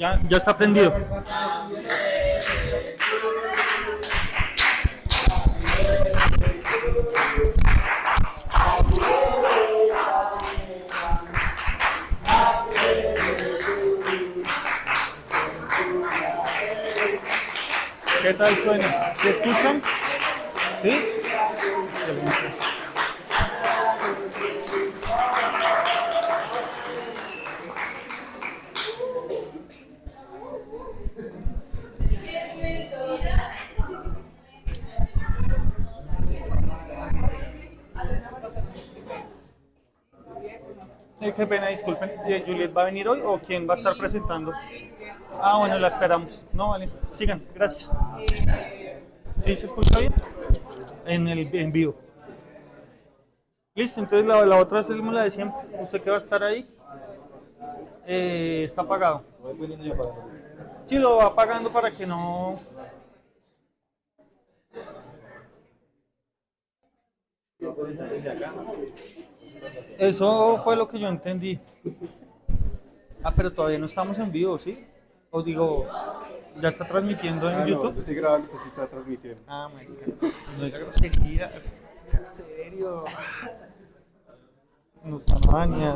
Ya está prendido. ¿Qué tal suena? ¿Se escuchan? ¿Sí? Excelente. Qué pena, disculpen. ¿Juliet va a venir hoy o quién va a estar presentando? Ah, bueno, la esperamos. No, vale. Sigan, gracias. ¿Sí se escucha bien? En el en vivo. Listo, entonces la otra es la de siempre. Usted que va a estar ahí, está pagado. Sí, lo va pagando para que no. Eso fue lo que yo entendí. Ah, pero todavía no estamos en vivo, ¿sí? O digo, ya está transmitiendo en No, YouTube. yo estoy grabando, pues sí está transmitiendo. Ah, marica, no diga groserías. En serio. Nos van a bañar.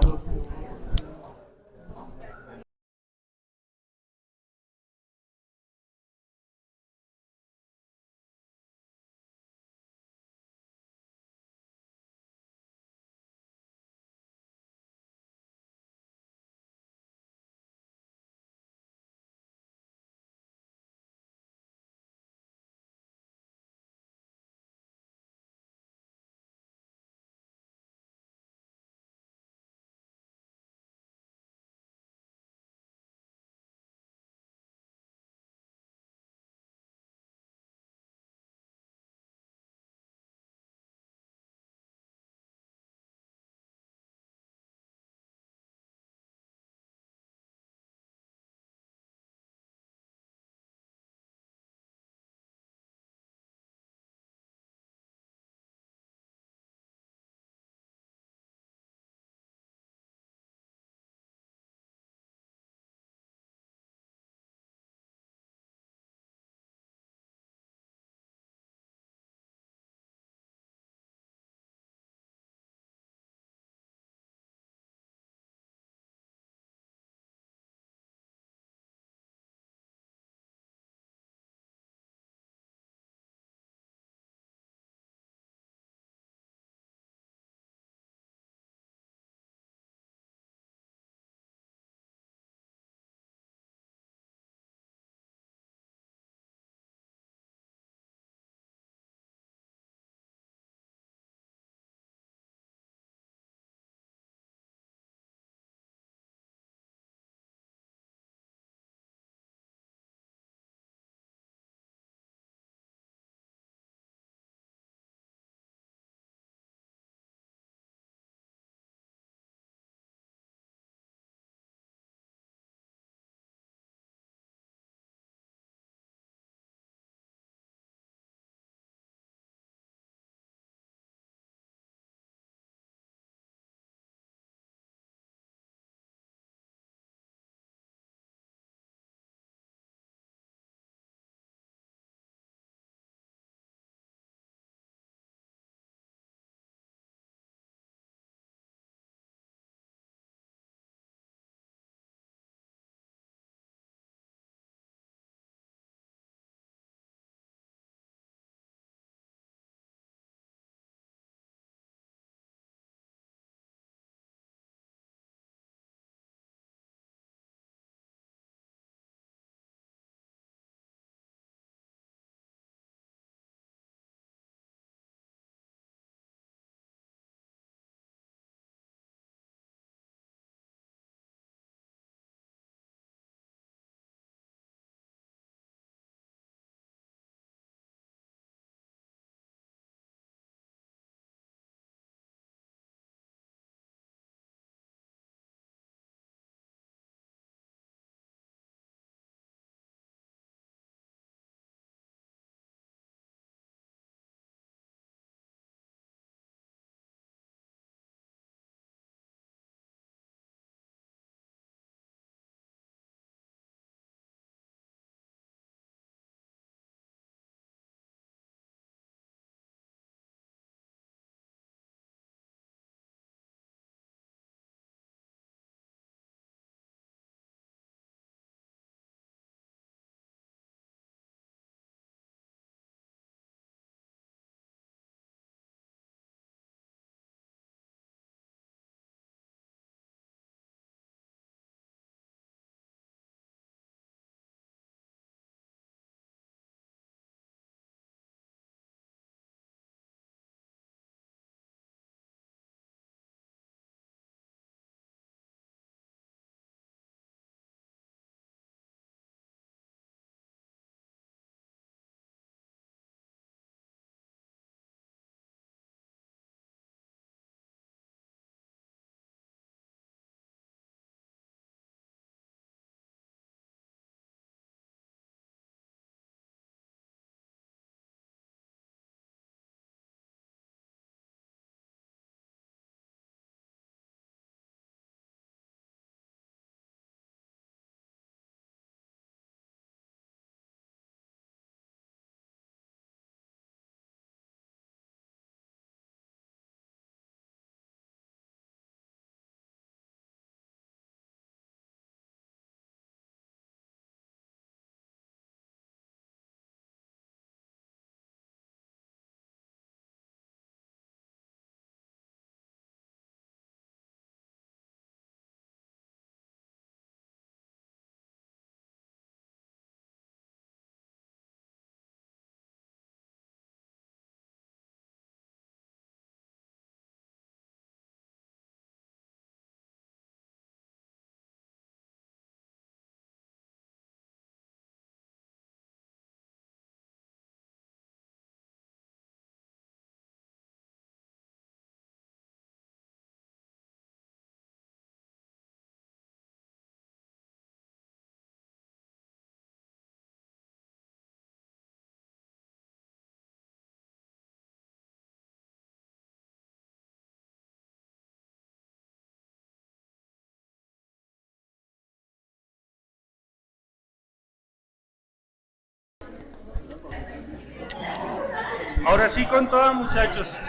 Ahora sí con toda, muchachos.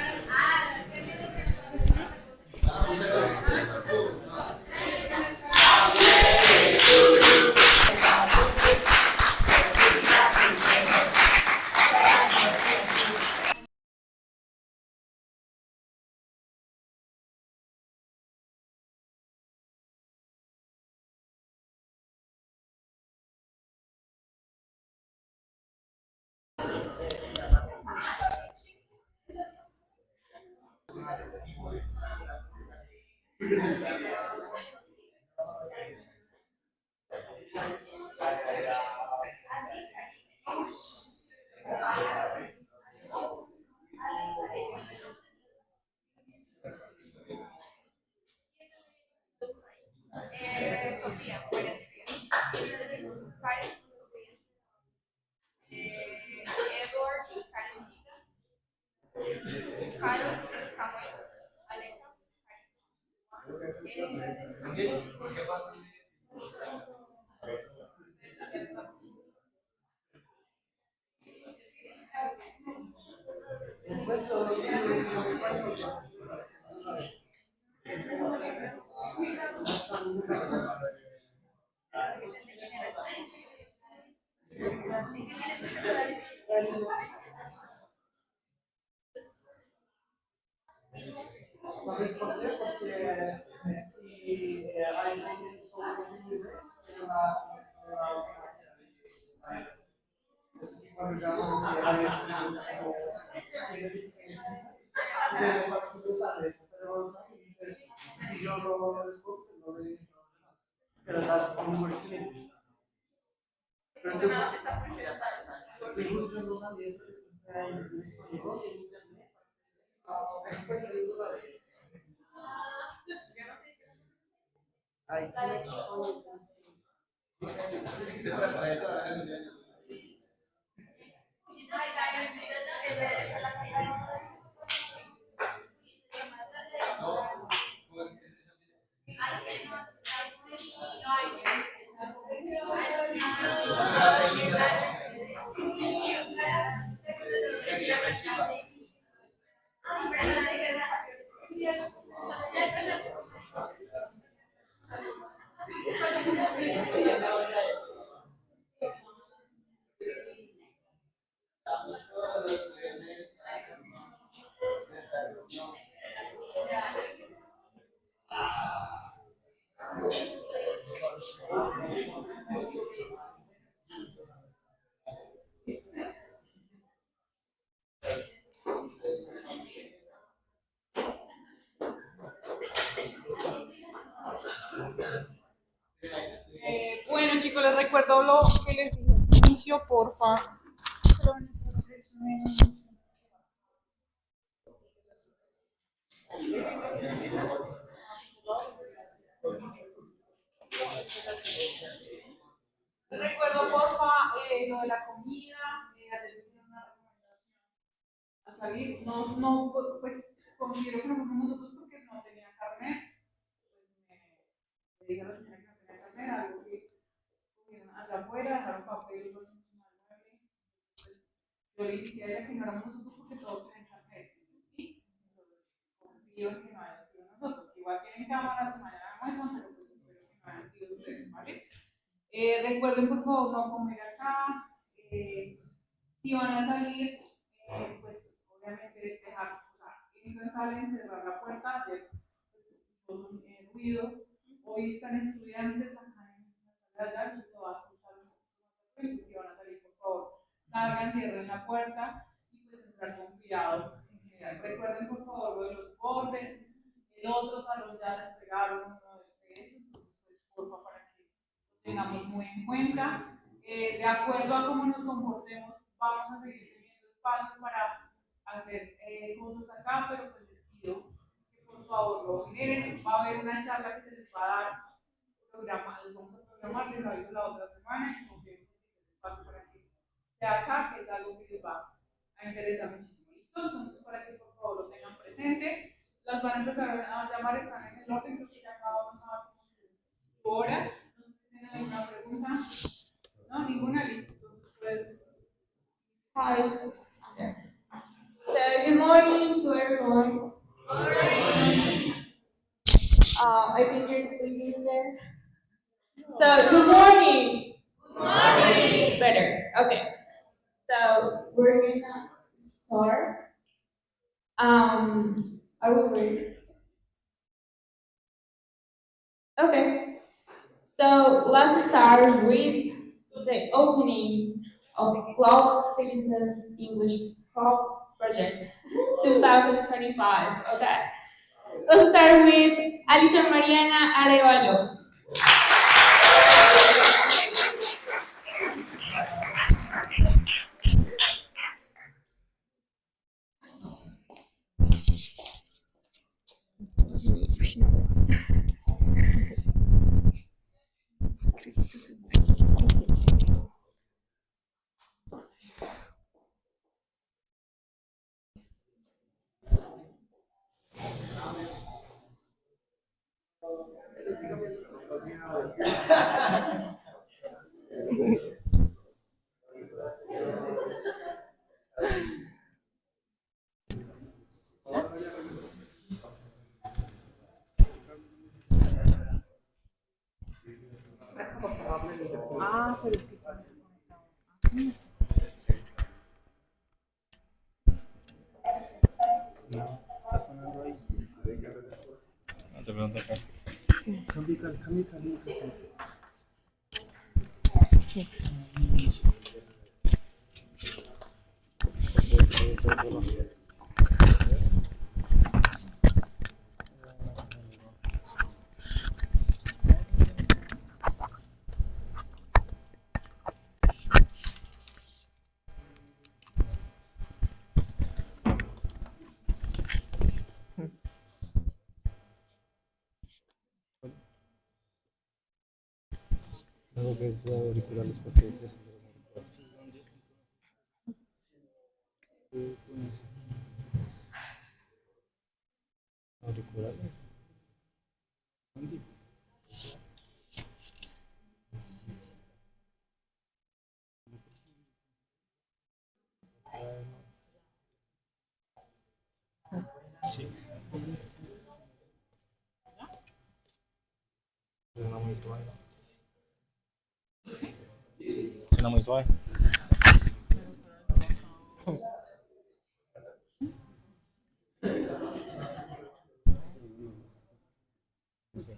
Bueno, chicos, les recuerdo lo que les dije al inicio, porfa. Les recuerdo, porfa, lo de la comida, hacerles una recomendación al salir. No, pues, considero que no fuimos nosotros porque no tenía carnet. Pues me dije a la señora que no tenía carnet, algo que comieron allá afuera, dejaron papel, los encima del mueble. Yo le dije a ella que no éramos nosotros porque todos tienen carnet, ¿sí? Entonces, confío en que no hayan sido nosotros. Igual tienen cámaras, mañana muestran, pero pues espero que no hayan sido ustedes, ¿vale? Recuerden por favor no comer acá. Si van a salir, pues obviamente dejar, o sea, entran, salen, cerrar la puerta, hacer un ruido. Hoy están estudiantes acá en la sala de allá, se va a escuchar un poco más de ruido. Si van a salir, por favor, salgan, cierren la puerta y pues entrar con cuidado en general. Recuerden por favor lo de los bordes. El otro salón ya les pegaron uno de esos, entonces pues porfa para que lo tengamos muy en cuenta. De acuerdo a cómo nos comportemos, vamos a seguir teniendo espacio para hacer cosas acá, pero pues les pido que por favor lo miren. Va a haber una charla que se les va a dar, les vamos a programar, les aviso la otra semana y confío en que espacio para que sea acá, que es algo que les va a interesar muchísimo. ¿Listo? Entonces, para que por favor lo tengan presente, las van a empezar a llamar, están en el orden, creo que ya acabamos a su hora. No sé si tienen alguna pregunta. No, ninguna, listo. Entonces, pues. Good morning to everyone. I think you're sleeping there. So good morning. Better. Okay. So we're gonna start. Are we ready? Okay. So let's start with the opening of Cloud Citizens English Project 2025. Okay. Let's start with Alison Mariana Arevalo. Luego que es auriculares porque este es auriculares. Sí. Suena muy suave. Suena muy suave. Sí.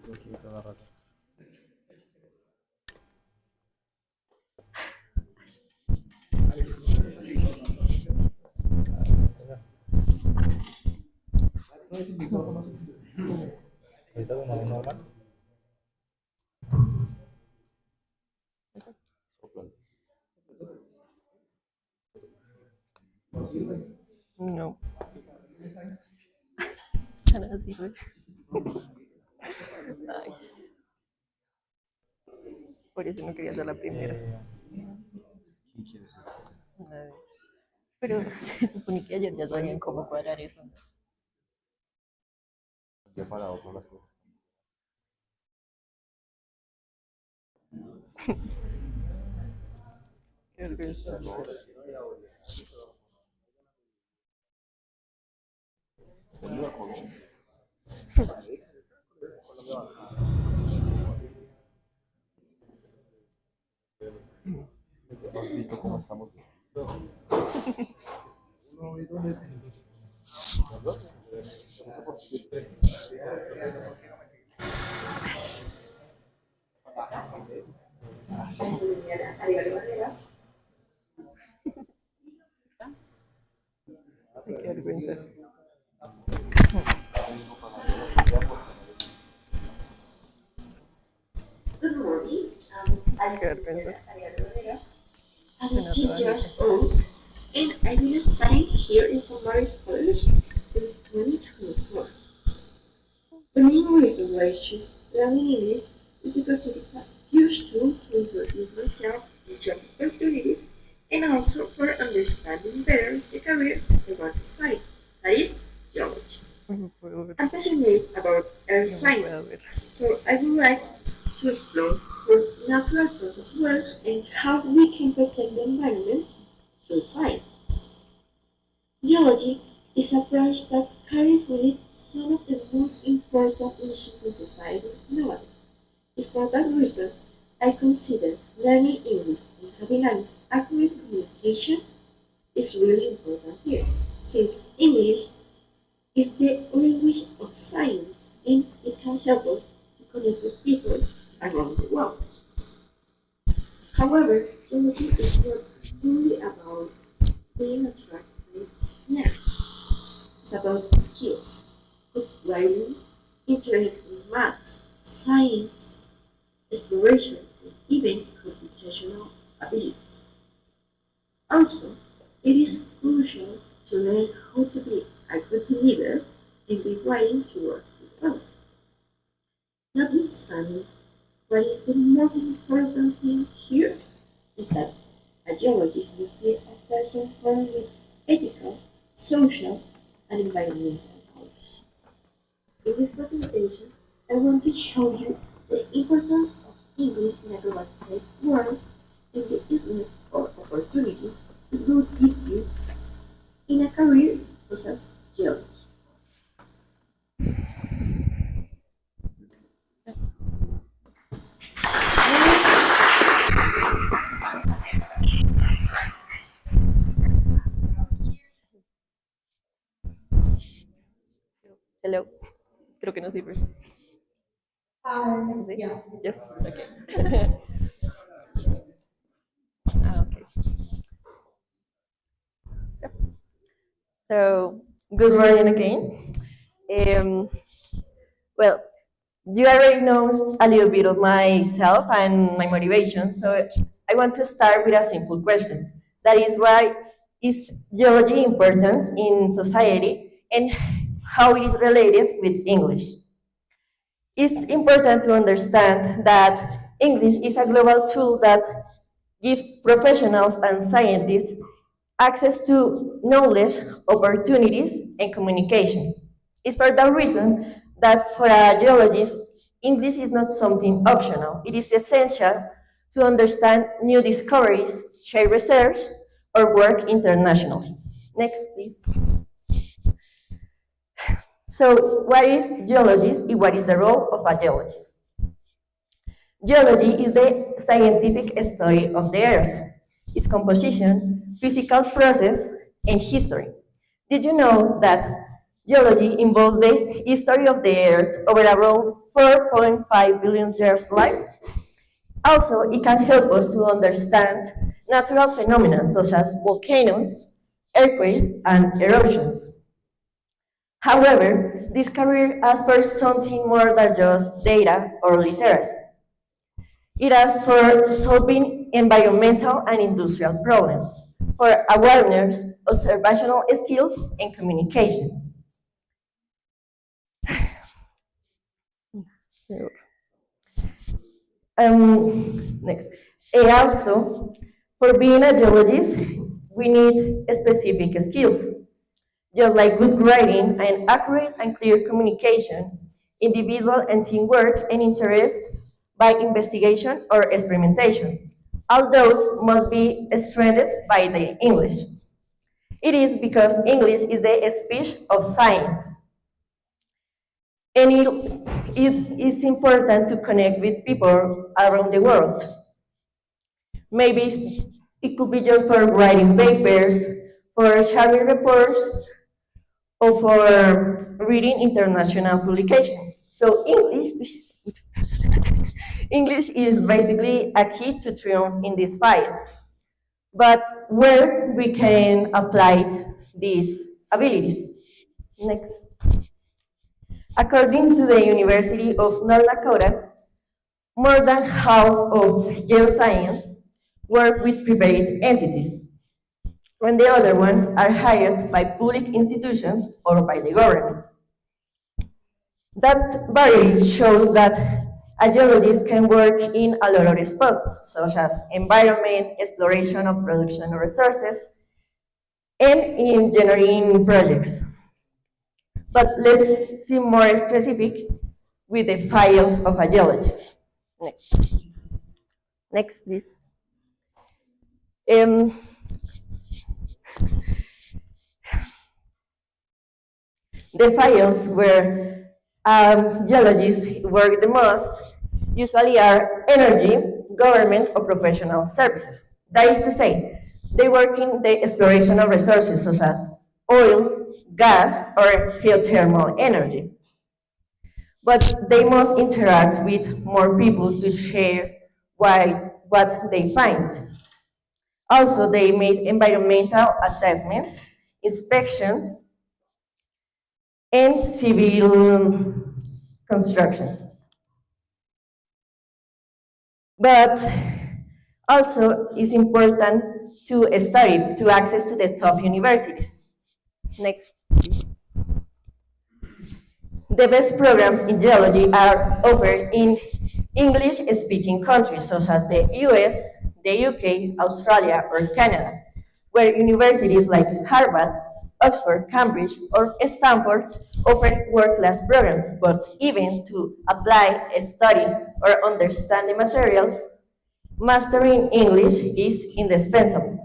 Sí, toda razón. ¿Ahorita de manera normal? No, nada sirve. Ay, por eso no quería ser la primera. Ay, pero se supone que ayer ya sabían cómo cuadrar eso. Ya para otras las cosas. Qué vergüenza. ¿Has visto cómo estamos? Ay, qué vergüenza. Good morning. I'm Qué vergüenza. I'm Se nos 18 va. years old, and I've been studying here in St. Mary's College since 2024. The main reason why I choose learning English is because it is a huge tool to introduce myself into opportunities and also for understanding better the career they want to study, that is, geology. No puedo ver. I'm passionate about earth No puedo science, ver. so I would like to explore how natural process works and how we can protect the environment through science. Geology is a branch that carries with it some of the most important issues in society nowadays. It's for that reason I consider learning English and having an accurate communication is really important here, since English is the language of science and it can help us to connect with people around the world. However, geology is not only about being attractive nerds. It's about skills, good writing, interest in maths, science, exploration, and even computational abilities. Also, it is crucial to learn how to be a good leader and be willing to work with others. Notwithstanding, what is the most important thing here is that a geologist must be a person formed with ethical, social, and environmental knowledge. In this presentation, I want to show you the importance of English in a globalized world and the business or opportunities it will give you in a career such as geology. Hello. Creo que no sirve. ¿Sí? Yeah. Yes. Okay. Okay. So, good morning again. Um, well, you already know a little bit of myself and my motivation, so I want to start with a simple question. That is, why is geology important in society and how it is related with English? It's important to understand that English is a global tool that gives professionals and scientists access to knowledge, opportunities, and communication. It's for that reason that for a geologist, English is not something optional. It is essential to understand new discoveries, share research, or work internationally. Next, please. So, what is geologist and what is the role of a geologist? Geology is the scientific study of the Earth, its composition, physical process, and history. Did you know that geology involves the history of the Earth over around 4.5 billion years life? Also, it can help us to understand natural phenomena such as volcanoes, earthquakes, and eruptions. However, this career asks for something more than just data or literacy. It asks for solving environmental and industrial problems, for awareness, observational skills, and communication. Next. And also, for being a geologist, we need specific skills, just like good writing and accurate and clear communication, individual and teamwork, and interest by investigation or experimentation. All those must be strengthened by the English. It is because English is the speech of science. And it is important to connect with people around the world. Maybe it could be just for writing papers, for sharing reports, or for reading international publications. So English is basically a key to triumph in this fight. But where we can apply these abilities? Next. According to the University of North Dakota, more than half of geoscience work with private entities, when the other ones are hired by public institutions or by the government. That variety shows that a geologist can work in a lot of spots, such as environment, exploration of production resources, and engineering projects. But let's see more specific with the files of a geologist. Next. Next, please. Um, the files where geologists work the most usually are energy, government, or professional services. That is to say, they work in the exploration of resources such as oil, gas, or geothermal energy. But they must interact with more people to share what they find. Also, they made environmental assessments, inspections, and civil constructions. But also, it's important to study to access to the top universities. Next. The best programs in geology are offered in English-speaking countries such as the US, the UK, Australia, or Canada, where universities like Harvard, Oxford, Cambridge, or Stanford offer world-class programs, but even to apply, study, or understand the materials, mastering English is indispensable.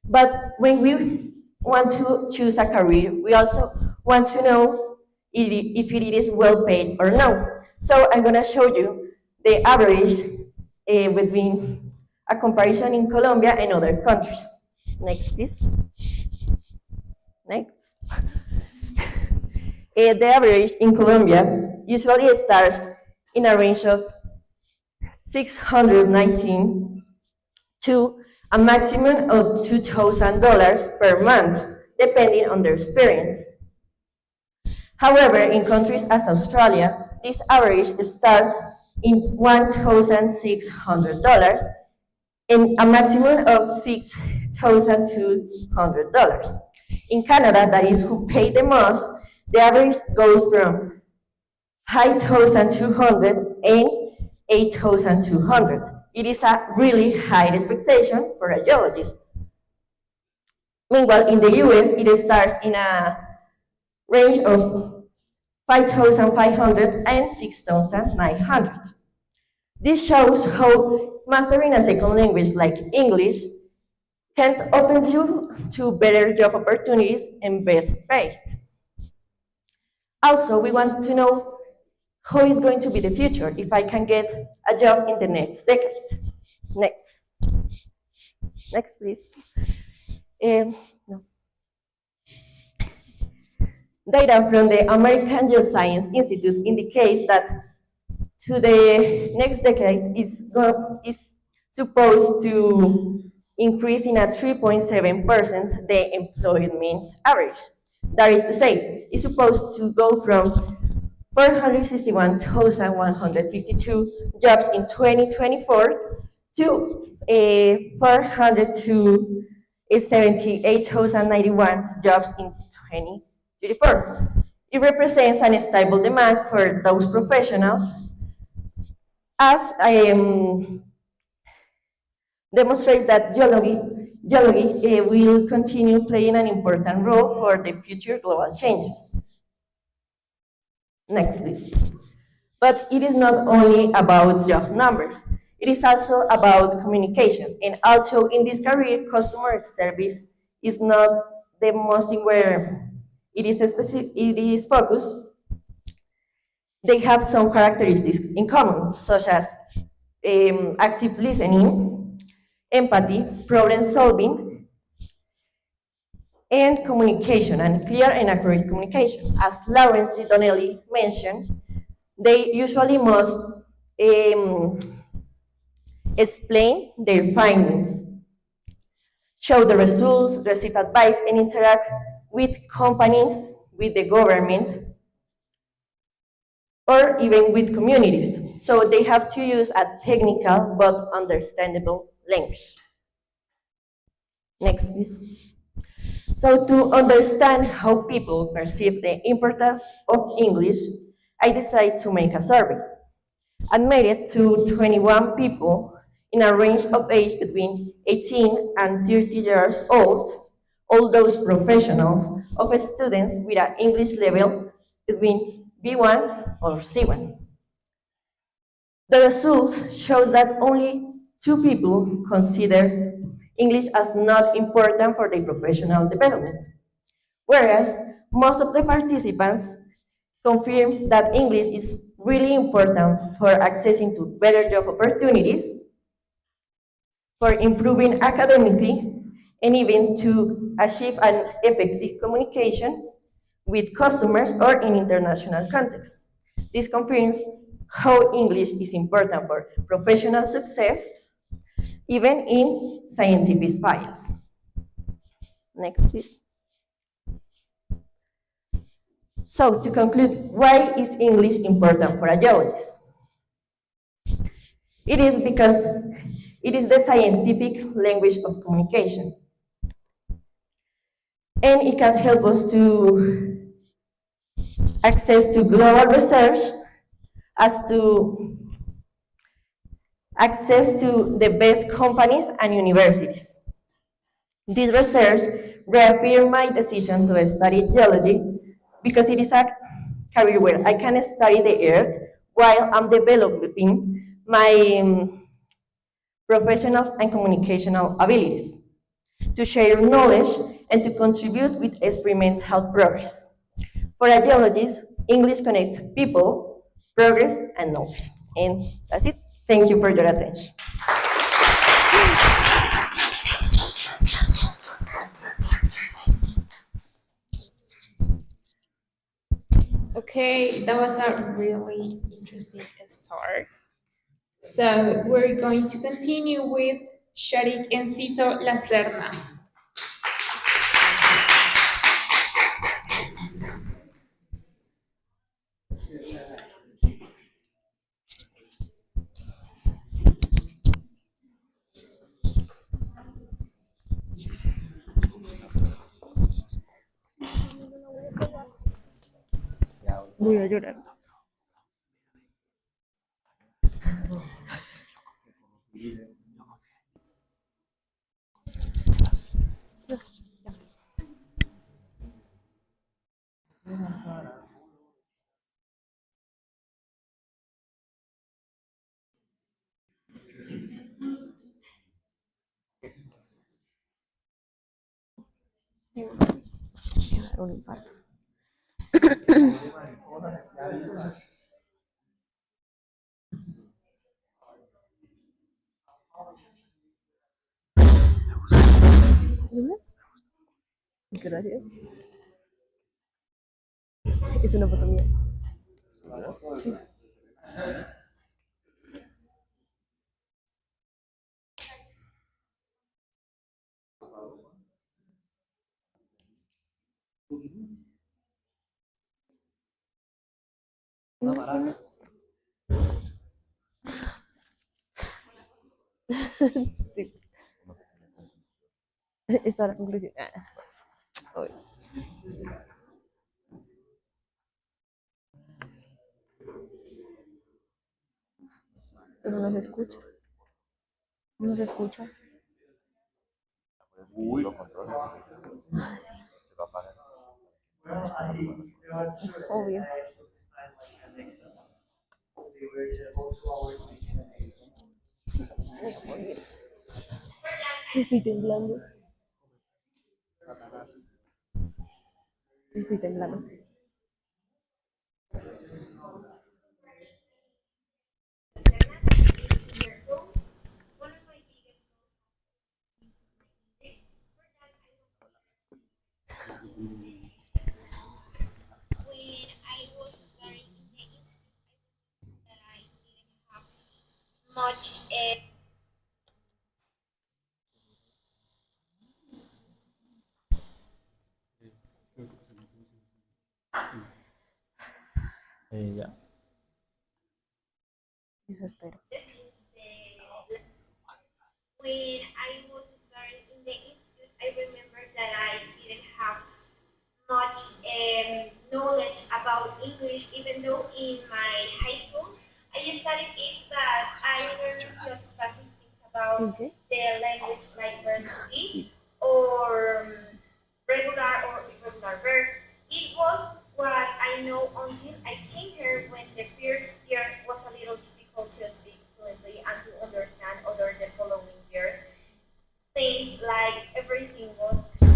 But when we want to choose a career, we also want to know if it is well paid or no. So I'm going to show you the average between a comparison in Colombia and other countries. Next, please. Next. The average in Colombia usually starts in a range of 619 to a maximum of $2,000 per month, depending on their experience. However, in countries as Australia, this average starts in $1,600 and a maximum of $6,200. In Canada, that is who pay the most, the average goes from 5,200 and 8,200. It is a really high expectation for a geologist. Meanwhile, in the US, it starts in a range of 5,500 and 6,900. This shows how mastering a second language like English can open you to better job opportunities and best pay. Also, we want to know how is going to be the future if I can get a job in the next decade. Next. Next, please. No. Data from the American Geoscience Institute indicates that to the next decade is supposed to increase in a 3.7% the employment average. That is to say, it's supposed to go from 461,152 jobs in 2024 to 478,091 jobs in 2034. It represents a stable demand for those professionals as demonstrates that geology will continue playing an important role for the future global changes. Next, please. But it is not only about job numbers. It is also about communication. And also in this career, customer service is not the most thing where it is focused. They have some characteristics in common, such as active listening, empathy, problem solving, and communication, and clear and accurate communication. As Lawrence Donnelly mentioned, they usually must explain their findings, show the results, receive advice, and interact with companies, with the government, or even with communities. So they have to use a technical but understandable language. Next, please. So to understand how people perceive the importance of English, I decided to make a survey. and married to 21 people in a range of age between 18 and 30 years old, all those professionals of students with an English level between B1 or C1. The results show that only two people consider English as not important for their professional development, whereas most of the participants confirm that English is really important for accessing to better job opportunities, for improving academically, and even to achieve an effective communication with customers or in international contexts. This confirms how English is important for professional success, even in scientific fields. Next, please. So, to conclude, why is English important for a geologist? It is because it is the scientific language of communication, and it can help us to access to global research, as to access to the best companies and universities. This research reaffirmed my decision to study geology because it is a career where I can study the earth while I'm developing my professional and communicational abilities, to share knowledge and to contribute with experimental progress. For a geologist, English connects people, progress, and knowledge. And that's it. Thank you for your attention. Okay, that was a really interesting start. So we're going to continue with Sharik Enciso Lacerna. Voy a llorar. Un infarto. Gracias. Es una foto mía. Sí. Sí. Esta es la conclusión. Pero no se escucha. No se escucha. Lo controla. Ah, sí. Se va a apagar. Obvio. Voy a morir. Estoy temblando. Estoy temblando. Much Ya. Eso espero. when I was starting in the institute, I remember that I didn't have much knowledge about English, even though in my high school I studied it, but I learned just basic things about Okay. the language, like verb to be, or regular or irregular verb. It was what I know until I came here when the first year was a little difficult to speak fluently and to understand other the following year. Things like everything was to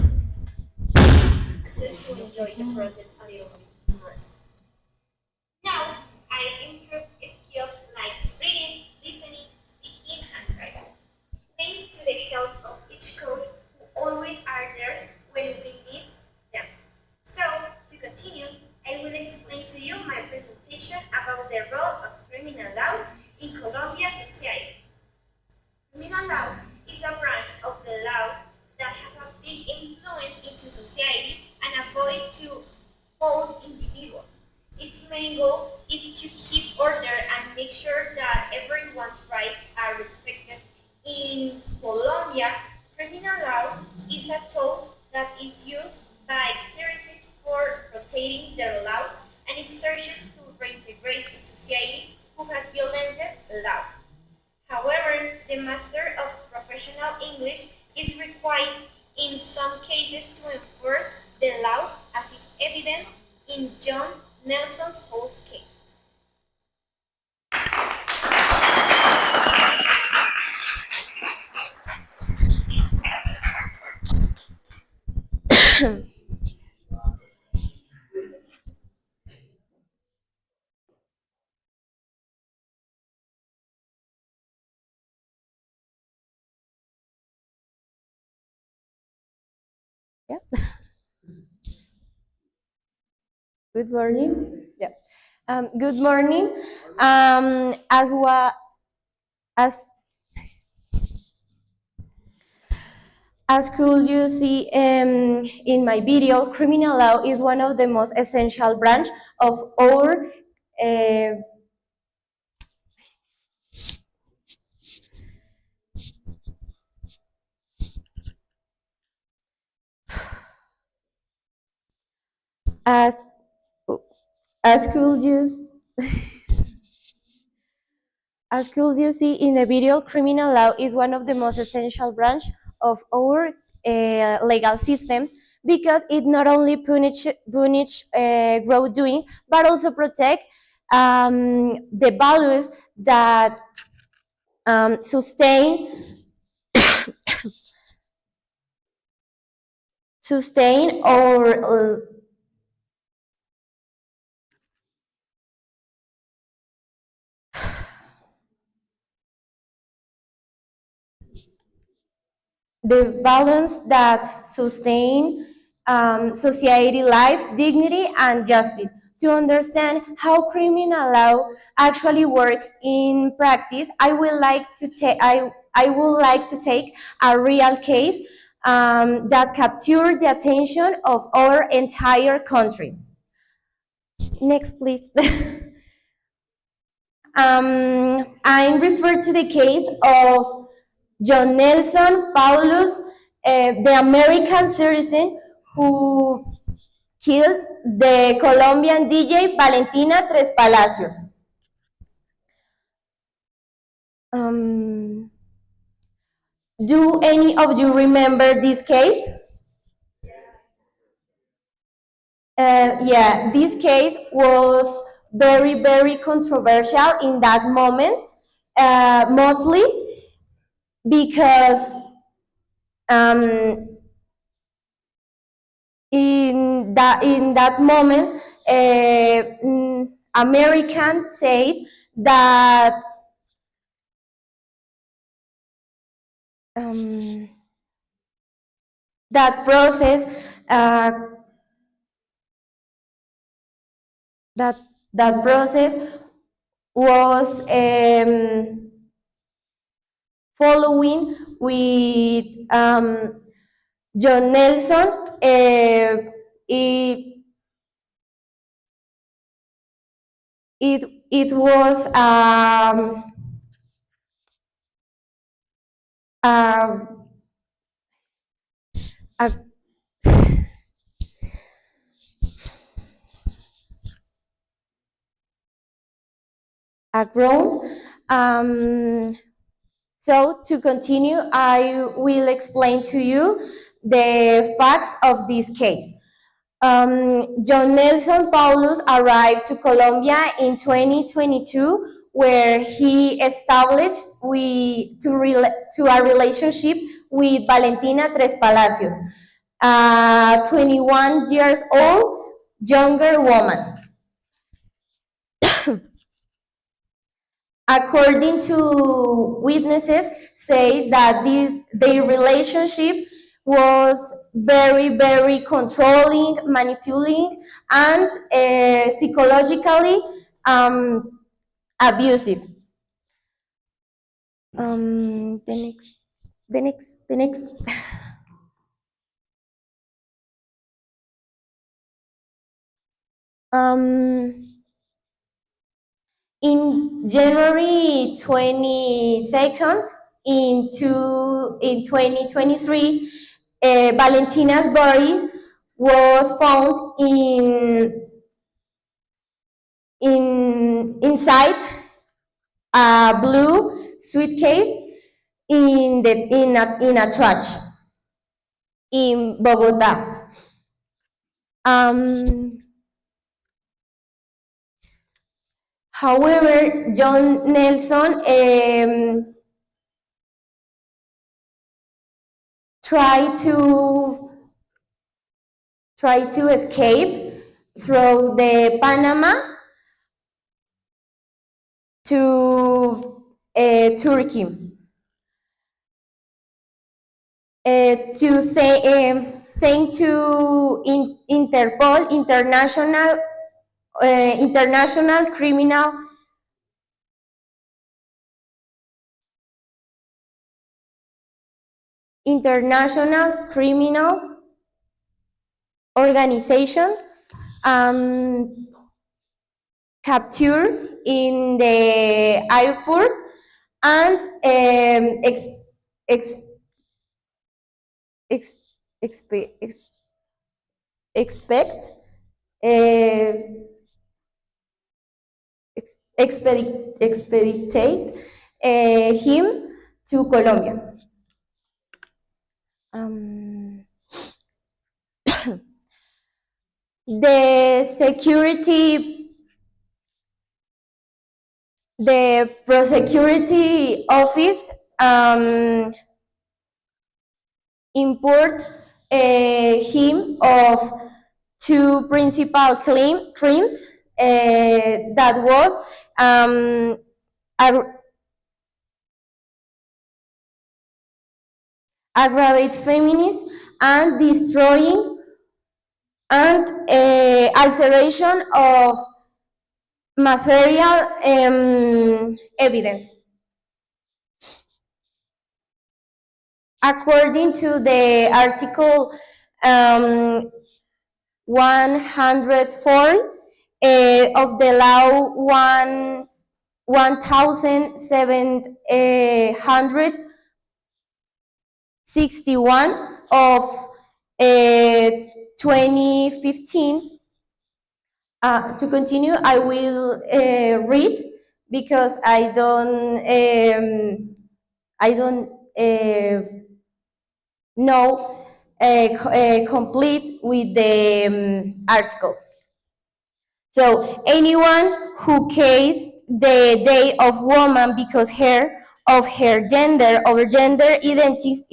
enjoy the process a little bit more. Now, I improve skills like reading, listening, speaking, and writing. Thanks to the help of each coach who always are there when we need them. So, to continue, I will explain to you my presentation about the role of criminal law in Colombia's society. Criminal law is a branch of the law that has a big influence into society and avoid to fault individuals. Its main goal is to keep order and make sure that everyone's rights are respected. In Colombia, criminal law is a tool that is used by citizens for protecting their laws and it searches to reintegrate to society who have violated law. However, the Master of Professional English is required in some cases to enforce the law, as is evidenced in John Nelson's false case. Yeah. Good morning. Yeah. Good morning. As well as could you see in my video, criminal law is one of the most essential branch of our uh, as could you As could you see in the video, criminal law is one of the most essential branch of our legal system because it not only punish wrongdoing, but also protect the values that sustain or the balance that sustain society life, dignity, and justice. To understand how criminal law actually works in practice, I would like to take a real case that captured the attention of our entire country. Next, please. I refer to the case of John Nelson Paulus, the American citizen who killed the Colombian DJ Valentina Tres Palacios. Do any of you remember this case? Yeah, this case was very, very controversial in that moment, mostly because in that moment, Americans said that that process uh, that that process was following with John Nelson. It, it was a, a, background. So to continue, I will explain to you the facts of this case. John Nelson Paulus arrived to Colombia in 2022, where he established to a relationship with Valentina Tres Palacios, a 21 years old younger woman. According to witnesses, say that their relationship was very, very controlling, manipulating, and psychologically abusive. The next. In January 22nd, in 2023, Valentina's body was found inside a blue suitcase in a trash in Bogota. However, John Nelson tried to escape through the Panama to Turkey. To say thanks to Interpol, International Criminal Organization, captured in the airport and expect expedite him to Colombia. The prosecutor's office import him of two principal crimes that was aggravated feminism and destroying and alteration of material evidence. According to the article 104 of the law 1761 of 2015. To continue, I will read because I don't know complete with the article. So anyone who cases the day of woman because of her gender or gender identity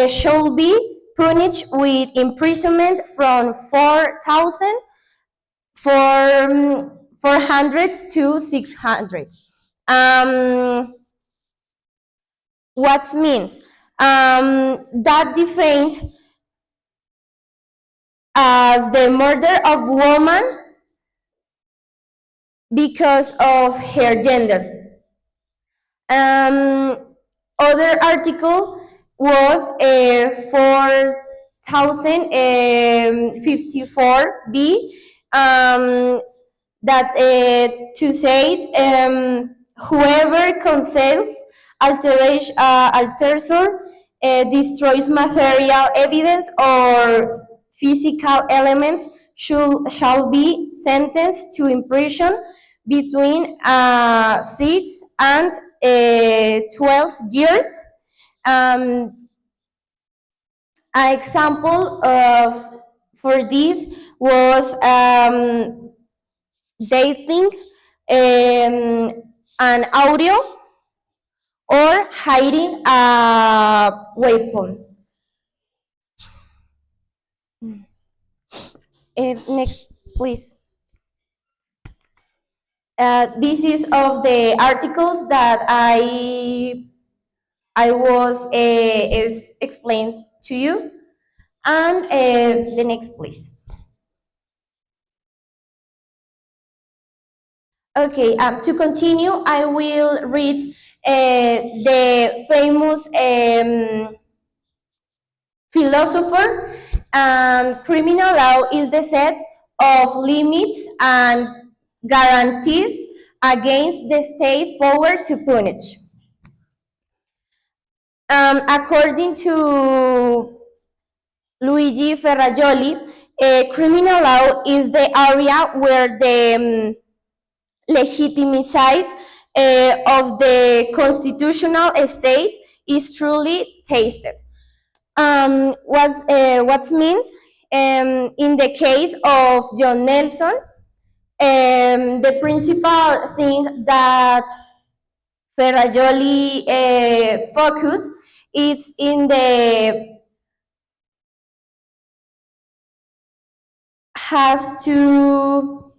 shall be punished with imprisonment from 400 to 600. What means? That defined as the murder of woman because of her gender. Other article was 4054b that to say whoever conceals, alters destroys material evidence or physical elements shall be sentenced to imprison between 6 and 12 years. An example of for this was dating, an audio, or hiding a weapon. Next, please. This is of the articles that I was is explained to you, and the next, please. Okay. To continue, I will read the famous philosopher. Criminal law is the set of limits and guarantees against the state power to punish. According to Luigi Ferrajoli, criminal law is the area where the legitimacy of the constitutional state is truly tested. What means, in the case of John Nelson, the principal thing that Ferrajoli focus is in the has to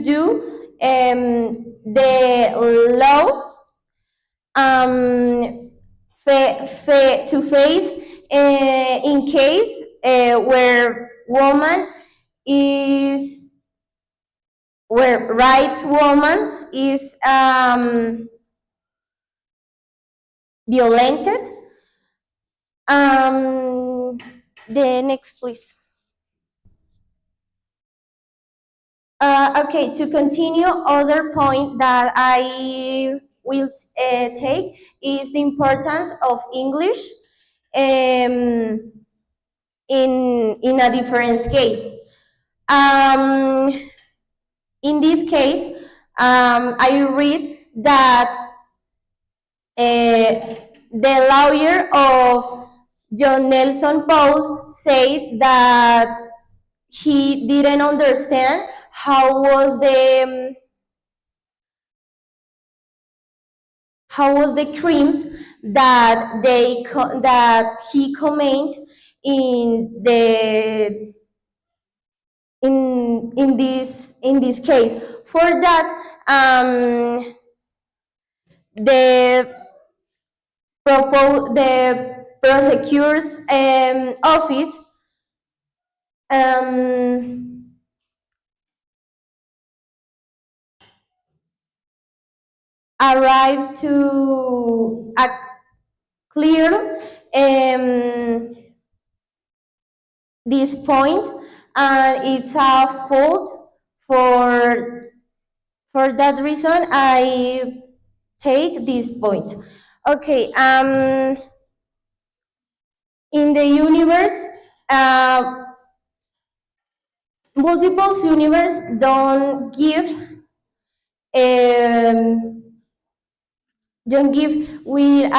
do the law to face in case where woman is where rights woman is violated. The next, please. Okay, to continue, other point that I will take is the importance of English in a different case. In this case, I read that the lawyer of John Nelson Paul said that he didn't understand how was the crimes that he committed in this case. For that, the prosecutor's office arrived to a clear this point, and it's a fault. For that reason, I take this point. Okay. In the universe, multiple universe don't give with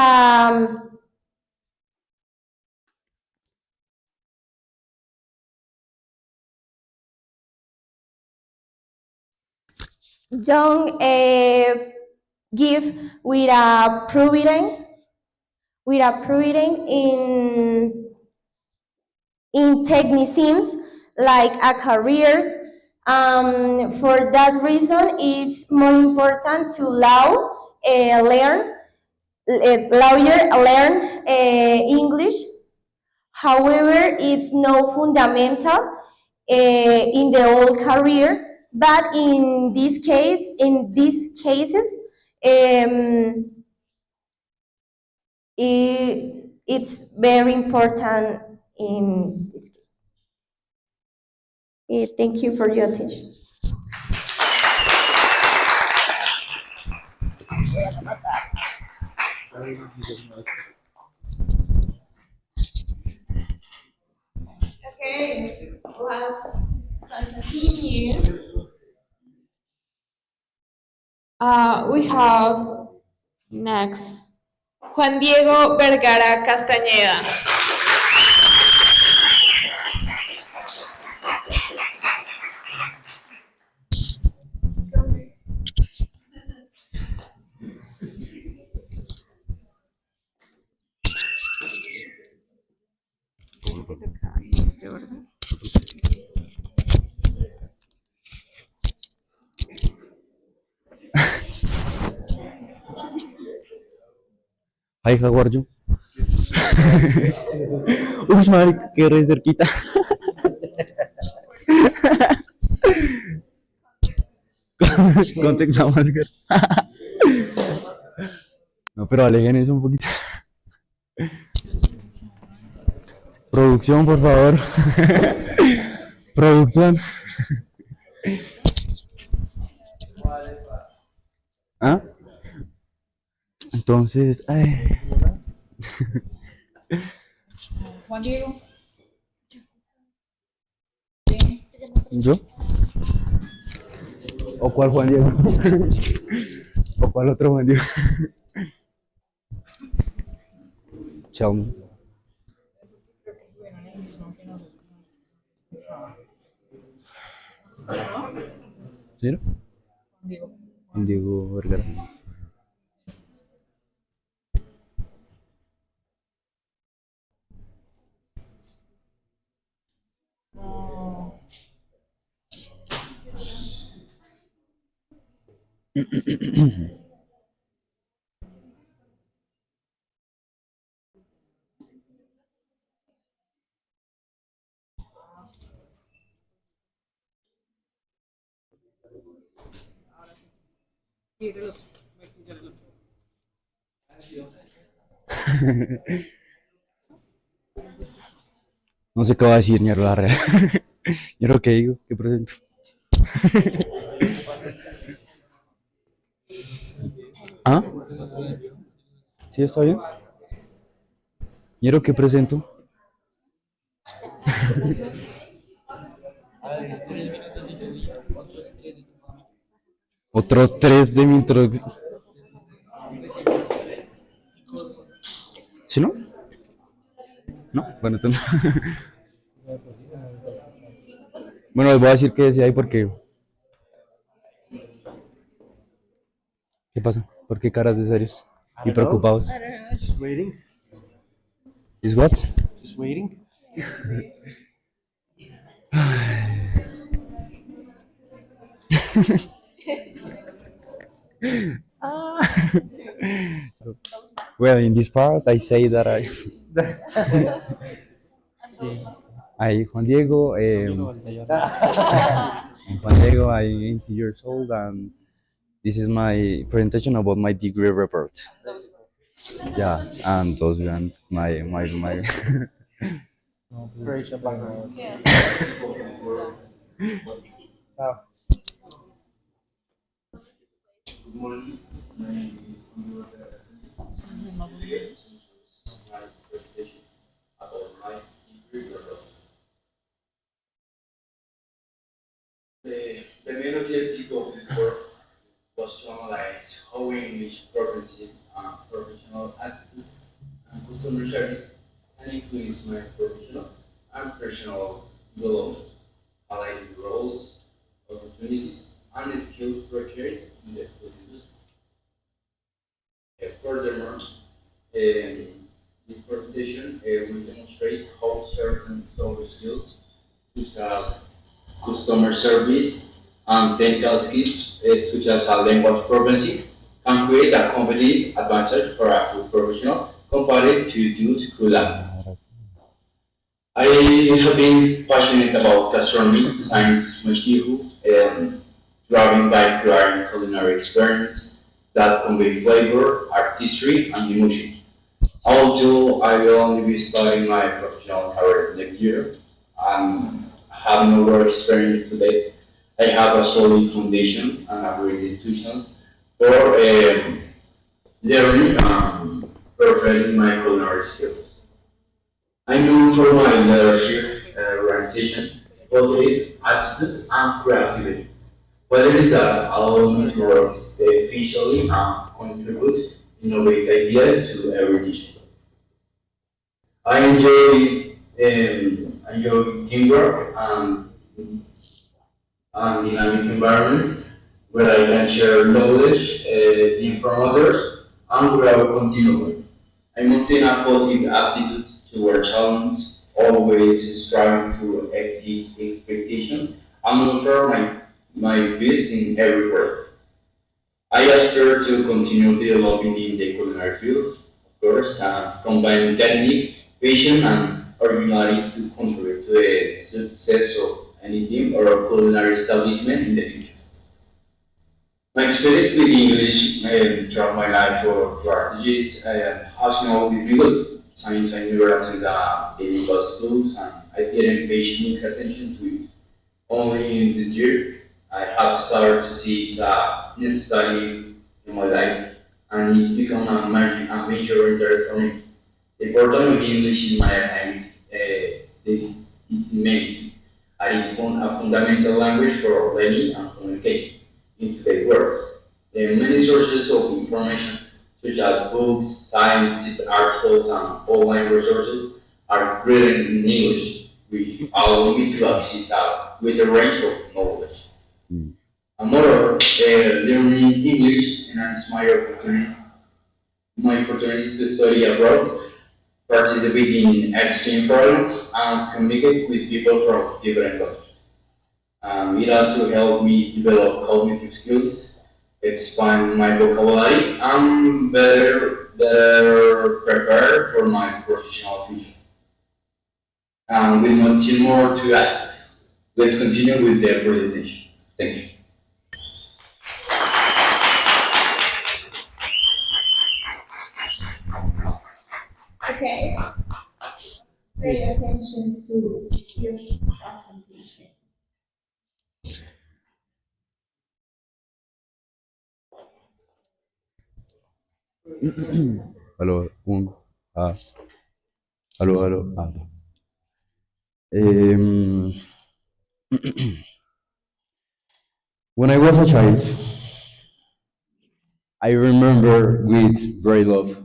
don't give with a providing in technicisms like a careers. For that reason, it's more important to learn English. However, it's no fundamental in the whole career. But in these cases, it's very important in this case. Thank you for your attention. Okay, let's continue. We have next Juan Diego Vergara Castañeda. Hi, how are you? Uy, madre, qué re cerquita. Context la máscara. No, pero alejen eso un poquito. Producción, por favor. Producción. ¿Ah? Entonces, ay. Juan Diego. ¿Yo? ¿O cuál Juan Diego? ¿O cuál otro Juan Diego? Chao. ¿Sí? ¿No? Juan Diego Vergara. No sé qué va a decir, ñero, la real. Ñero, ¿qué digo? ¿Qué presento? ¿Ah? ¿Sí está bien? ¿Ñero, qué presento? Otros 3 de mi introducción. ¿Sí, no? ¿No? Bueno, entonces. Bueno, les voy a decir qué decía ahí porque. ¿Qué pasa? ¿Por qué caras de serios y preocupados? Just waiting. ¿Is what? Just waiting. Well, in this part, I say that I Juan Diego, I'm Juan Diego, I'm 80 years old, and this is my presentation about my degree report. Yeah, and those and my. Great. The main objective of this work was to analyze how English progressive and professional attitude and customer service can influence my professional and personal development, aligning roles, opportunities, and skills required in the food industry. Furthermore, this presentation will demonstrate how certain soft skills, such as customer service and technical skills, such as a language proficiency, can create a competitive advantage for a food professional compared to those who lack. I have been passionate about gastronomy since my childhood, driven by creating culinary experience that convey flavor, artistry, and emotion. Although I will only be starting my professional career next year and have no work experience today, I have a solid foundation and a great institutions for learning and perfecting my culinary skills. I'm known for my leadership, organization, positive attitude, and creativity. Qualities that allow me to work efficiently and contribute innovative ideas to every dish. I enjoy teamwork and dynamic environments where I can share knowledge, learn from others, and grow continually. I maintain a positive attitude toward challenge, always striving to exceed expectations and offer my best in every work. I aspire to continue developing in the culinary field, of course, and combine technique, patience, and originality to contribute to the success of any team or culinary establishment in the future. My experience with English throughout my life or throughout the years has not always been good. Since I never attended bilingual schools and I didn't pay much attention to it. Only in this year, I have started to see it necessary in my life and it's become a major interest for me. The importance of English in my academic is immense, and it's a fundamental language for learning and communication in today's world. There are many sources of information, such as books, scientific articles, and online resources, are written in English, which allow me to access with a range of knowledge. And moreover, learning English enhances my opportunity to study abroad, participate in exchange programs, and communicate with people from different countries. It also helped me develop cognitive skills, expand my vocabulary, and better prepare for my professional future. With much more to add, let's continue with the presentation. Thank you. Okay, pay attention to this presentation. Aló, ah, aló. Um, when I was a child, I remember with great love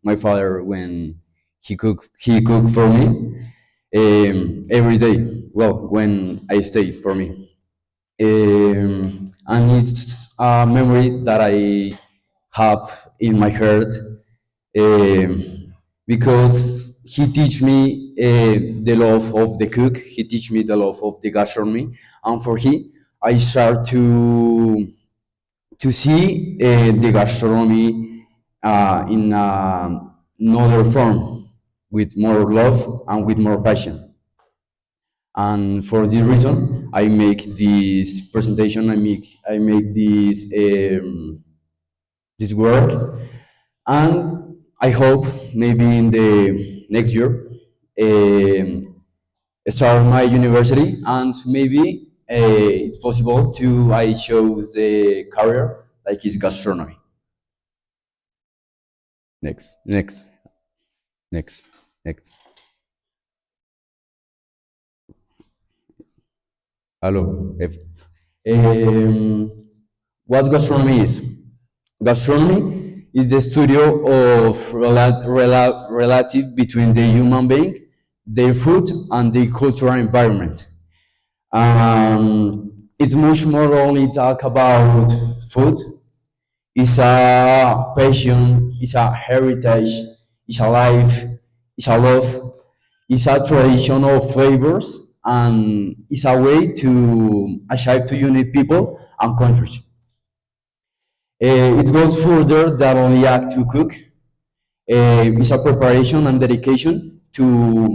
my father when he cooked for me every day. Well, when I stayed for me, and it's a memory that I have in my heart because he teach me the love of the cook. He teach me the love of the gastronomy, and for he, I start to see the gastronomy in another form with more love and with more passion. And for this reason, I make this presentation. I make this work, and I hope maybe in the next year start my university, and maybe it's possible to I chose the career like is gastronomy. Next, next, next. Hello. Um, what gastronomy is? Gastronomy is the study of relative between the human being, their food, and the cultural environment. It's much more only talk about food. It's a passion, it's a heritage, it's a life, it's a love, it's a tradition of flavors, and it's a way to achieve to unite people and countries. It goes further than only act to cook. It's a preparation and dedication to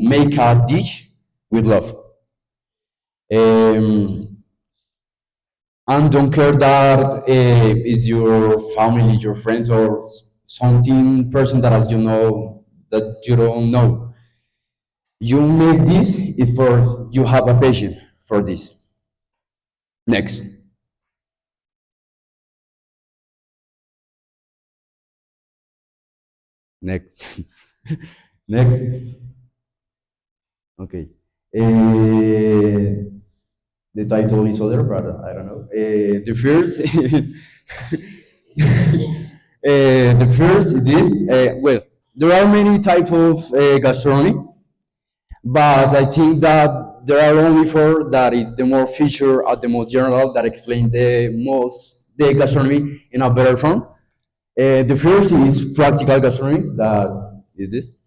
make a dish with love. Um, and don't care that it's your family, your friends, or something person that you know that you don't know. You make this if for you have a passion for this. Next, next, next. Okay. Uh, the title is other, but I don't know. The first, the first this well, there are many type of gastronomy, but I think that there are only four that is the more feature at the most general that explain the gastronomy in a better form. The first is practical gastronomy, that is this.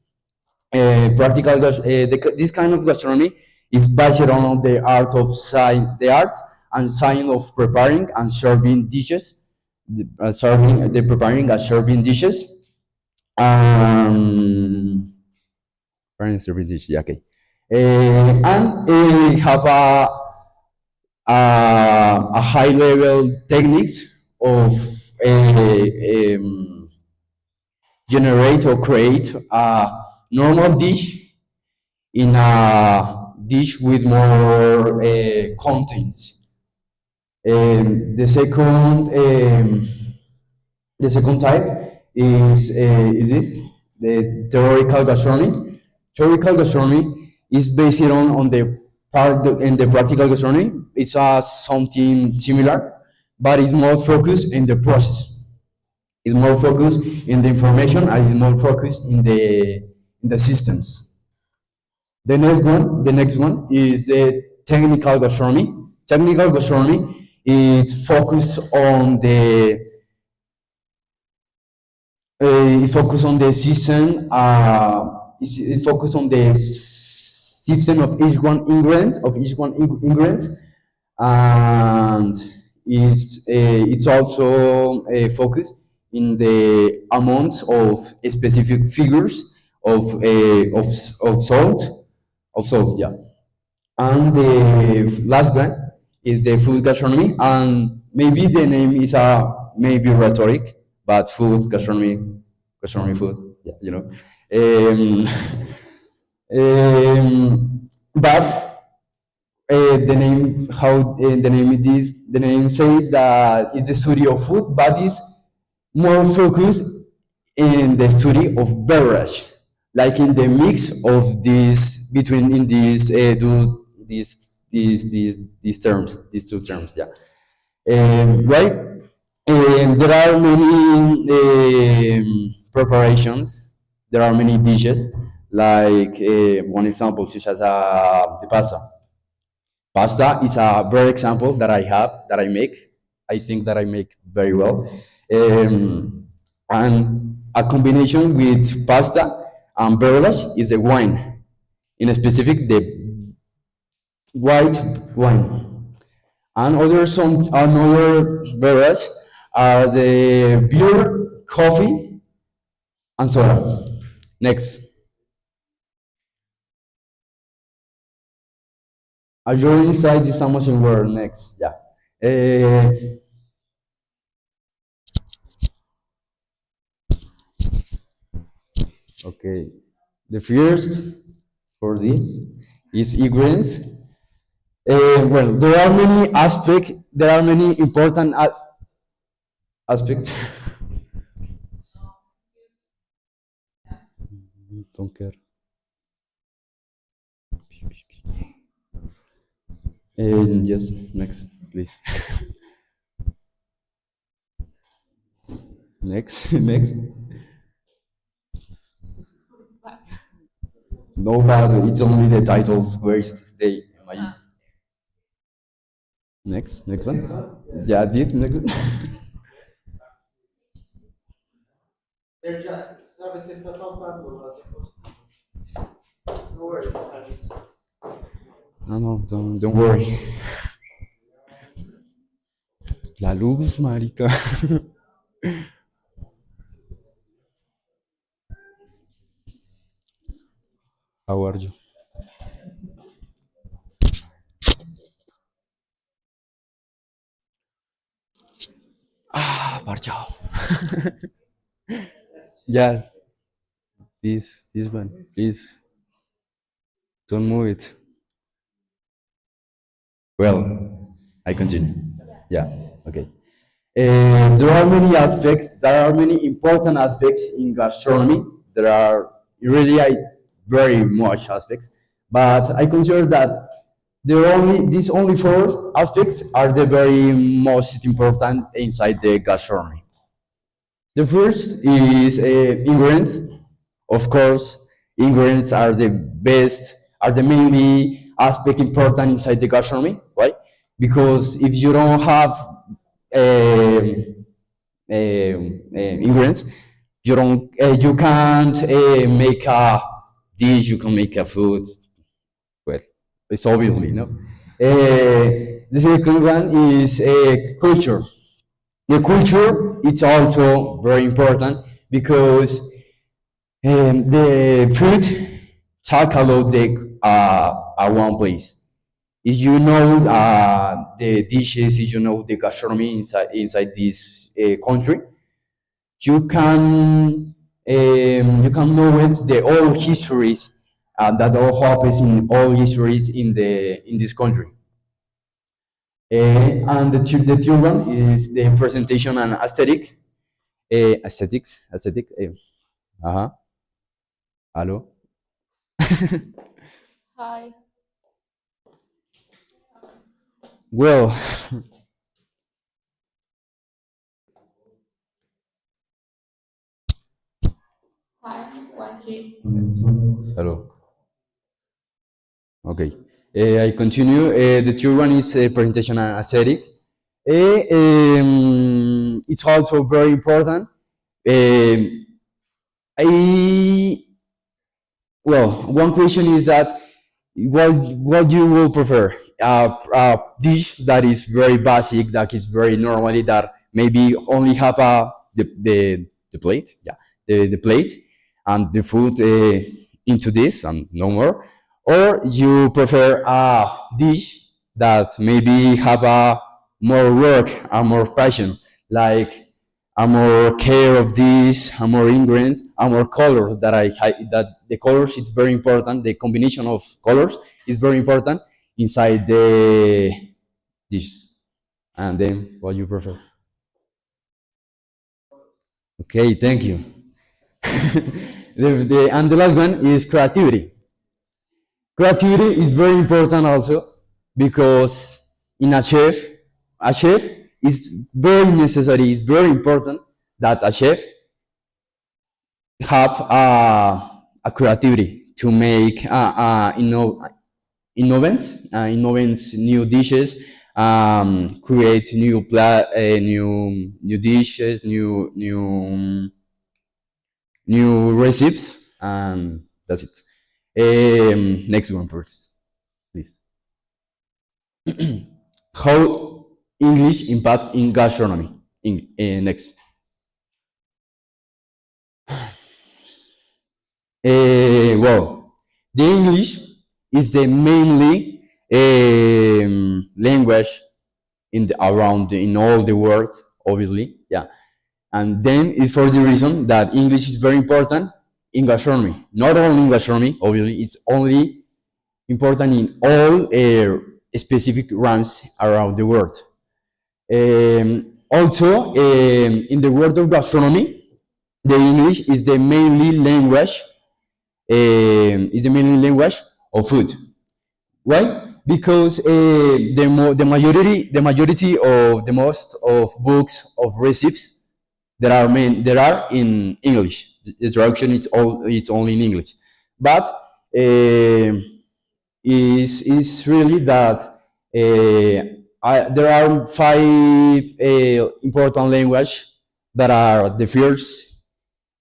This kind of gastronomy is based on the art of science, the art and science of preparing and serving dishes, the preparing and serving dishes. Preparing and serving dishes, yeah, okay. And have a high level techniques of generate or create a normal dish in a dish with more contents. The second type is this the theoretical gastronomy. Theoretical gastronomy is based on the part in the practical gastronomy. It's something similar, but it's more focused in the process. It's more focused in the information and it's more focused in the systems. The next one is the technical gastronomy. Technical gastronomy is focused on the system. It's focused on the system of each one ingredient, and it's also focused in the amount of specific figures of salt, yeah. And the last one is the food gastronomy, and maybe the name is maybe rhetoric, but food gastronomy food, yeah, but the name say that it's the study of food, but it's more focused in the study of beverage, like in the mix of these between in these do these terms, these two terms, yeah. Right? There are many preparations. There are many dishes. Like one example, such as the pasta. Pasta is a very example that I have that I make. I think that I make very well, and a combination with pasta and beverage is the wine. In specific, the white wine. And another beverage are the beer, coffee, and soda. Next. A journey inside this emotion world. Next. Yeah. Okay. The first for this is ingredients. Well, there are many aspects. There are many important aspects. Don't care. Yes, next, please. Next, next. No, but it's only the titles where to stay. Next one. Yeah, this next one. No, no, don't worry. La luz, marica. How are you? Parchao. Yeah, this one, please. Don't move it. Well, I continue. Yeah, okay. There are many aspects, there are many important aspects in gastronomy. There are really very much aspects, But I consider that these only four aspects are the very most important inside the gastronomy. The first is ingredients. Of course, ingredients are the best, are the mainly aspect important inside the gastronomy, right? Because if you don't have ingredients, you can't make a dish, you can make a food. Well, it's obviously no. The second one is culture. The culture it's also very important because the food talk about the one place. If you know the dishes, if you know the gastronomy inside this country, you can know it the old histories that all happens in all histories in this country. And the third one is the presentation and aesthetic. Aesthetic. Uh-huh. Hello. Hi. Well, Hi. One, two. hello. Okay. I continue. The third one is presentation and aesthetic. It's also very important. Um, I well, one question is that what you will prefer? A dish that is very basic, that is very normally that maybe only have the plate, yeah, the plate and the food into this and no more, or you prefer a dish that maybe have a more work, a more passion, like a more care of this, a more ingredients, a more colors that the colors is very important. The combination of colors is very important inside the dish. And then what you prefer? Okay, thank you. And the last one is creativity. Creativity is very important also because in a chef is very necessary, it's very important that a chef have a creativity to make innovance new dishes, create new dishes, new recipes, and that's it. Next one first, please. How English impact in gastronomy? Next. Well, the English is the mainly language in all the world, obviously, yeah. And then it's for the reason that English is very important in gastronomy. Not only in gastronomy, obviously, it's only important in all specific realms around the world. Also, in the world of gastronomy, the English is the mainly language of food. Why? Because the majority of the most of books of recipes there are in English. The traduction it's only in English, but is really that there are five important language that are the first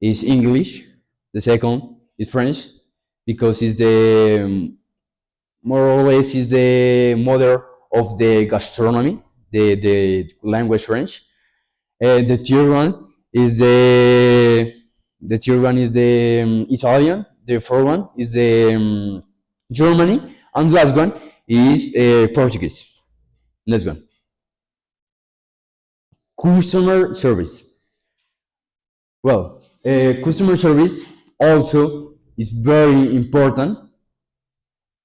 is English, the second is French because it's the more or less is the mother of the gastronomy, the language French. The third one is the Italian. The fourth one is the Germany, and the last one is Portuguese. Next one, customer service. Well, customer service also is very important.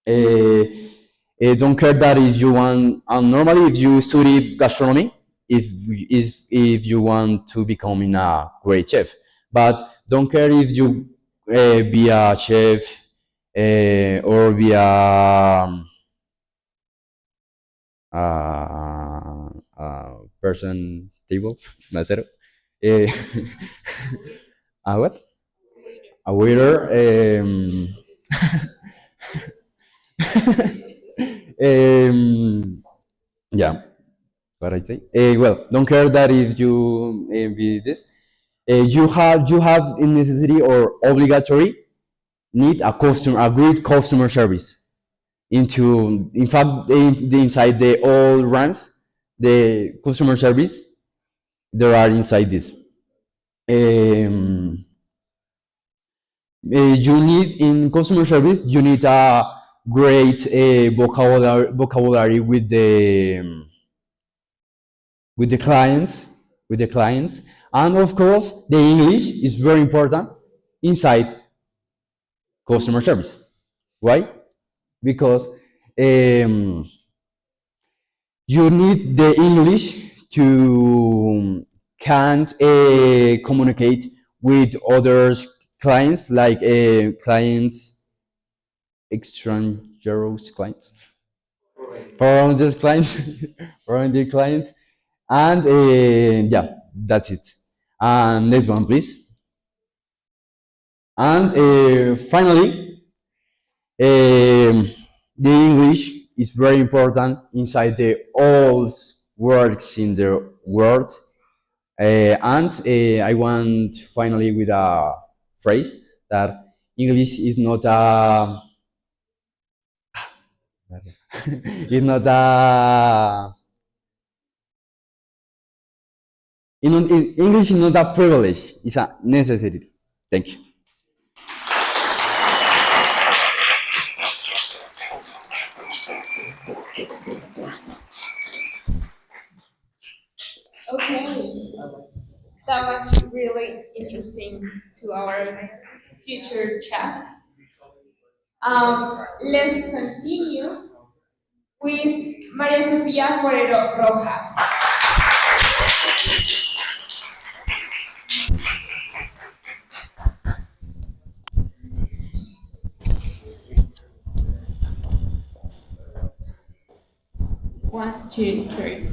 Don't care that if you want. Normally, if you study gastronomy, if you want to become a great chef, but don't care if you be a chef or via person table, mesero, uh, a what? A waiter. Um, yeah, what I say. Well, don't care that if you be this. You have in necessity or obligatory need a great customer service. In fact, inside the all ranks, the customer service there are inside this. Um, you need in customer service you need a great vocabulary with the clients, and of course the English is very important inside customer service. Why? Because um, you need the English to can't communicate with others clients like clients extranjeros clients foreign clients foreign clients, and yeah, that's it. And next one please. And finally, the English is very important inside the all works in the world. And I want finally with a phrase that English is not a is not a English is not a privilege, it's a necessity. Thank you. Okay, that was really interesting to our future chef. Let's continue with Maria Sofía Forero Rojas. One, two, three.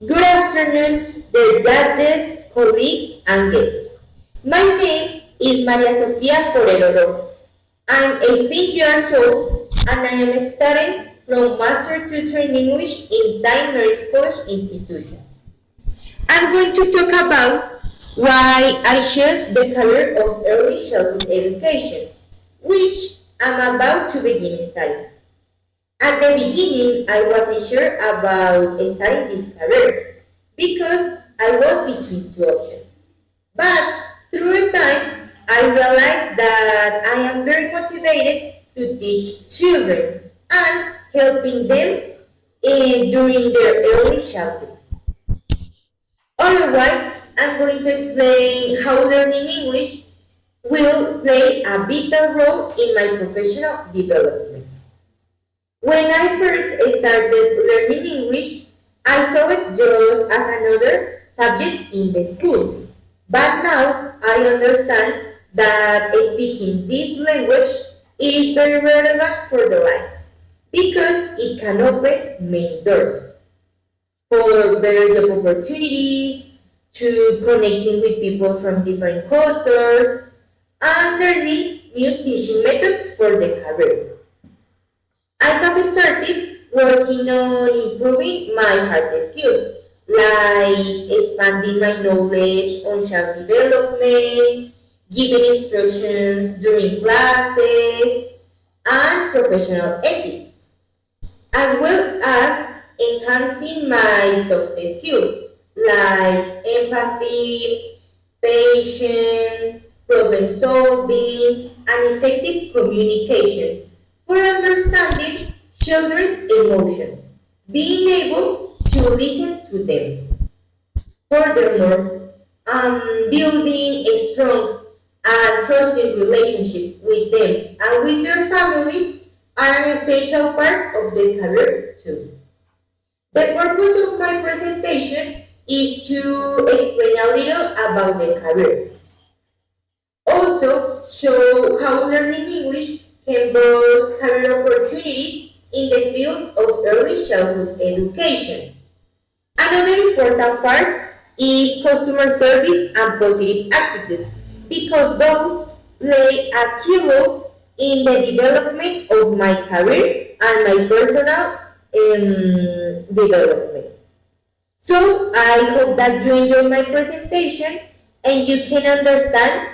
Good afternoon, dear judges, colleagues, and guests. My name is Maria Sofía Forero. I'm 18 years old and I am studying from Master Tutor in English in St. Mary's College Institution. I'm going to talk about why I chose the career of early childhood education, which I'm about to begin studying. At the beginning, I wasn't sure about starting this career because I was between two options. But through time, I realized that I am very motivated to teach children and helping them during their early childhood. Otherwise, I'm going to explain how learning English will play a vital role in my professional development. When I first started learning English, I saw it just as another subject in the school. But now I understand that speaking this language is very relevant for the life because it can open many doors for better job opportunities, to connecting with people from different cultures, and learning new teaching methods for the career. I have started working on improving my hard skills, like expanding my knowledge on child development, giving instructions during classes, and professional ethics, as well as enhancing my soft skills, like empathy, patience, problem solving, and effective communication for understanding children's emotions, being able to listen to them. Furthermore, building a strong and trusting relationship with them and with their families are an essential part of the career too. The purpose of my presentation is to explain a little about the career. Also, show how learning English can boost career opportunities in the field of early childhood education. Another important part is customer service and positive attitude because those play a key role in the development of my career and my personal development. So I hope that you enjoy my presentation and you can understand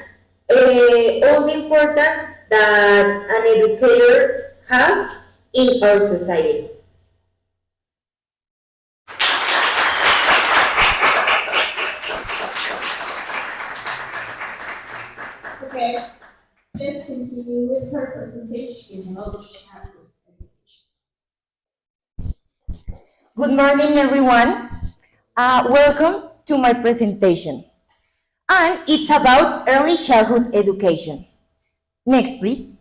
all the importance that an educator has in our society. Okay, let's continue with her presentation of childhood education. Good morning, everyone. Welcome to my presentation. And it's about early childhood education. Next, please.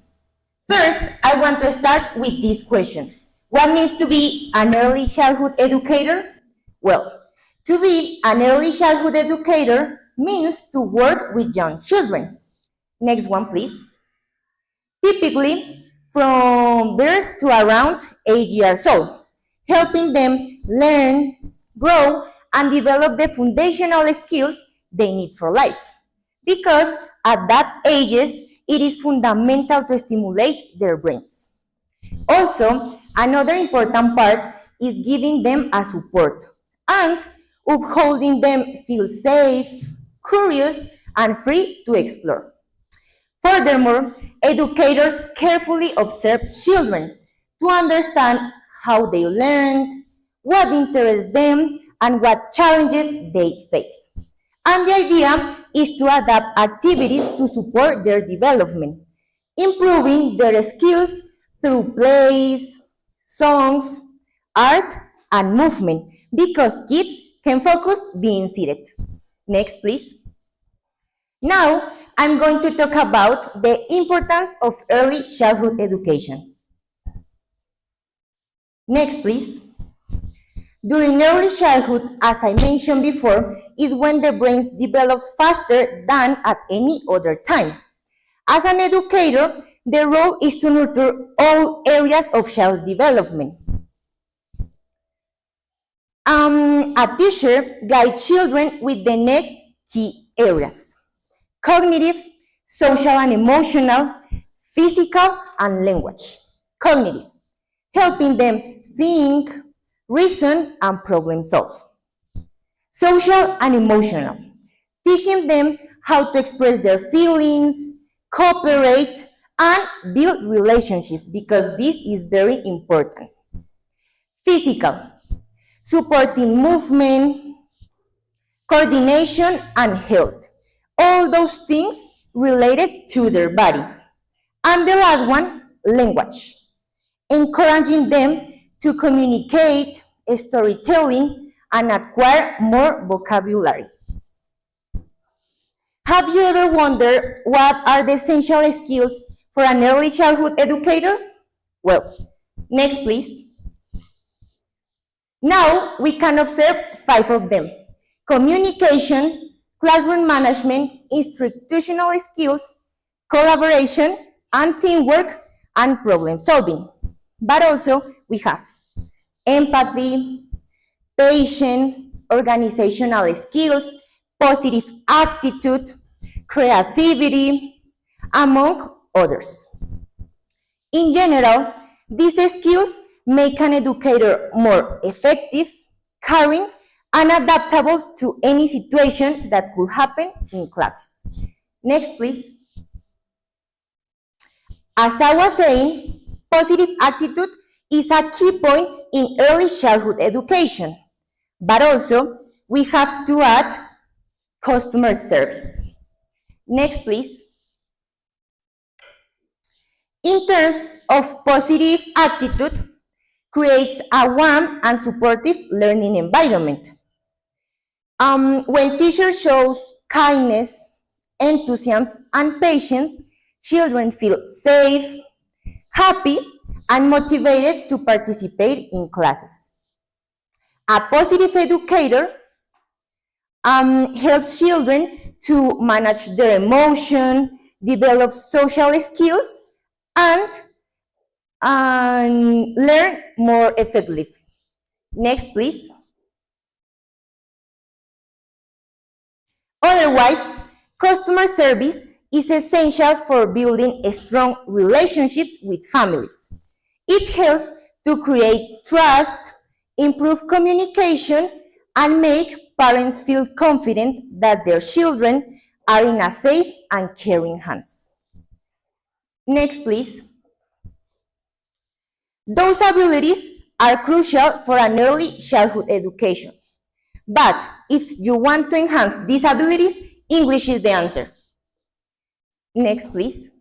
First, I want to start with this question. What means to be an early childhood educator? Well, to be an early childhood educator means to work with young children. Next one, please. Typically, from birth to around 8 years old, helping them learn, grow, and develop the foundational skills they need for life. Because at that ages, it is fundamental to stimulate their brains. Also, another important part is giving them a support and upholding them feel safe, curious, and free to explore. Furthermore, educators carefully observe children to understand how they learned, what interests them, and what challenges they face. And the idea is to adapt activities to support their development, improving their skills through plays, songs, art, and movement, because kids can focus being seated. Next, please. Now, I'm going to talk about the importance of early childhood education. Next, please. During early childhood, as I mentioned before, is when the brain develops faster than at any other time. As an educator, the role is to nurture all areas of child's development. A teacher guides children with the next key areas: cognitive, social and emotional, physical, and language. Cognitive, helping them think, reason, and problem solve. Social and emotional, teaching them how to express their feelings, cooperate, and build relationships, because this is very important. Physical, supporting movement, coordination, and health. All those things related to their body. And the last one, language, encouraging them to communicate, storytelling, and acquire more vocabulary. Have you ever wondered what are the essential skills for an early childhood educator? Well, next please. Now we can observe 5 of them: communication, classroom management, institutional skills, collaboration, and teamwork, and problem solving. But also we have empathy, patience, organizational skills, positive attitude, creativity, among others. In general, these skills make an educator more effective, caring, and adaptable to any situation that could happen in classes. Next, please. As I was saying, positive attitude is a key point in early childhood education, but also we have to add customer service. Next, please. In terms of positive attitude, creates a warm and supportive learning environment. When teacher shows kindness, enthusiasm, and patience, children feel safe, happy, and motivated to participate in classes. A positive educator helps children to manage their emotion, develop social skills, and, learn more effectively. Next, please. Otherwise, customer service is essential for building strong relationships with families. It helps to create trust, improve communication, and make parents feel confident that their children are in a safe and caring hands. Next, please. Those abilities are crucial for an early childhood education. But if you want to enhance these abilities, English is the answer. Next, please.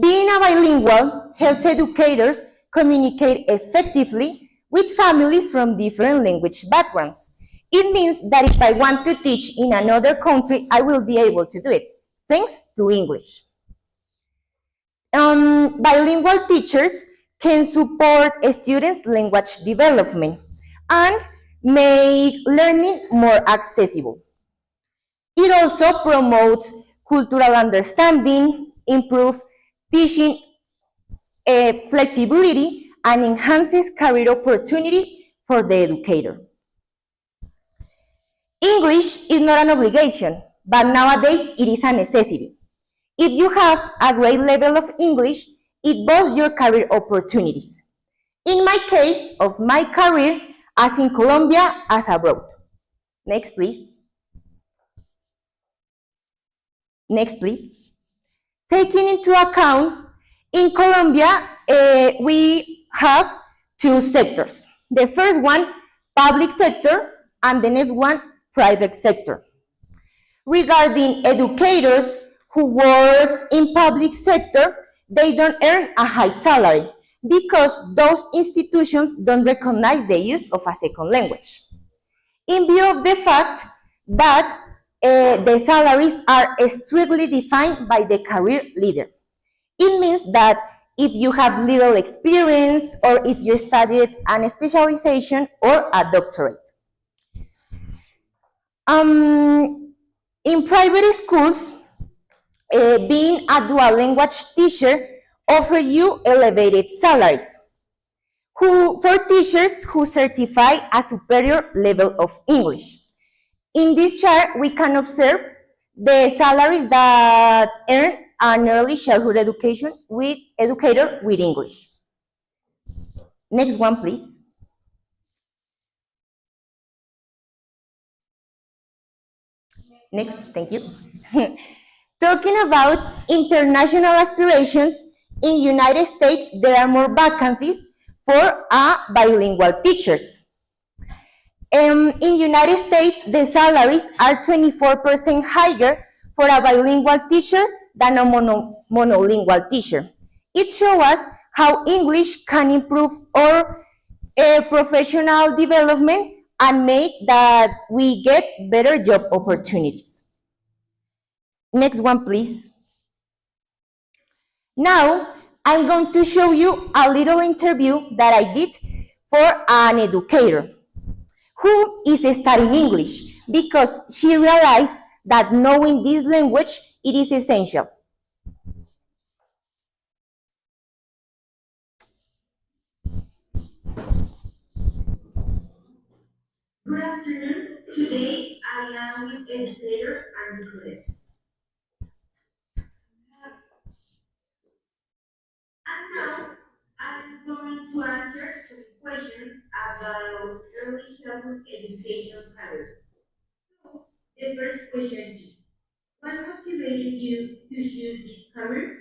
Being a bilingual helps educators communicate effectively with families from different language backgrounds. It means that if I want to teach in another country, I will be able to do it, thanks to English. Bilingual teachers can support students' language development and make learning more accessible. It also promotes cultural understanding, improves teaching flexibility, and enhances career opportunities for the educator. English is not an obligation, but nowadays it is a necessity. If you have a great level of English, it boosts your career opportunities. In my case of my career, as in Colombia as abroad. Next, please. Next, please. Taking into account, in Colombia, we have two sectors. The first one, public sector, and the next one, private sector. Regarding educators who work in public sector, they don't earn a high salary because those institutions don't recognize the use of a second language. In view of the fact that the salaries are strictly defined by the career leader. It means that if you have little experience or if you studied a specialization or a doctorate. In private schools, being a dual language teacher offers you elevated salaries for teachers who certify a superior level of English. In this chart, we can observe the salaries that earn an early childhood education with educator with English. Next one, please. Next, thank you. Talking about international aspirations, in United States, there are more vacancies for bilingual teachers. In United States, the salaries are 24% higher for a bilingual teacher than a monolingual teacher. It shows us how English can improve our professional development and make that we get better job opportunities. Next one, please. Now, I'm going to show you a little interview that I did for an educator who is studying English because she realized that knowing this language, it is essential. Good afternoon. Today I am with educator and recruiter. And now I'm going to answer some questions about early childhood education career. So the first question is, what motivated you to choose this career?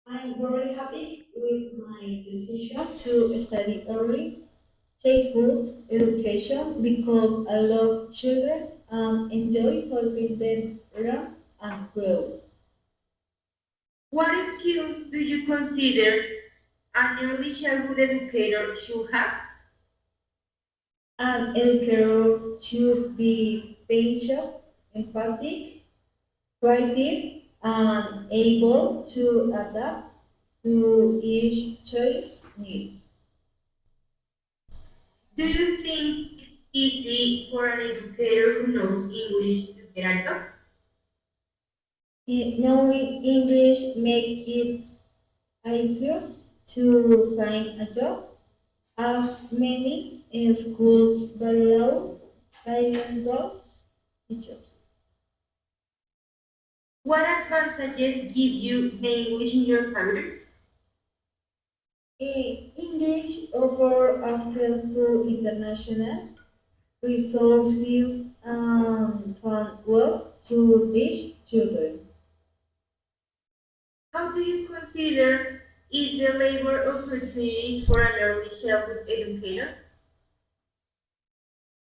I'm very happy with my decision to study early childhood education because I love children and enjoy helping them learn and grow. What skills do you consider an early childhood educator should have? An educator should be patient, empathic, creative, and able to adapt to each child's needs. Do you think it's easy for an educator who knows English to get a job? Knowing English makes it easier to find a job, as many schools value bilingual teachers. What advantages give you the English in your career? English offers access to international resources and fun ways to teach children. How do you consider is the labor opportunities for an early childhood educator?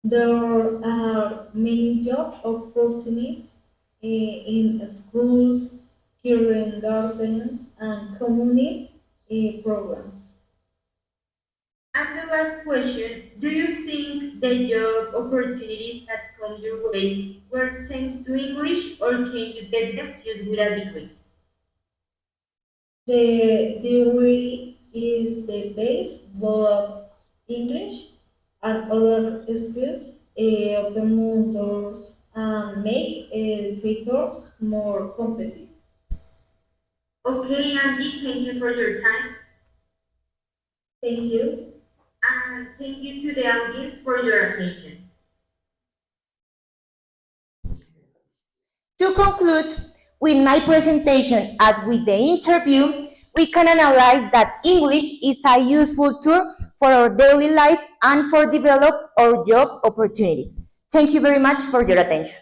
There are many job opportunities in schools, kindergartens, and community programs. And the last question, do you think the job opportunities that come your way were thanks to English or can you get them just with a degree? The degree is the base, but English and other skills open doors and make educators more competitive. Okay, Andy, thank you for your time. Thank you. And thank you to the audience for your attention. To conclude, with my presentation and with the interview, we can analyze that English is a useful tool for our daily life and for develop our job opportunities. Thank you very much for your attention.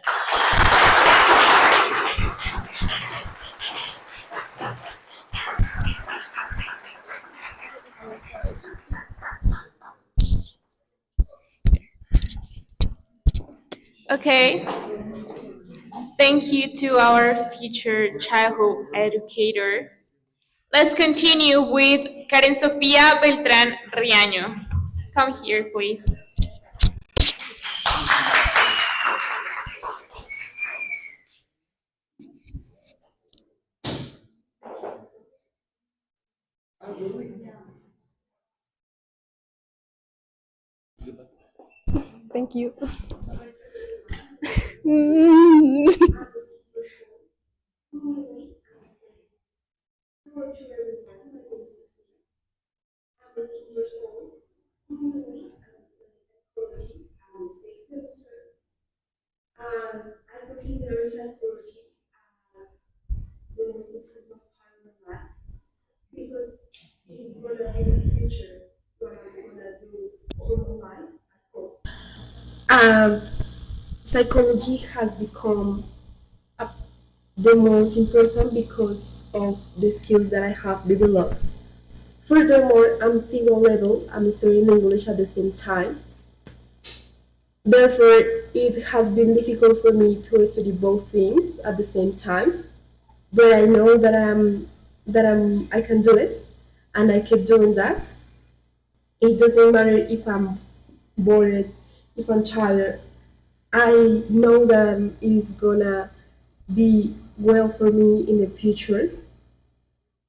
Okay. Thank you to our future childhood educator. Let's continue with Karen Sofía Beltrán Riaño. Come here, please. Thank you. And I consider psychology as the most important part of my life because it's gonna be the future what I'm gonna do all my life. Um, Psychology has become a, the most important because of the skills that I have developed. Furthermore, I'm single level, I'm studying English at the same time. Therefore, it has been difficult for me to study both things at the same time. But I know I can do it, and I keep doing that. It doesn't matter if I'm bored, if I'm tired. I know that it's gonna be well for me in the future.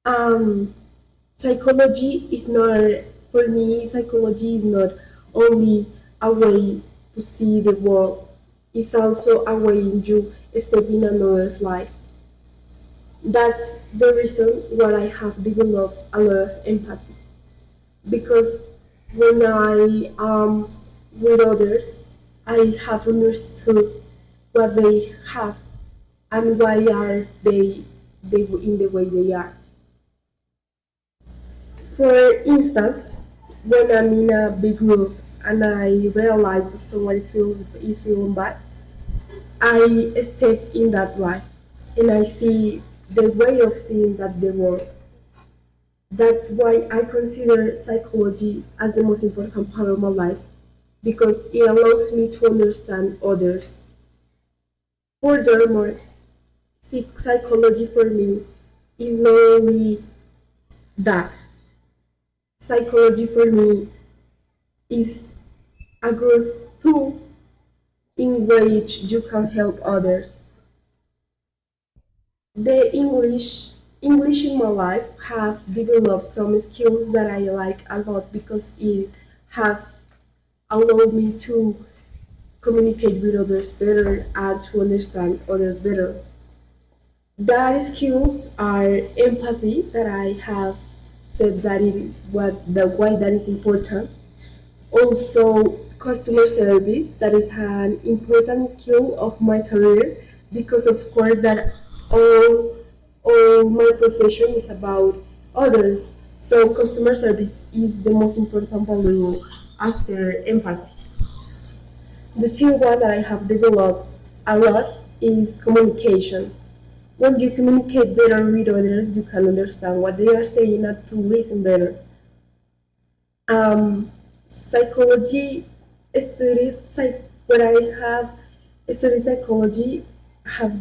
Um, Psychology is not, for me, psychology is not only a way to see the world, it's also a way you step in another's life. That's the reason why I have developed a lot of empathy. Because when I am with others, I have understood what they have and why are they in the way they are. For instance, when I'm in a big group and I realize that someone is feeling bad, I step in that life and I see the way of seeing that the world. That's why I consider psychology as the most important part of my life because it allows me to understand others. Furthermore, psychology for me is not only that. Psychology for me is a growth tool in which you can help others. The English in my life have developed some skills that I like a lot because it have allowed me to communicate with others better and to understand others better. That skills are empathy that I have said that it is why that is important. Also, customer service that is an important skill of my career because of course that all my profession is about others. So customer service is the most important value after empathy. The second one that I have developed a lot is communication. When you communicate better with others, you can understand what they are saying and to listen better. Psychology when I have studied psychology have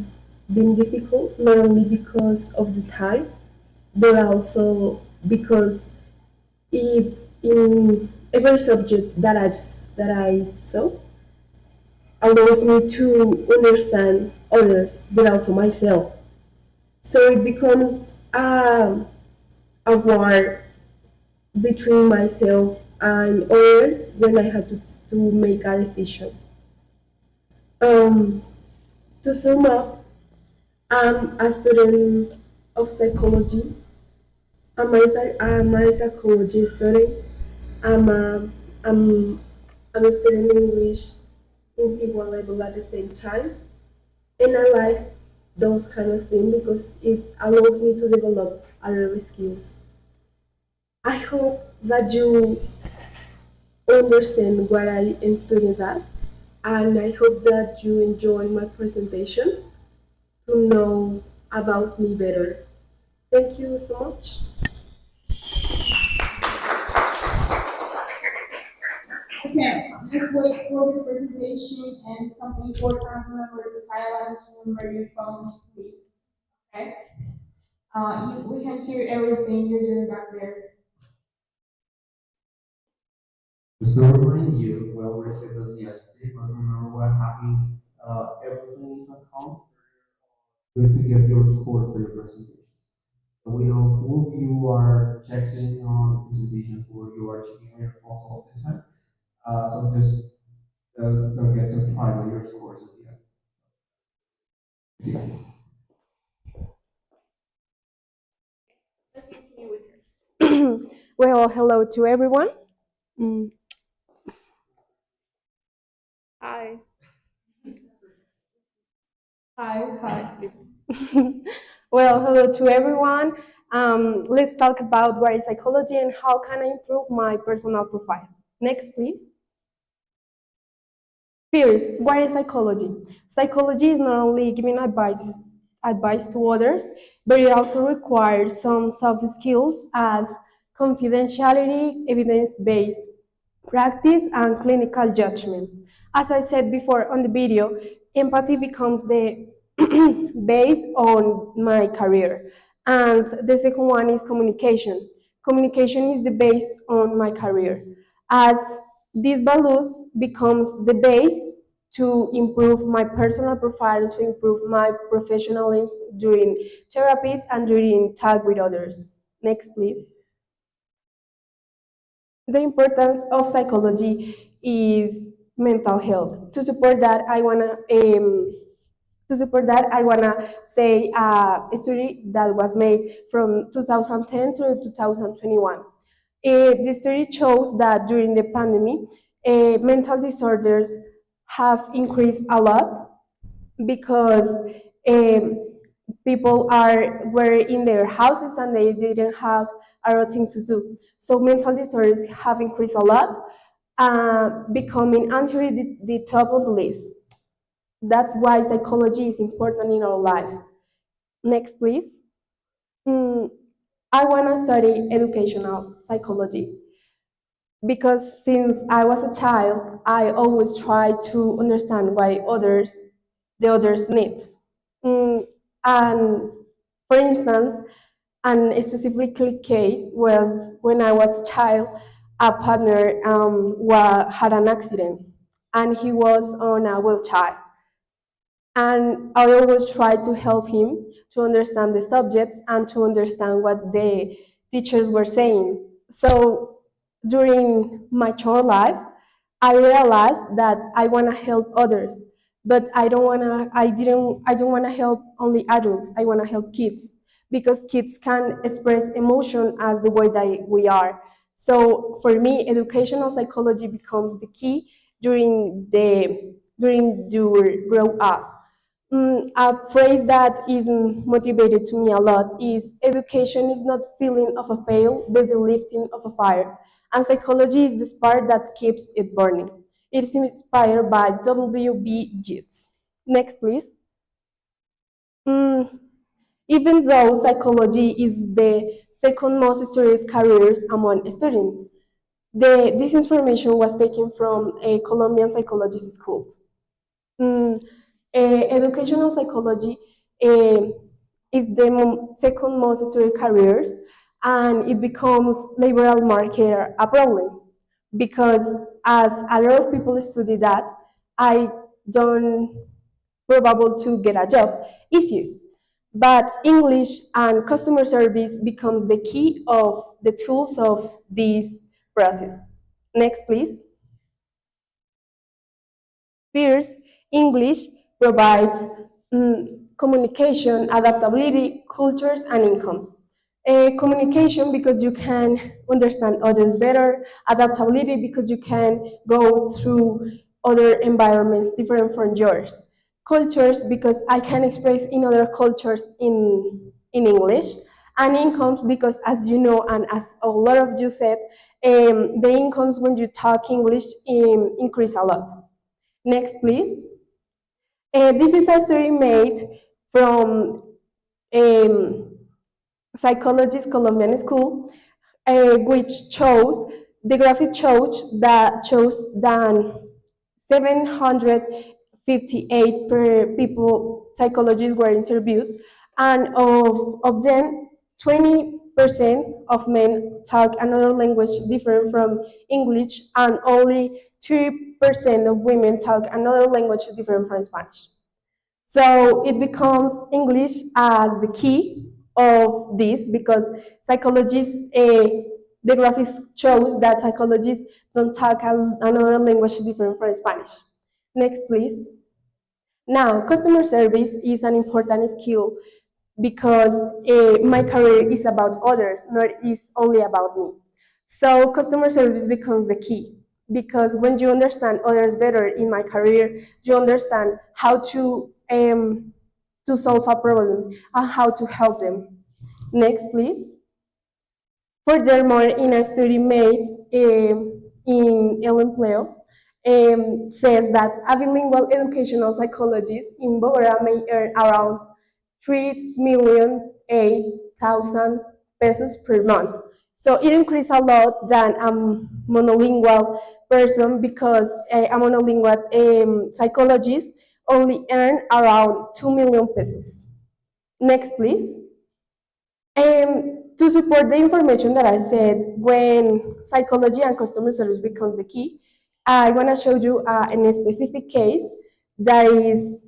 been difficult not only because of the time, but also because if in every subject that I saw allows me to understand others, but also myself. So it becomes a war between myself and others when I had to make a decision. Um, to sum up, I'm a student of psychology. I'm a psychology student. I'm a, I'm, I'm studying English in C1 level at the same time. And I like those kind of things because it allows me to develop other skills. I hope that you understand what I am studying that, and I hope that you enjoy my presentation to know about me better. Thank you so much. Okay, let's wait for the presentation and something important. Remember the silence. Remember your phones, please. Okay. We can hear everything you're doing back there. So remind you, well, we said this yesterday, but remember what having everything in account good to get your scores for your presentation. So we know who you are checking on presentations or you are checking on your phones all the time. So just don't get surprised on your scores at the end. Let's continue with her. Well, hello to everyone. Mm. Hi. Hi. Well, hello to everyone. Let's talk about what is psychology and how can I improve my personal profile. Next, please. First, what is psychology? Psychology is not only giving advice to others, but it also requires some soft skills as confidentiality, evidence-based practice, and clinical judgment. As I said before on the video, empathy becomes the base on my career. And the second one is communication. Communication is the base on my career. As these values becomes the base to improve my personal profile, to improve my professionalism during therapies and during talk with others. Next, please. The importance of psychology is mental health. To support that, I wanna say a study that was made from 2010 to 2021. This study shows that during the pandemic, mental disorders have increased a lot because um, people were in their houses and they didn't have other things to do. So mental disorders have increased a lot, becoming answering the top of the list. That's why psychology is important in our lives. Next, please. Mm, I want to study educational psychology because since I was a child, I always tried to understand why the others' needs. And for instance, an specific case was when I was a child, a partner had an accident and he was on a wheelchair. And I always try to help him to understand the subjects and to understand what the teachers were saying. So during my child life, I realized that I want to help others, but I don't want to help only adults. I want to help kids because kids can express emotion as the way that we are. So for me, educational psychology becomes the key during your grow up. A phrase that is motivated to me a lot is education is not filling of a pail, but the lifting of a fire. And psychology is the spark that keeps it burning. It is inspired by W.B. Yeats. Next, please. Mm, Even though psychology is the second most studied careers among students, this information was taken from a Colombian psychologist school. Mm, Educational psychology eh, is the second most studied careers, and it becomes liberal market a problem because as a lot of people study that, I don't probable to get a job easier. But English and customer service becomes the key of the tools of this process. Next, please. First, English provides communication, adaptability, cultures, and incomes. Communication because you can understand others better, adaptability because you can go through other environments different from yours. Cultures because I can express in other cultures in English, and incomes because, as you know, and as a lot of you said, the incomes when you talk English increase a lot. Next, please. This is a study made from um, psychologist Colombian school, which shows the graphic shows that 758 per people psychologists were interviewed, and of them, 20% of men talk another language different from English, and only 3% of women talk another language different from Spanish. So it becomes English as the key of this because psychologists, the graphics shows that psychologists don't talk another language different from Spanish. Next, please. Now, customer service is an important skill because my career is about others, not is only about me. So customer service becomes the key because when you understand others better in my career, you understand how to solve a problem and how to help them. Next, please. Furthermore, in a study made in El Empleo, says that a bilingual educational psychologist in Bogota may earn around 3,008,000 pesos per month. So it increased a lot than a monolingual person because a monolingual psychologist only earn around 2 million pesos. Next, please. To support the information that I said, when psychology and customer service become the key, I want to show you a specific case that is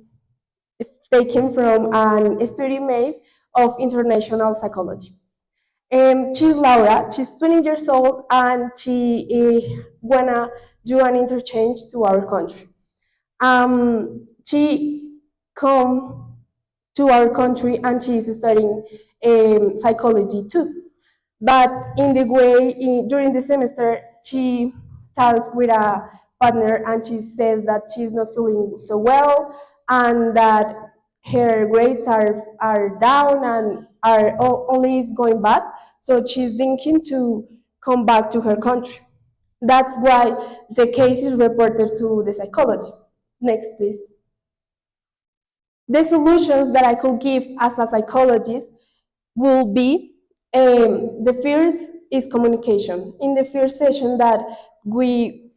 taken from a study made of international psychology. She's Laura, she's 20 years old, and she wanna do an interchange to our country. She come to our country and she is studying psychology too. But in the way, during the semester, she talks with a partner and she says that she's not feeling so well and that her grades are down and are only is going bad. So she's thinking to come back to her country. That's why the case is reported to the psychologist. Next, please. The solutions that I could give as a psychologist will be the first is communication. In the first session that we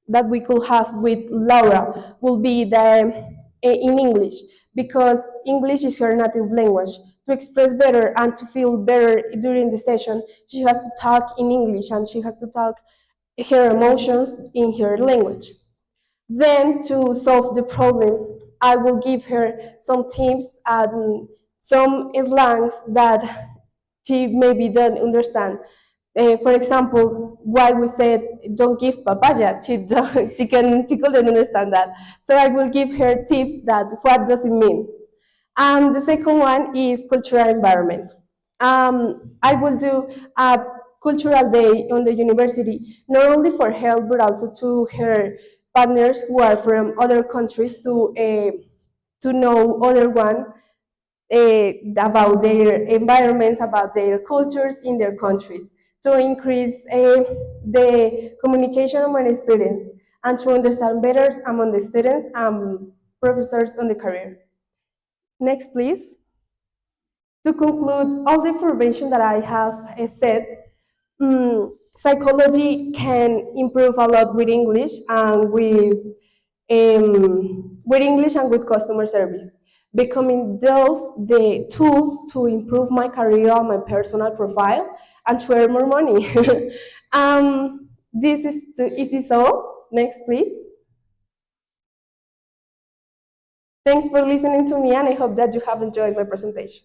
could have with Laura will be in English because English is her native language. To express better and to feel better during the session, she has to talk in English and she has to talk her emotions in her language. Then, to solve the problem, I will give her some tips and some slangs that she maybe don't understand. For example, why we said don't give papaya, she couldn't understand that. So I will give her tips that what does it mean. And the second one is cultural environment. I will do a cultural day on the university, not only for her, but also to her partners who are from other countries to know other one about their environments, about their cultures in their countries, to increase the communication among the students and to understand better among the students and professors on the career. Next, please. To conclude all the information that I have said, psychology can improve a lot with English and with customer service, becoming those the tools to improve my career and my personal profile and to earn more money. This is all. Next, please. Thanks for listening to me, and I hope that you have enjoyed my presentation.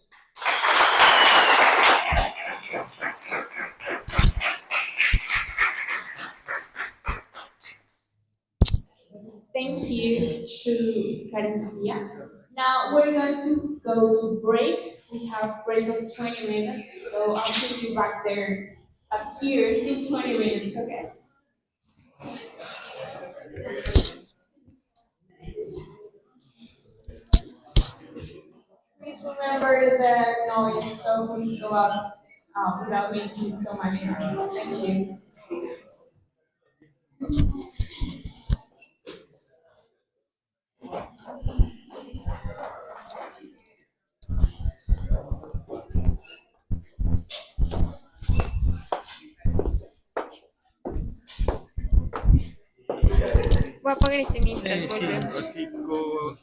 Thank you to Karen Sofia. Now we're going to go to break. We have break of 20 minutes, so I'll see you back there up here in 20 minutes, okay? Please remember the noise, so please go out without making so much noise. Thank you. Voy a apagar este mientras Sí, un volvemos. ratico.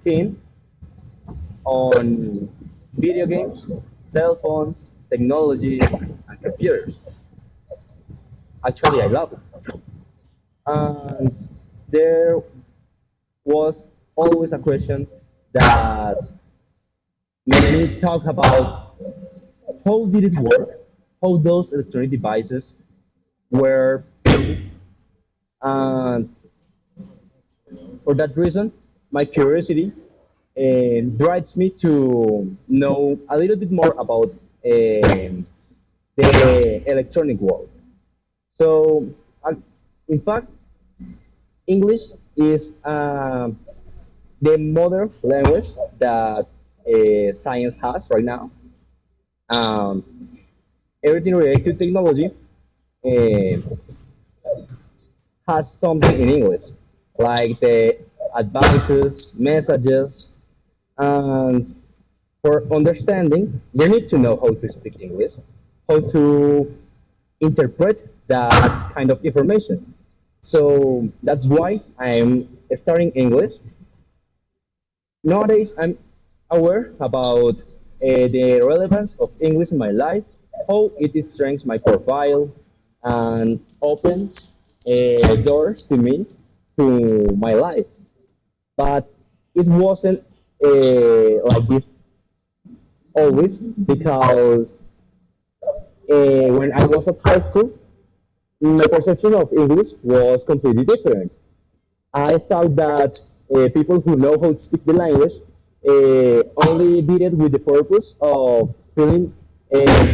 16 on video games, cell phones, technology, and computers. Actually, I love it. And there was always a question that made me talk about how did it work, how those electronic devices were built, and for that reason, my curiosity drives me to know a little bit more about the electronic world. So, uh, in fact, English is the modern language that science has right now. Um, Everything related to technology uh, has something in English, like the advances, messages, and for understanding, you need to know how to speak English, how to interpret that kind of information. So that's why I'm studying English. Nowadays, I'm aware about the relevance of English in my life, how it strengthens my profile, and opens doors to me, to my life. But it wasn't like this always because when I was at high school, my perception of English was completely different. I thought that people who know how to speak the language only did it with the purpose of feeling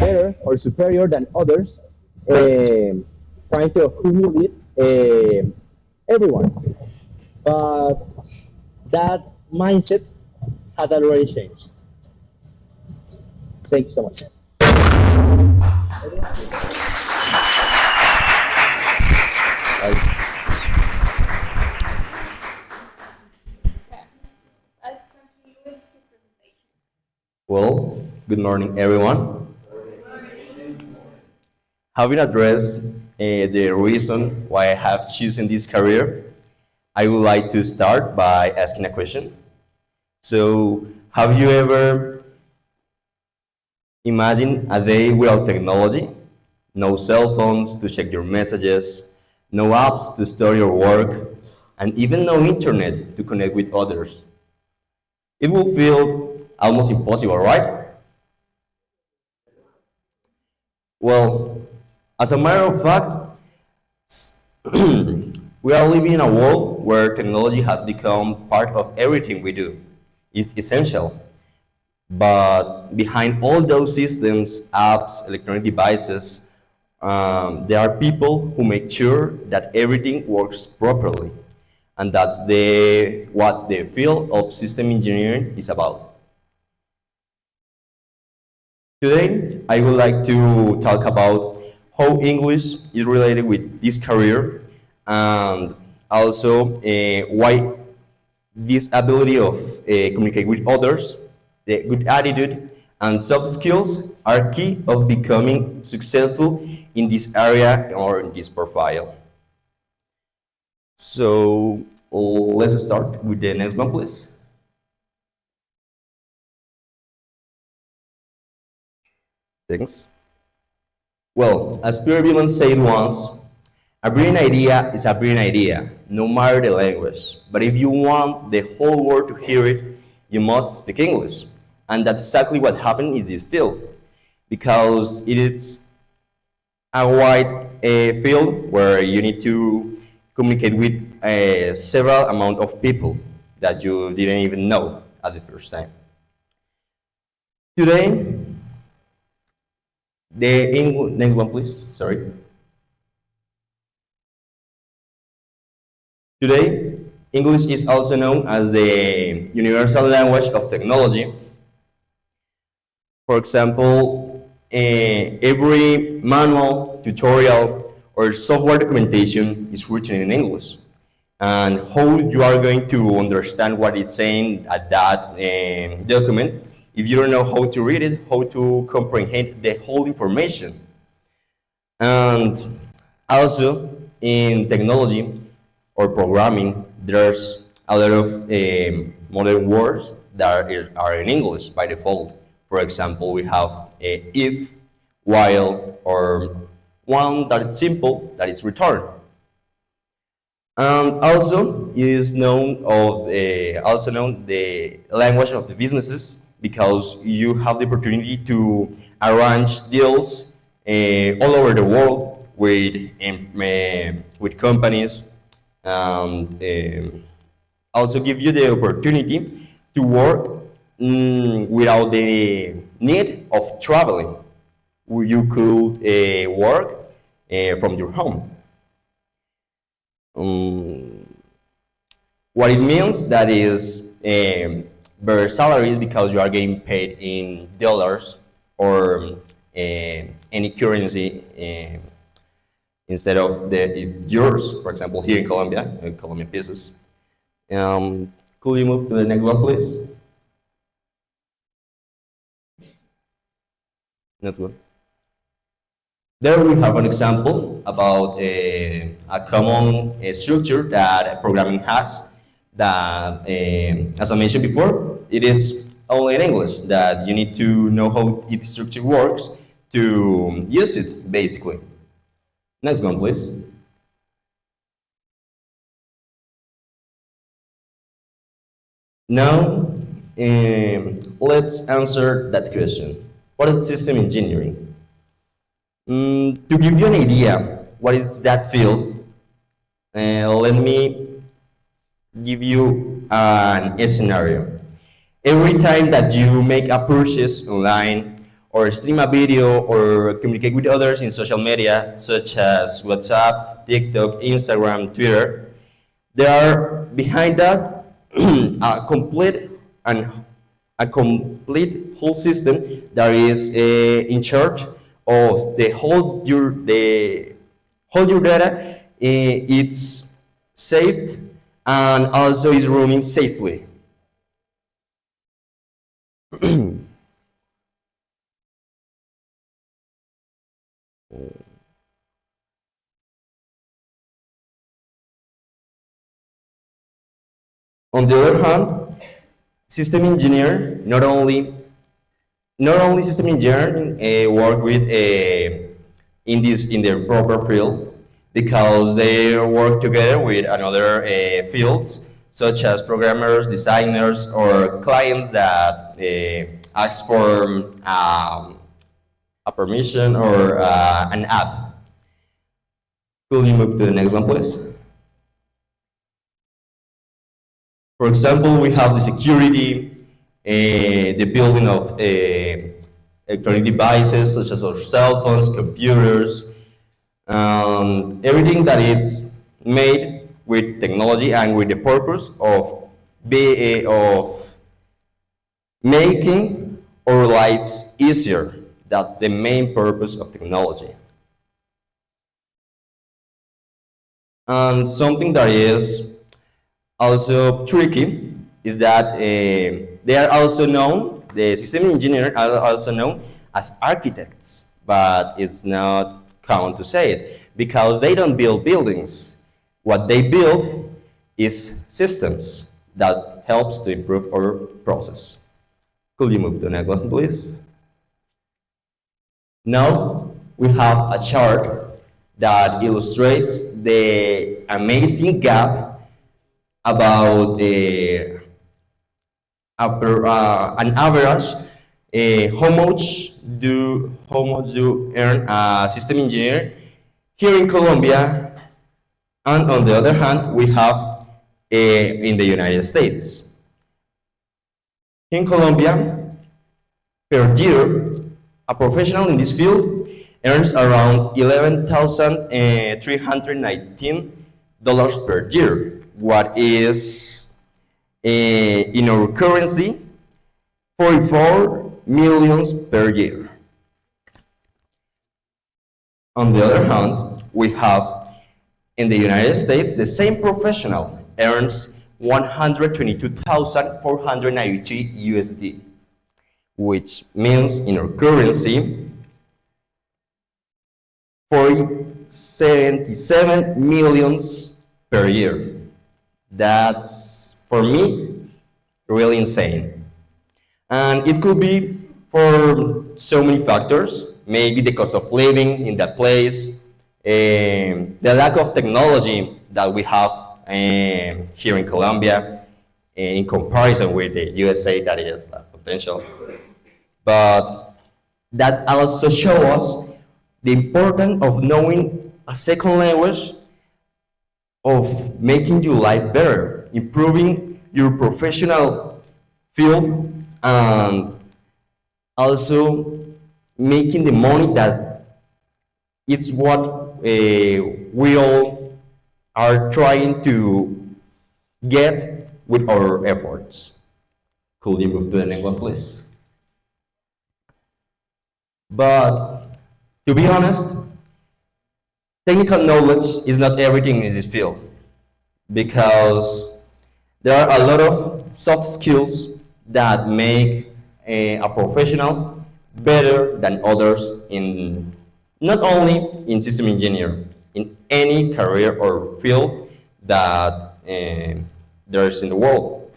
better or superior than others, trying to humiliate everyone. But that mindset has already changed. Thank you so much. Let's continue with his presentation. Well, good morning, everyone. Having addressed the reason why I have chosen this career, I would like to start by asking a question. So, have you ever imagined a day without technology? No cell phones to check your messages, no apps to store your work, and even no internet to connect with others. It will feel almost impossible, right? Well, as a matter of fact, we are living in a world where technology has become part of everything we do. It's essential. But behind all those systems, apps, electronic devices, there are people who make sure that everything works properly. And that's what the field of system engineering is about. Today, I would like to talk about how English is related with this career and also why this ability of communicate with others, the good attitude, and soft skills are key of becoming successful in this area or in this profile. So let's start with the next one, please. Thanks. Well, as Pierre Villain said once, a brilliant idea is a brilliant idea, no matter the language. But if you want the whole world to hear it, you must speak English. And that's exactly what happened in this field, because it is a wide field where you need to communicate with several amount of people that you didn't even know at the first time. Today, the English, next one please, sorry. Today, English is also known as the universal language of technology. For example, every manual, tutorial, or software documentation is written in English. And how you are going to understand what it's saying at that document if you don't know how to read it, how to comprehend the whole information. And also, in technology or programming, there's a lot of modern words that are in English by default. For example, we have if, while, or one that is simple, that is return. And also known the language of the businesses because you have the opportunity to arrange deals all over the world with companies, and also give you the opportunity to work without the need of traveling. You could work from your home. What it means that is better salaries because you are getting paid in dollars or any currency instead of the yours. For example, here in Colombia, Colombian pesos. Could you move to the next one, please? Next one. There we have an example about a common structure that programming has that, as I mentioned before, it is only in English, that you need to know how its structure works to use it, basically. Next one, please. Now, let's answer that question. What is system engineering? To give you an idea what is that field, let me give you an scenario. Every time that you make a purchase online or stream a video or communicate with others in social media such as WhatsApp, TikTok, Instagram, Twitter, there are behind that a complete whole system that is in charge of the whole your data. It's saved and also is roaming safely. On the other hand, system engineer not only system engineering work with in their proper field because they work together with another fields such as programmers, designers, or clients that ask for a permission or an app. Could you move to the next one, please? For example, we have the security, the building of electronic devices such as our cell phones, computers, everything that is made with technology and with the purpose of making our lives easier. That's the main purpose of technology. And something that is also tricky is that they are also known, the system engineers are also known as architects, but it's not common to say it because they don't build buildings. What they build is systems that helps to improve our process. Could you move to the next one, please? Now we have a chart that illustrates the amazing gap about an average how much do earn a system engineer here in Colombia, and on the other hand we have in the United States. In Colombia, per year, a professional in this field earns around $11,319 per year, what is in our currency 44 millions per year. On the other hand, we have in the United States the same professional earns 122,493 USD, which means in our currency 77 millions per year. That's, for me, really insane. And it could be for so many factors, maybe the cost of living in that place, the lack of technology that we have here in Colombia in comparison with the USA that is potential. But that also show us the importance of knowing a second language, of making your life better, improving your professional field, and also making the money that it's what we all are trying to get with our efforts. Could you move to the next one, please? But to be honest, technical knowledge is not everything in this field because there are a lot of soft skills that make a professional better than others in not only in system engineer, in any career or field that there's in the world.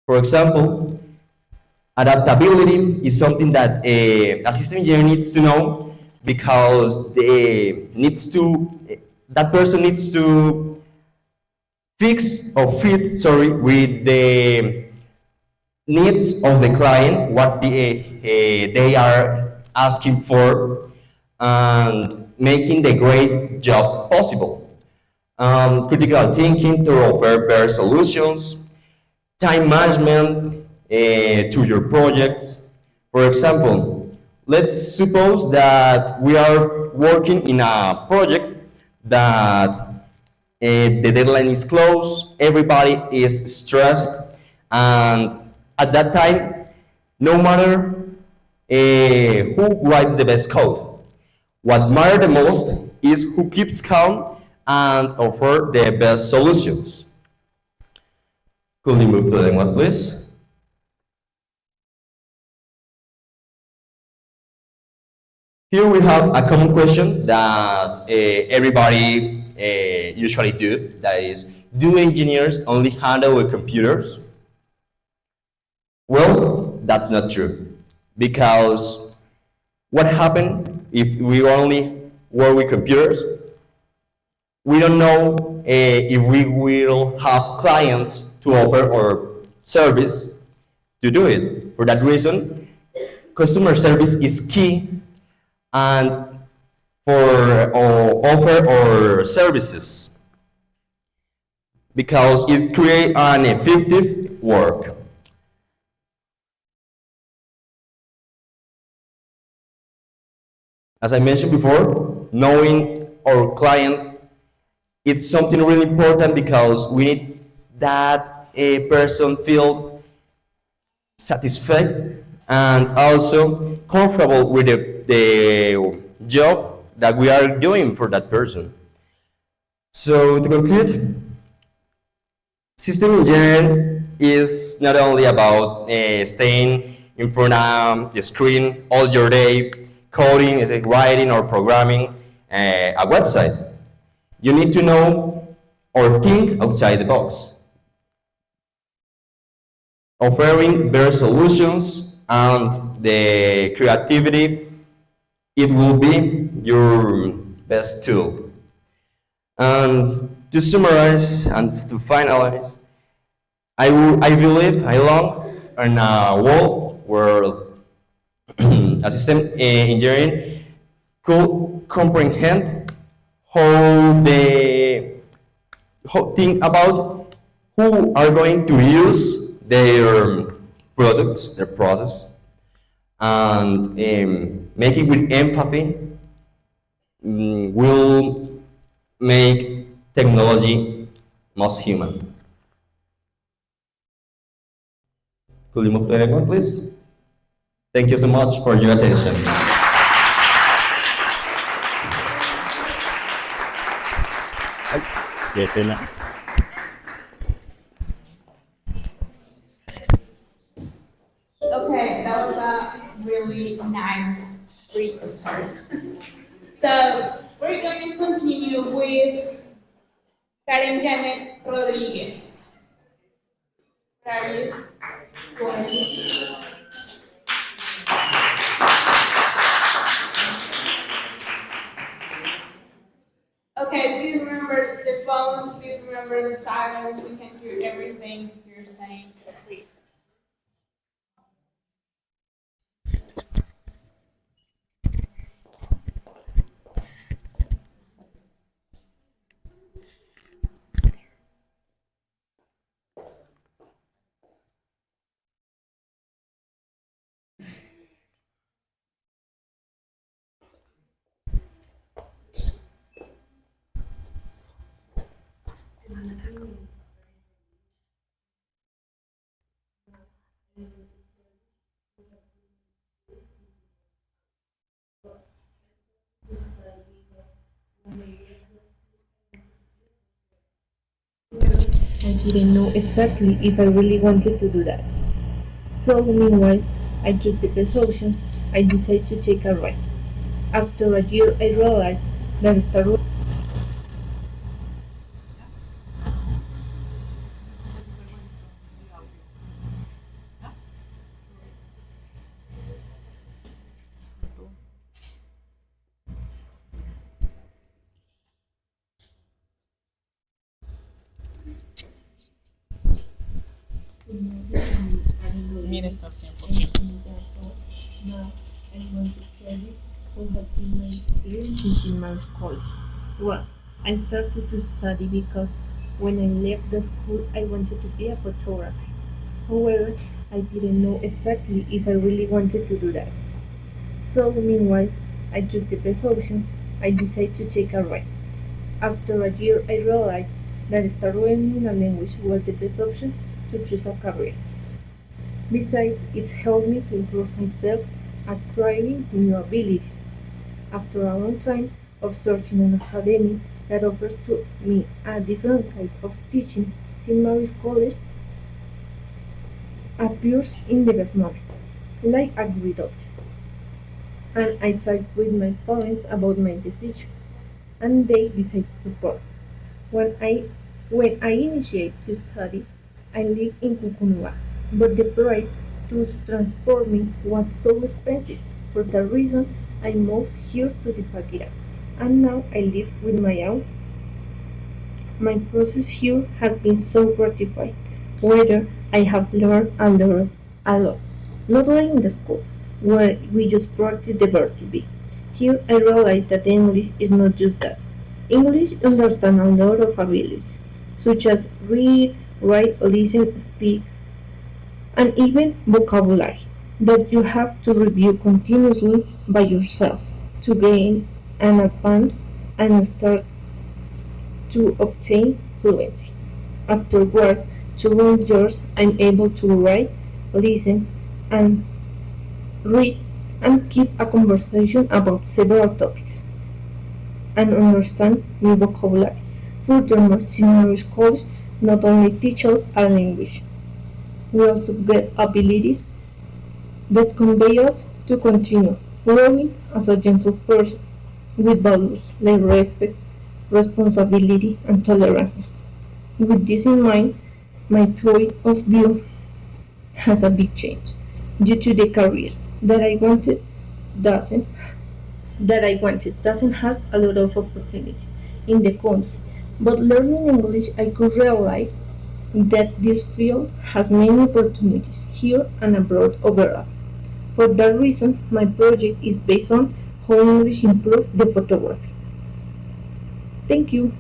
For example, adaptability is something that a system engineer needs to know because that person needs to fix or fit, sorry, with the needs of the client, what they are asking for, and making the great job possible. Critical thinking to offer better solutions, time management to your projects. For example, let's suppose that we are working in a project that the deadline is close, everybody is stressed, and at that time, no matter who writes the best code, what matters the most is who keeps calm and offer the best solutions. Could you move to the next one, please? Here we have a common question that everybody usually do, that is, do engineers only handle with computers? Well, that's not true, because what happens if we only work with computers? We don't know if we will have clients to offer our service to do it. For that reason, customer service is key and for offer our services because it creates an effective work. As I mentioned before, knowing our client, it's something really important because we need that a person feel satisfied and also comfortable with the job that we are doing for that person. So to conclude, system engineering is not only about staying in front of the screen all your day, coding, writing or programming a website. You need to know or think outside the box, offering better solutions and the creativity. It will be your best tool. And to summarize and to finalize, I believe I belong in a world where a system engineering could comprehend how think about who are going to use their products, their process, and make it with empathy will make technology most human. Could you move to the next one, please? Thank you so much for your attention. Qué pena. Okay, that was a really nice great start. So We're going to continue with Karen Janet Rodriguez. Where are you? Going. Okay, please remember the phones, please remember the silence. We can hear everything you're saying, please. I didn't know exactly if I really wanted to do that. So meanwhile, I took the best option. I decided to take a rest. After a year, I realized that Star Wars. Mira, estar 100%. Now I want to tell you what have been my experiences in my schools. Well, I started to study because when I left the school I wanted to be a photographer. However, I didn't know exactly if I really wanted to do that. So meanwhile, I took the best option. I decided to take a rest. After a year, I realized that studying a language was the best option to choose a career. Besides, it's helped me to improve myself at acquiring new abilities. After a long time of searching an academy that offers to me a different kind of teaching, St. Mary's College appears in the best moment, like a great option. And I talked with my parents about my decision, and they decided to support. When I when I initiated to study, I lived in Cucunua, but the price to transport me was so expensive. For that reason, I moved here to Zipaquirá, and now I live with my aunt. My process here has been so gratifying. Whether I have learned and learned a lot, not only in the schools, where we just practice the verb to be. Here I realize that English is not just that. English understands a lot of abilities, such as read, write, listen, speak, and even vocabulary, that you have to review continuously by yourself to gain an advance and start to obtain fluency. Afterwards, 2 years, I'm able to write, listen, and read and keep a conversation about several topics and understand new vocabulary. Furthermore, senior schools not only teach us a language, we also get abilities that convey us to continue growing as a gentle person with values like respect, responsibility, and tolerance. With this in mind, my point of view has a big change due to the career that I wanted doesn't doesn't has a lot of opportunities in the country. But learning English I could realize that this field has many opportunities here and abroad overall. For that reason my project is based on how English improves the photography. Thank you.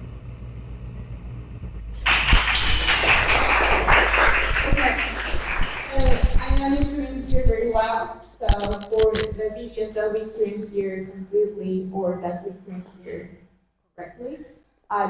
I know you couldn't hear very well, so for the videos that we couldn't hear completely or that we couldn't hear correctly,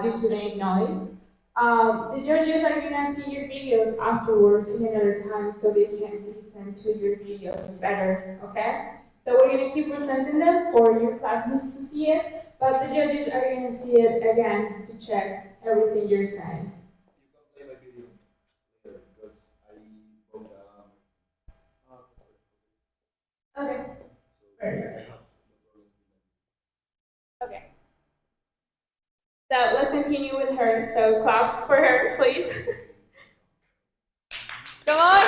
due to the noise, the judges are gonna see your videos afterwards in another time so they can listen to your videos better, okay? So we're gonna keep presenting them for your classmates to see it, but the judges are gonna see it again to check everything you're saying. Okay. Perfect. Okay. her, so claps for her, please. Come on.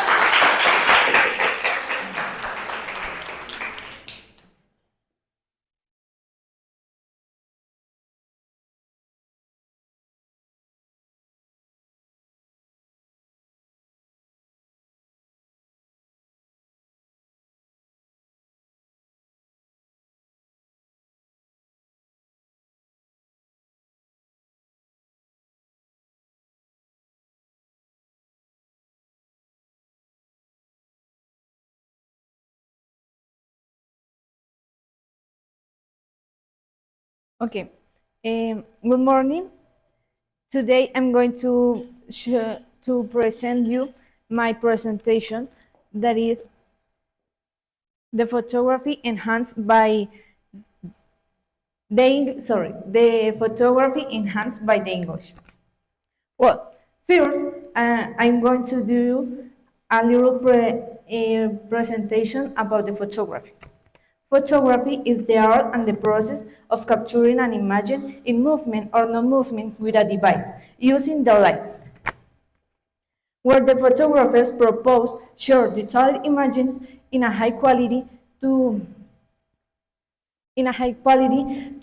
Okay. Good morning. Today I'm going to present you my presentation, that is the photography enhanced by the photography enhanced by the English. Well, first I'm going to do a little presentation about the photography. Photography is the art and the process of capturing an image in movement or non-movement with a device using the light, where the photographers propose short detailed images in a high quality to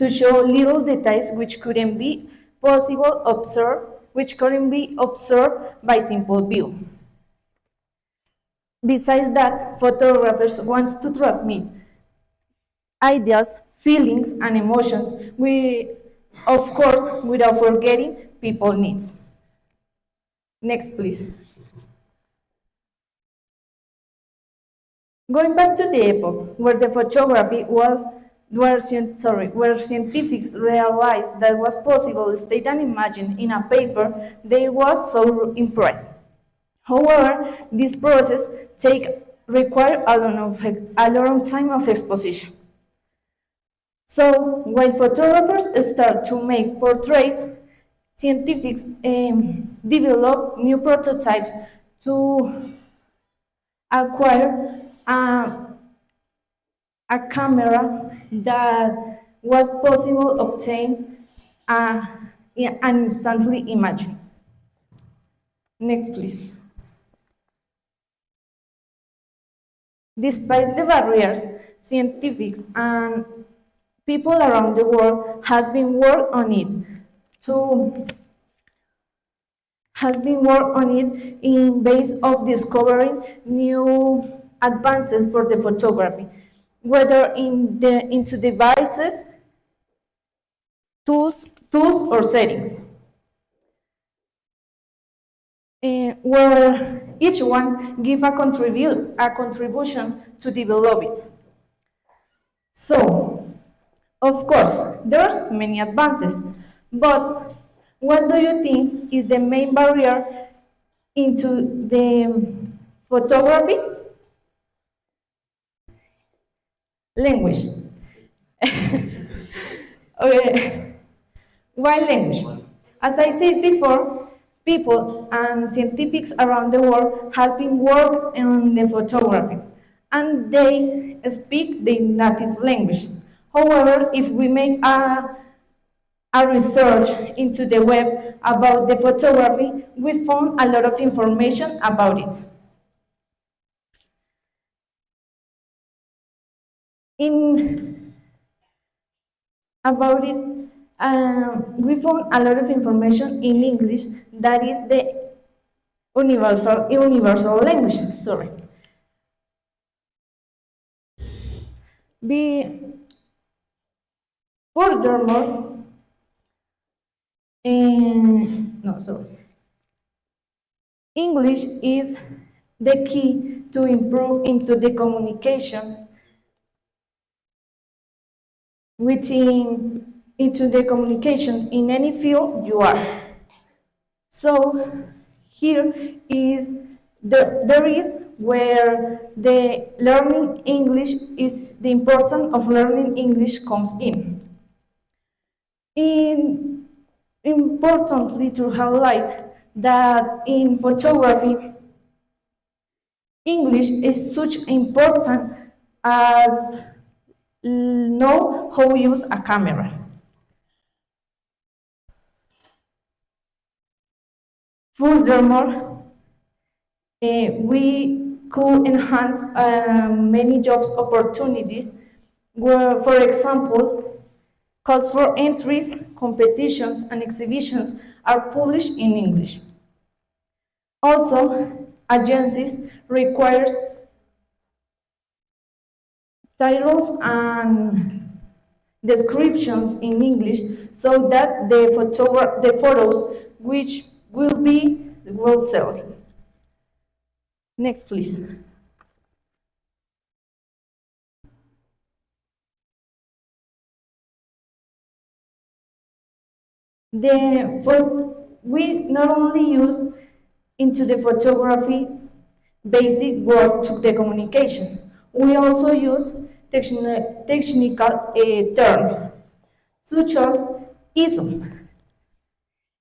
show little details which couldn't be observed by simple view. Besides that, photographers want to transmit ideas, feelings, and emotions, of course, without forgetting people needs. Next, please. Going back to the epoch where the photography where scientifics realized that it was possible to state an image in a paper, they was so impressed. However, this process require a long time of exposition. So, while photographers start to make portraits, scientists develop new prototypes to acquire a camera that was possible obtain an instantly image. Next, please. Despite the barriers, scientists and people around the world has been work on it in base of discovering new advances for the photography, whether into devices, tools or settings, where each one give a contribution to develop it. So, of course, there's many advances, but what do you think is the main barrier into the photography? Language. Okay. Why language? As I said before, people and scientists around the world have been working on the photography, and they speak the native language. However, if we make a research into the web about the photography, we found a lot of information about it. About it, we found a lot of information in English, that is the universal language. Sorry. Furthermore, no, sorry. English is the key to improve into the communication in any field you are. So here is there is where the learning English is the importance of learning English comes in. Importantly to highlight that in photography, English is such important as know how to use a camera. Furthermore, we could enhance many jobs opportunities where, for example, calls for entries, competitions, and exhibitions are published in English. Also, agencies requires titles and descriptions in English so that the photos which will be well sold. Next, please. We not only use into the photography basic word to the communication, we also use technical terms such as ISO.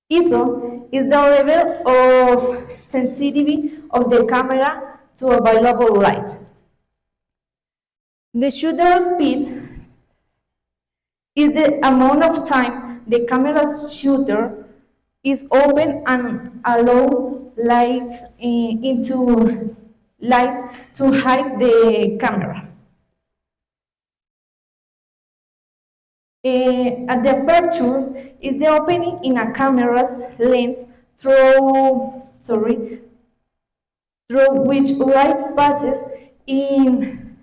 ISO is the level of sensitivity of the camera to available light. The shutter speed is the amount of time the camera's shutter is open and allow lights to hide the camera. At the aperture is the opening in a camera's lens through which light passes in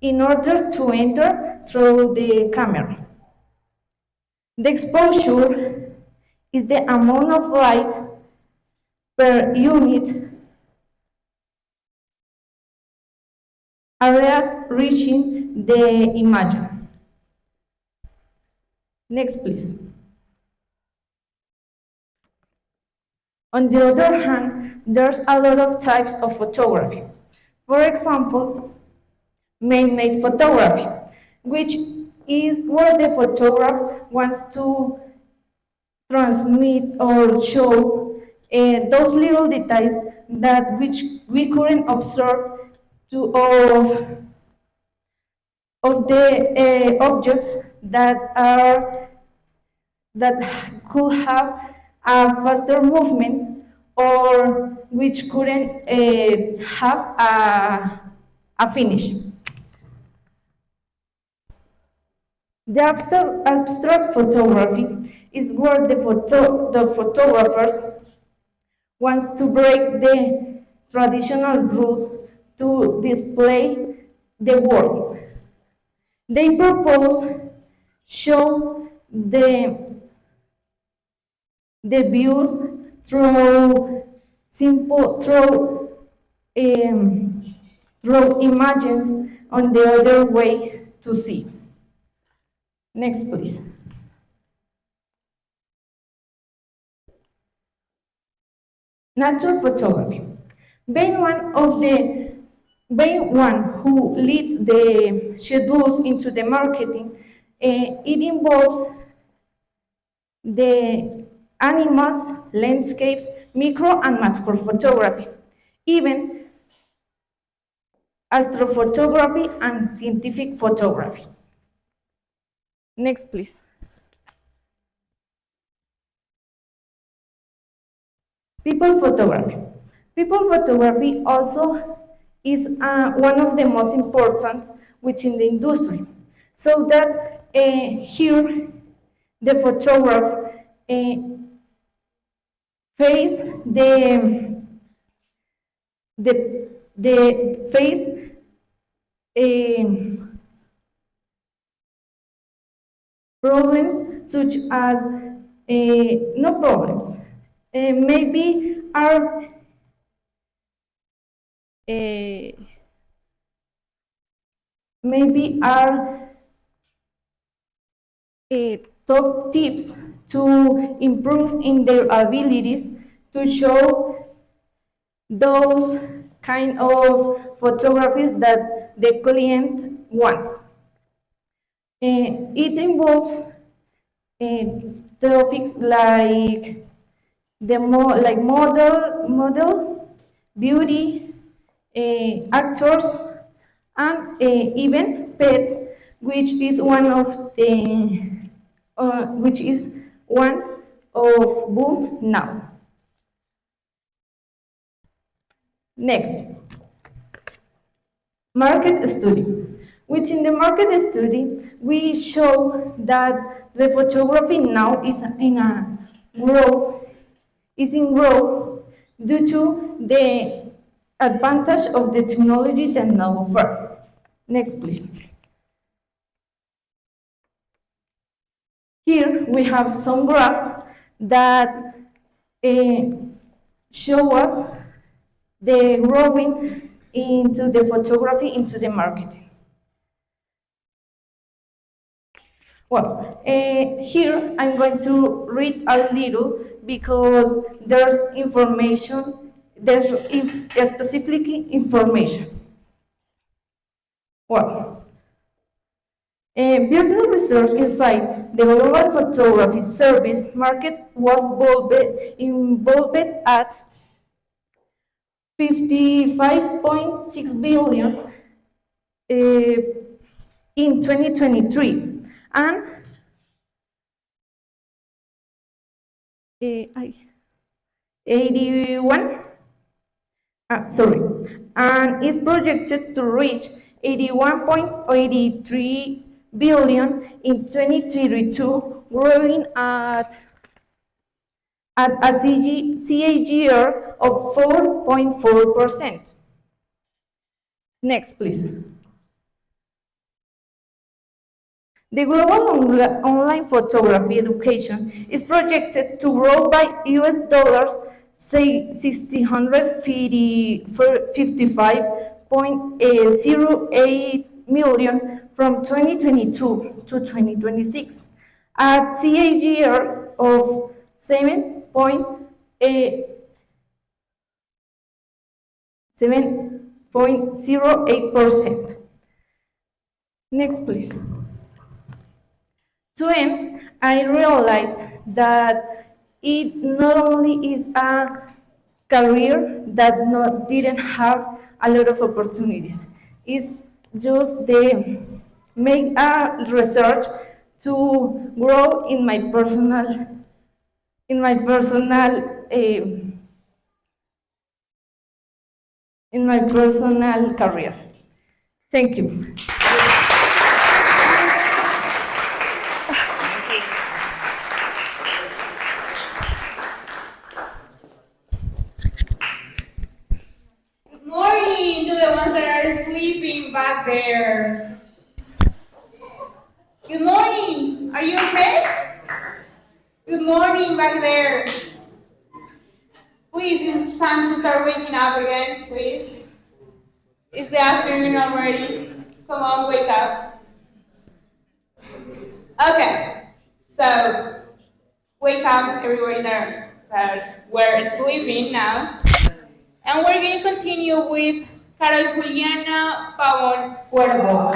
order to enter through the camera. The exposure is the amount of light per unit areas reaching the image. Next, please. On the other hand, there's a lot of types of photography. For example, man-made photography, which is where the photographer wants to transmit or show those little details that which we couldn't observe of the objects that could have a faster movement or which couldn't have a finish. The abstract photography is where the photographers wants to break the traditional rules to display the world. They propose show the views through through images on the other way to see. Next, please. Nature photography. Being one who leads the schedules into the marketing, it involves the animals, landscapes, micro and macro photography, even astrophotography and scientific photography. Next, please. People photography. People photography also is one of the most important within the industry. So that here the photographer face the face problems such as no problems. Maybe are top tips to improve in their abilities to show those kind of photographies that the client wants. It involves topics like model, beauty, actors, and even pets, which is one of boom now. Next, market study. Within the market study, we show that the photography now is in growth due to the advantage of the technology that now offer. Next, please. Here we have some graphs that show us the growing into the photography into the marketing. Well, here I'm going to read a little because there's information, specific information. Well, business research inside the global photography service market was involved at 55.6 billion in 2023 and 81 and is projected to reach 81.83 billion in 2032, growing at a CAGR of 4.4%. Next, please. The global online photography education is projected to grow by US dollars 655.08 million from 2022 to 2026, at CAGR of 7.08%. Next, please. To end, I realized that it not only is a career that didn't have a lot of opportunities. It's just the make a research to grow in my personal career. Thank you. Good morning to the ones that are sleeping back there. Good morning. Are you okay? Good morning back there. Please, it's time to start waking up again, please. It's the afternoon already. Come on, wake up. Okay, so wake up everybody that were sleeping now. And we're going to continue with Carol Juliana Pavón Cuervo.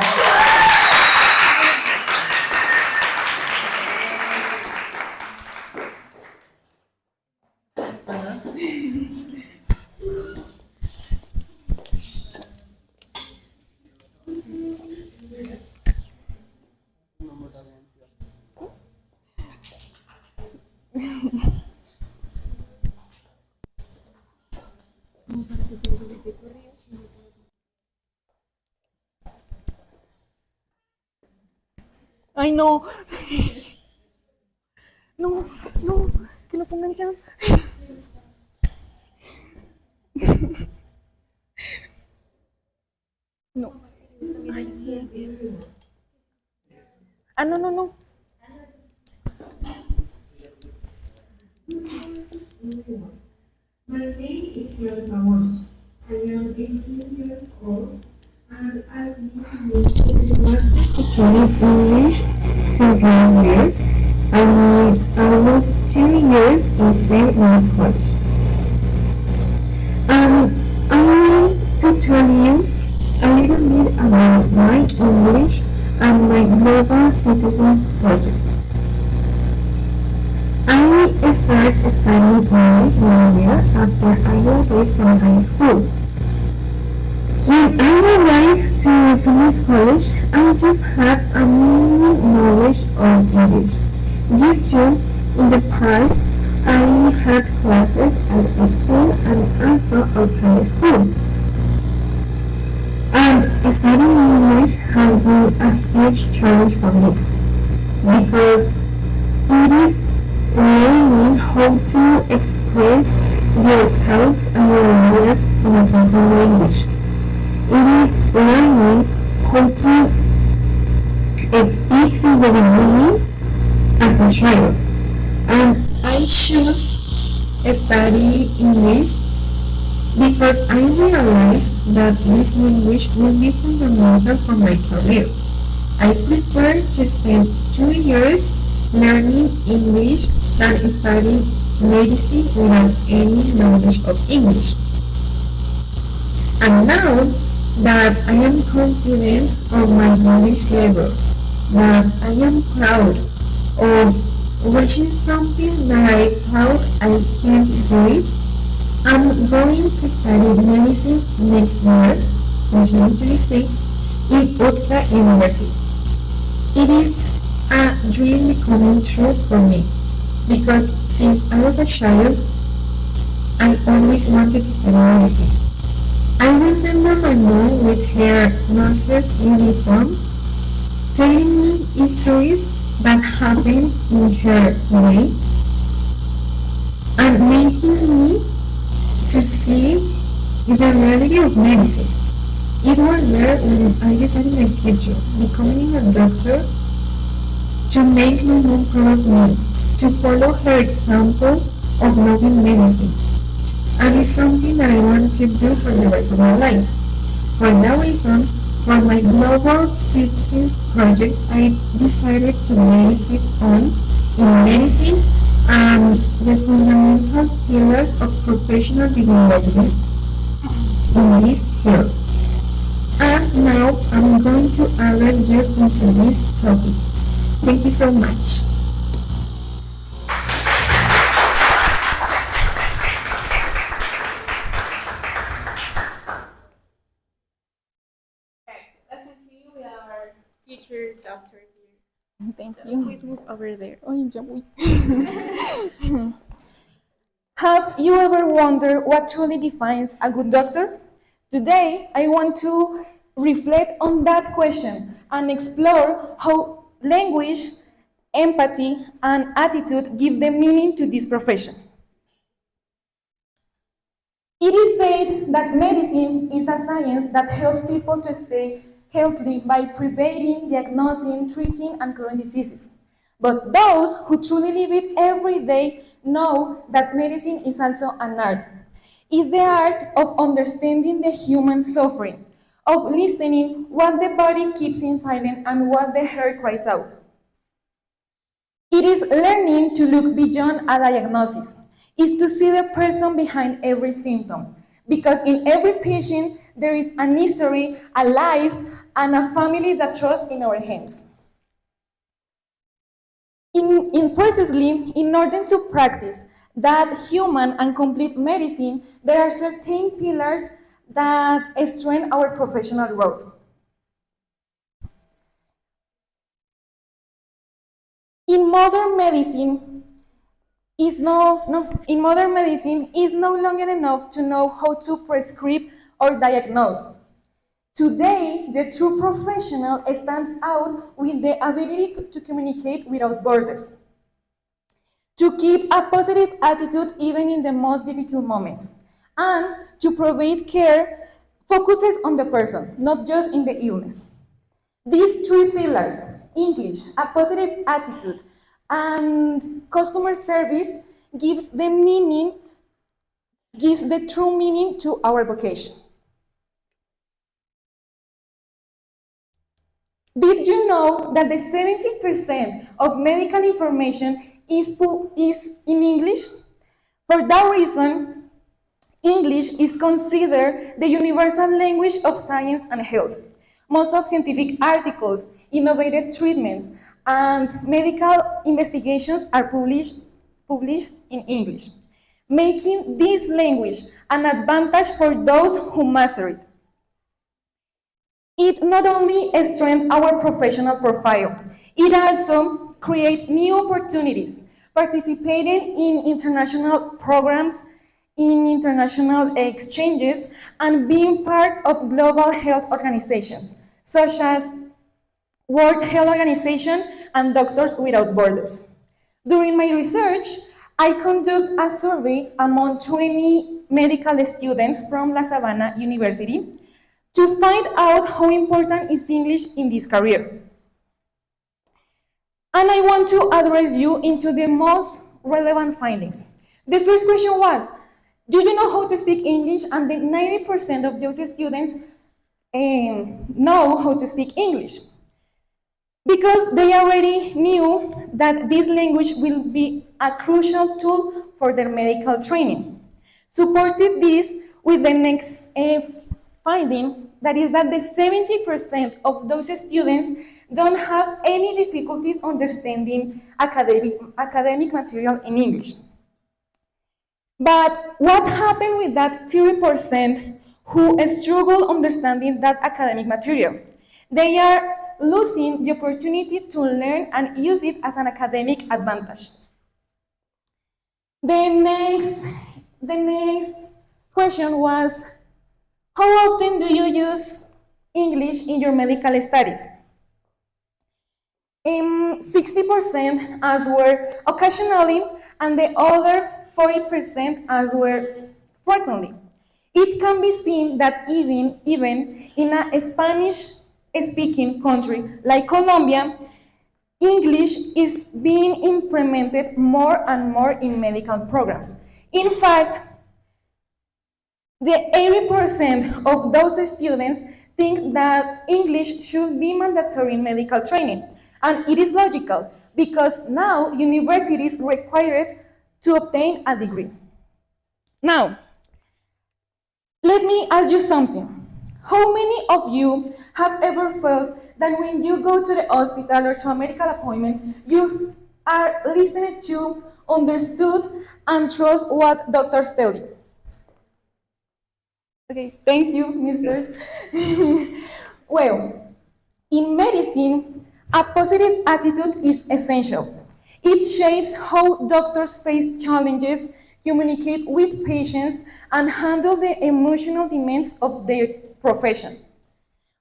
Ay, no. No, no, que lo pongan ya. No. Ay, sí. Ah, no, no, no. My name is Carol Pavón. I am 18 years old and I've been in Master to study English since last year. I need almost 2 years in St. Louis College. And I want to tell you a little bit about my English and my Global Citizen project. I started studying English 1 year after I graduated from high school. When I arrived to Summer's College, I just had a minimum knowledge of English due to, in the past, I had classes at school and also outside school. And studying English has been a huge challenge for me because it is learning how to express your thoughts and your ideas in a simple language. It is learning how to speak since the beginning as a child. And I choose study English because I realized that this language will be fundamental for my career. I prefer to spend 2 years learning English than studying medicine without any knowledge of English. And now that I am confident of my English level, that I am proud of reaching something that I thought I can't do it, I'm going to study medicine next year, in 2026, in Utka University. It is a dream becoming true for me because since I was a child, I always wanted to study medicine. I remember my mom with her nurse's uniform telling me histories that happened in her day and making me to see the reality of medicine. It was there when I decided my future, becoming a doctor, to make my mom proud of me, to follow her example of loving medicine. And it's something that I want to do for the rest of my life. For that reason, for my Global Citizens Project, I decided to base it on in medicine and the fundamental pillars of professional development in this field. And now I'm going to address you into this topic. Thank you so much. Let's continue with our future doctor here. Thank So you. please move over there. Ay, ya voy. Have you ever wondered what truly defines a good doctor? Today, I want to reflect on that question and explore how language, empathy, and attitude give the meaning to this profession. It is said that medicine is a science that helps people to stay healthy by preventing, diagnosing, treating, and curing diseases. But those who truly live it every day know that medicine is also an art. It's the art of understanding the human suffering, of listening what the body keeps in silence and what the heart cries out. It is learning to look beyond a diagnosis. It's to see the person behind every symptom. Because in every patient, there is an history, a life, and a family that trusts in our hands. Precisely, in order to practice that human and complete medicine, there are certain pillars that strengthen our professional growth. In modern medicine, in modern medicine, it's no longer enough to know how to prescribe or diagnose. Today, the true professional stands out with the ability to communicate without borders, to keep a positive attitude even in the most difficult moments, and to provide care focuses on the person, not just in the illness. These three pillars, English, a positive attitude, and customer service, gives the true meaning to our vocation. Did you know that the 70% of medical information is in English? For that reason, English is considered the universal language of science and health. Most of scientific articles, innovative treatments, and medical investigations are published in English, making this language an advantage for those who master it. It not only strengthens our professional profile, it also creates new opportunities, participating in international programs, in international exchanges, and being part of global health organizations, such as World Health Organization and Doctors Without Borders. During my research, I conducted a survey among 20 medical students from La Sabana University to find out how important is English in this career. And I want to address you into the most relevant findings. The first question was, do you know how to speak English? And the 90% of those students know how to speak English, because they already knew that this language will be a crucial tool for their medical training. Supported this with the next finding, that is that the 70% of those students don't have any difficulties understanding academic material in English. But what happened with that 30% who struggle understanding that academic material? They are losing the opportunity to learn and use it as an academic advantage. The next question was, how often do you use English in your medical studies? 60% answered occasionally, and the other 40% answered frequently. It can be seen that even in a Spanish-speaking country like Colombia, English is being implemented more and more in medical programs. In fact, the 80% of those students think that English should be mandatory in medical training. And it is logical, because now universities require it to obtain a degree. Now, let me ask you something. How many of you have ever felt that when you go to the hospital or to a medical appointment, you are listening to, understood, and trust what doctors tell you? Okay, thank you, misters. Well, in medicine, a positive attitude is essential. It shapes how doctors face challenges, communicate with patients, and handle the emotional demands of their profession.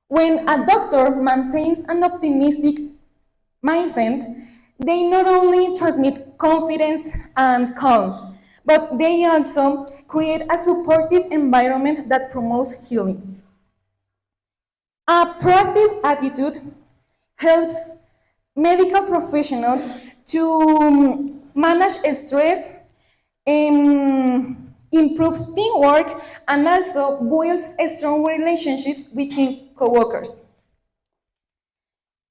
When a doctor maintains an optimistic mindset, they not only transmit confidence and calm, but they also create a supportive environment that promotes healing. A proactive attitude helps medical professionals to manage stress, improves teamwork, and also builds strong relationships between coworkers.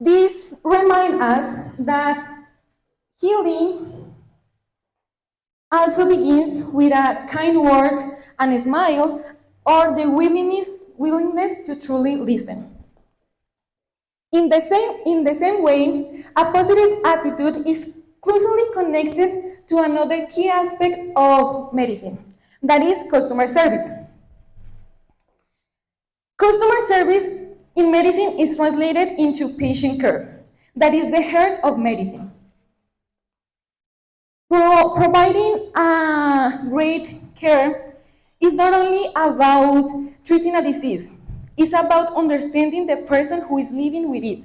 This reminds us that healing also begins with a kind word and a smile, or the willingness to truly listen. In the same way, a positive attitude is closely connected to another key aspect of medicine, that is customer service. Customer service in medicine is translated into patient care, that is the heart of medicine. Providing great care is not only about treating a disease, it's about understanding the person who is living with it.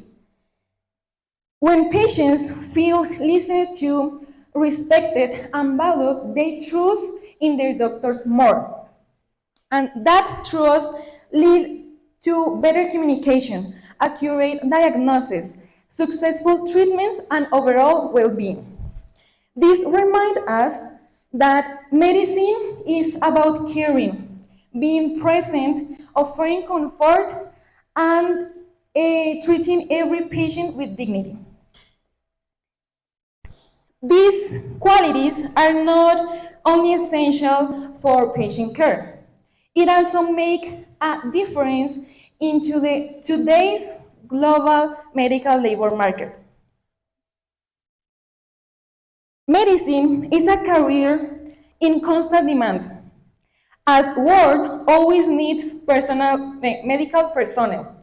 When patients feel listened to, respected, and valued, they trust in their doctors more. And that trust leads to better communication, accurate diagnosis, successful treatments, and overall well-being. This reminds us that medicine is about caring, being present, offering comfort, and treating every patient with dignity. These qualities are not only essential for patient care, it also makes a difference into today's global medical labor market. Medicine is a career in constant demand, as world always needs medical personnel,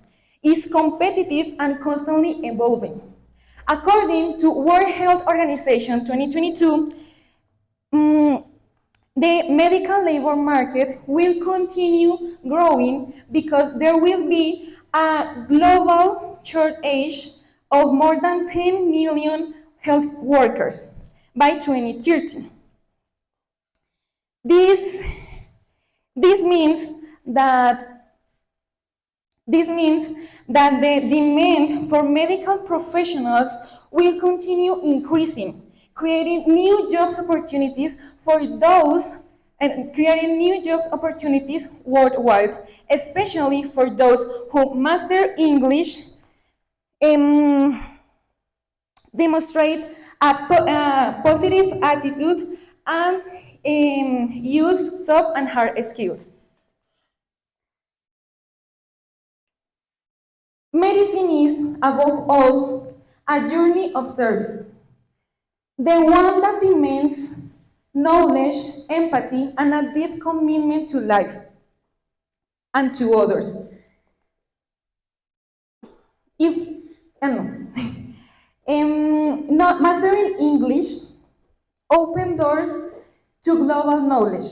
is competitive and constantly evolving. According to World Health Organization 2022, the medical labor market will continue growing because there will be a global shortage of more than 10 million health workers by 2030. This means that the demand for medical professionals will continue increasing, creating new jobs opportunities for those and creating new jobs opportunities worldwide, especially for those who master English, demonstrate a positive attitude, and use soft and hard skills. Medicine is, above all, a journey of service, the one that demands knowledge, empathy, and a deep commitment to life and to others. Not mastering English open doors to global knowledge.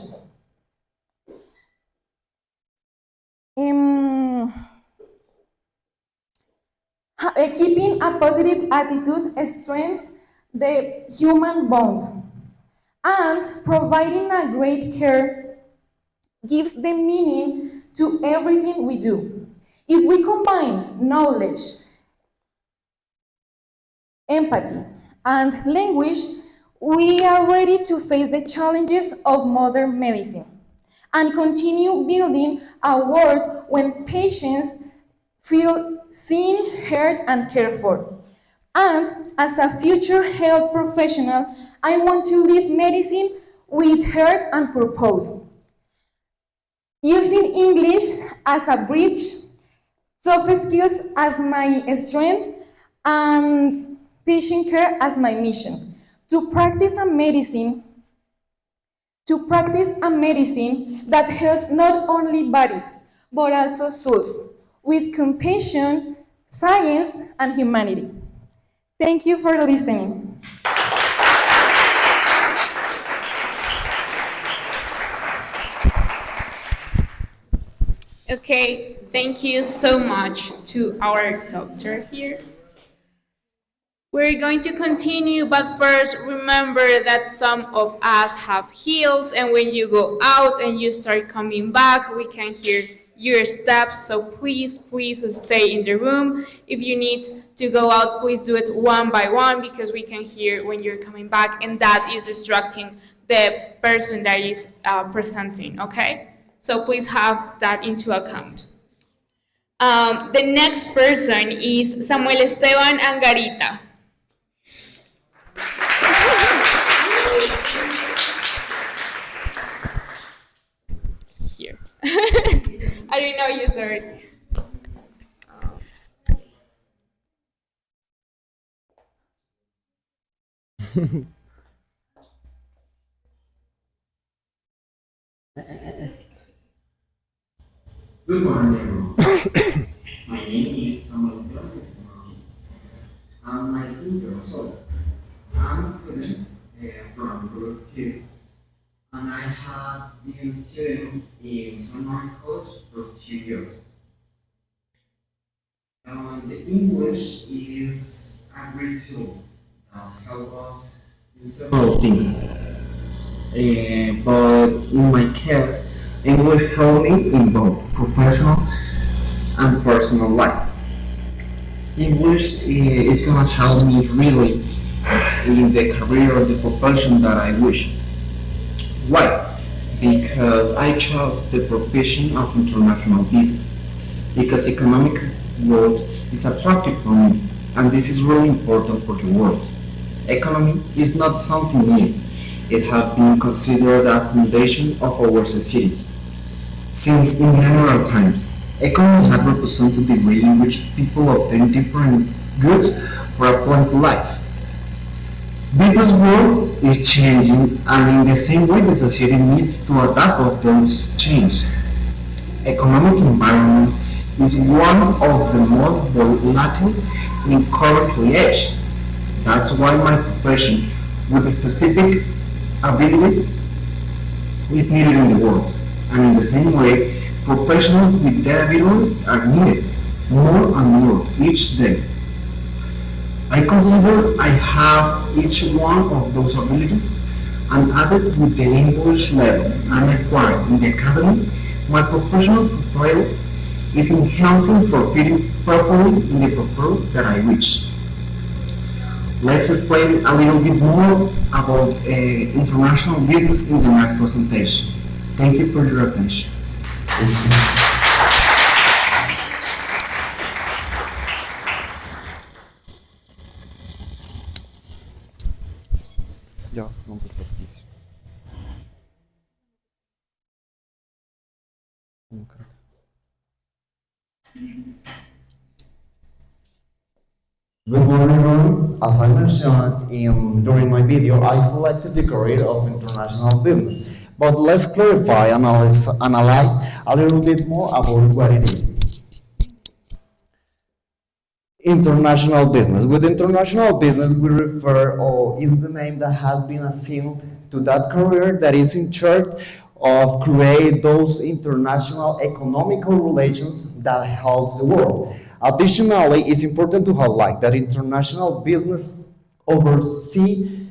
Keeping a positive attitude strengthens the human bond, and providing a great care gives the meaning to everything we do. If we combine knowledge, empathy, and language, we are ready to face the challenges of modern medicine and continue building a world when patients feel seen, heard, and cared for. And as a future health professional, I want to live medicine with heart and purpose. Using English as a bridge, soft skills as my strength, and patient care as my mission. To practice a medicine that helps not only bodies, but also souls, with compassion, science, and humanity. Thank you for listening. Okay, thank you so much to our doctor here. We're going to continue, but first remember that some of us have heels, and when you go out and you start coming back, we can hear your steps, so please stay in the room. If you need to go out, please do it one by one, because we can hear when you're coming back, and that is distracting the person that is presenting, okay? So please have that into account. The next person is Samuel Esteban Angarita. Here. I didn't know you, sir. Good morning, everyone. My name is Samuel Esteban. I'm 19 years old. I'm a student from Group 2, and I have been studying in Sunrise College for 2 years. The English is a great tool that helps us in several things. But in my case, English helped me in both professional and personal life. English is gonna help me really in the career or the profession that I wish. Why? Because I chose the profession of international business. Because economic world is attractive for me, and this is really important for the world. Economy is not something new. It has been considered as foundation of our society. Since in general times, economy had represented the way in which people obtain different goods for a plenty life. Business world is changing, and in the same way the society needs to adapt of those changes. Economic environment is one of the most volatile in current age. That's why my profession, with specific abilities, is needed in the world. And in the same way, professionals with their abilities are needed more and more each day. I consider I have each one of those abilities, and added with the English level I'm acquired in the academy, my professional profile is enhancing for fitting perfectly in the profile that I reach. Let's explain a little bit more about international business in the next presentation. Thank you for your attention. Ya, no te preocupes. Good morning, everyone. As I mentioned during my video, I selected the career of international business. But let's clarify and analyze a little bit more about what it is. International business. With international business, we refer, or is the name that has been assigned to that career that is in charge of create those international economical relations that helps the world. Additionally, it's important to highlight that international business oversees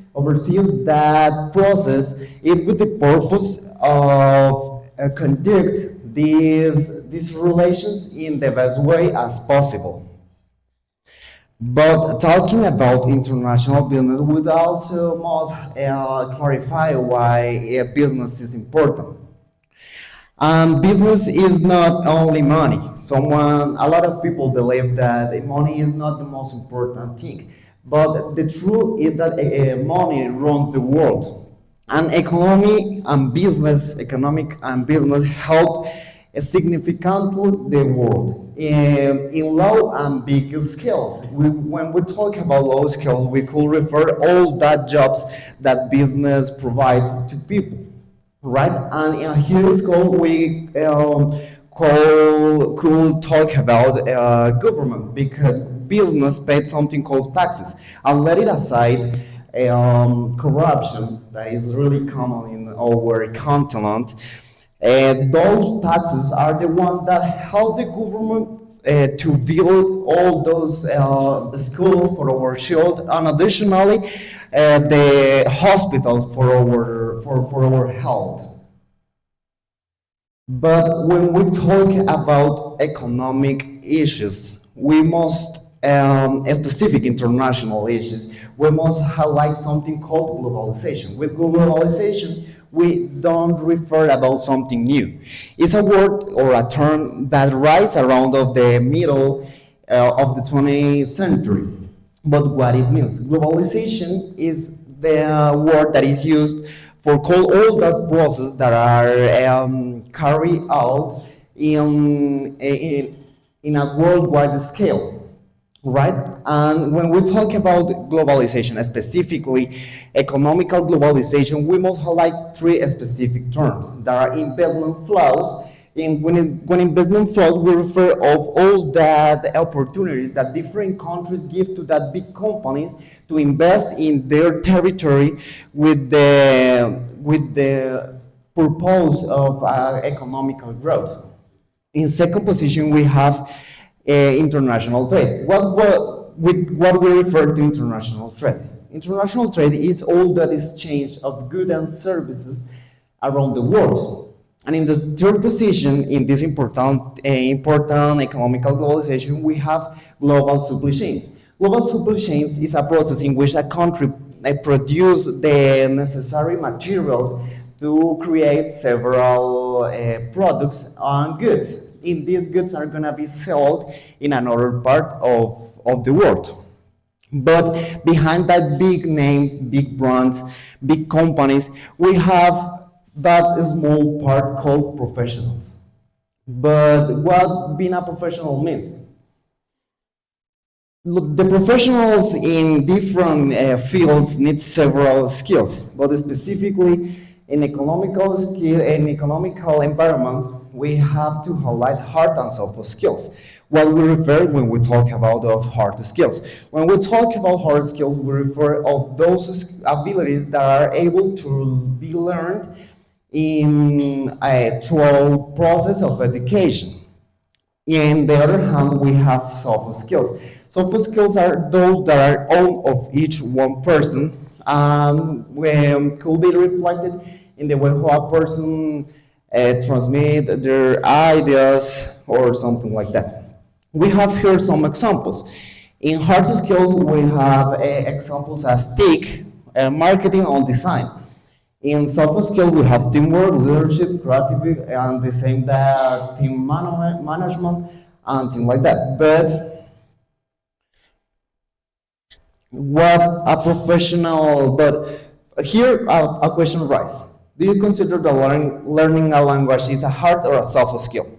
that process it with the purpose of conduct these relations in the best way as possible. But talking about international business would also must clarify why business is important. Business is not only money. A lot of people believe that money is not the most important thing. But the truth is that money runs the world. And economic and business help significantly the world in low and big scales. When we talk about low scale, we could refer all that jobs that business provides to people, right? And in here school we could talk about government because business paid something called taxes. And let it aside corruption that is really common in our continent. Those taxes are the ones that help the government to build all those schools for our children, and additionally, the hospitals for our health. But when we talk about economic issues, we must specific international issues. We must highlight something called globalization. With globalization, we don't refer about something new. It's a word or a term that rise around of the middle of the 20th century. But what it means? Globalization is the word that is used for call all that process that are carried out in a worldwide scale. Right? And when we talk about globalization, specifically economical globalization, we must highlight three specific terms. There are investment flows. When investment flows, we refer of all that opportunities that different countries give to that big companies to invest in their territory with the purpose of economical growth. In second position, we have international trade. What we refer to international trade? International trade is all that exchange of goods and services around the world. And in the third position, in this important economical globalization, we have global supply chains. Global supply chains is a process in which a country produce the necessary materials to create several products and goods. And these goods are gonna be sold in another part of the world. But behind that big names, big brands, big companies, we have that small part called professionals. But what being a professional means? Look, the professionals in different fields need several skills, but specifically in economical skill and economical environment, we have to highlight hard and soft skills. What we refer when we talk about of hard skills. When we talk about hard skills, we refer of those abilities that are able to be learned in a through process of education. In the other hand, we have soft skills. Soft skills are those that are own of each one person and could be reflected in the way how a person transmit their ideas or something like that. We have here some examples. In hard skills, we have examples as TIC, marketing and design. In soft skills, we have teamwork, leadership, creativity, and the same that team management and things like that. But what a professional, but here a question arises. Do you consider that learning a language is a hard or a soft skill?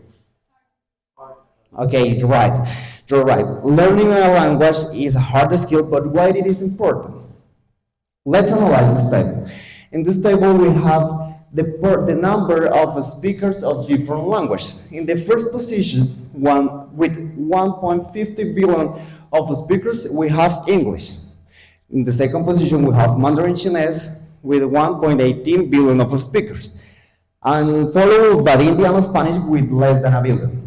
Okay, you're right. You're right. Learning a language is a hard skill, but why it is important? Let's analyze this table. In this table, we have the number of speakers of different languages. In the first position, with 1.50 billion of speakers, we have English. In the second position, we have Mandarin Chinese with 1.18 billion of speakers, and followed by Indian Spanish with less than a billion.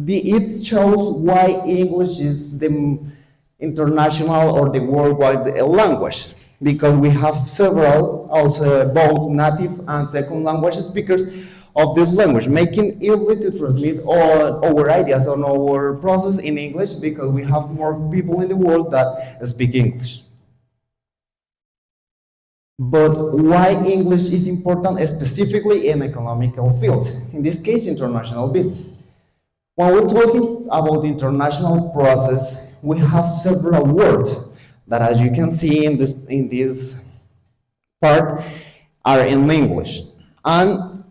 It shows why English is the international or the worldwide language, because we have several, also both native and second language speakers of this language, making it easy to transmit all our ideas on our process in English, because we have more people in the world that speak English. But why English is important specifically in economical fields, in this case international business. When we're talking about the international process, we have several words that, as you can see in this part, are in English. And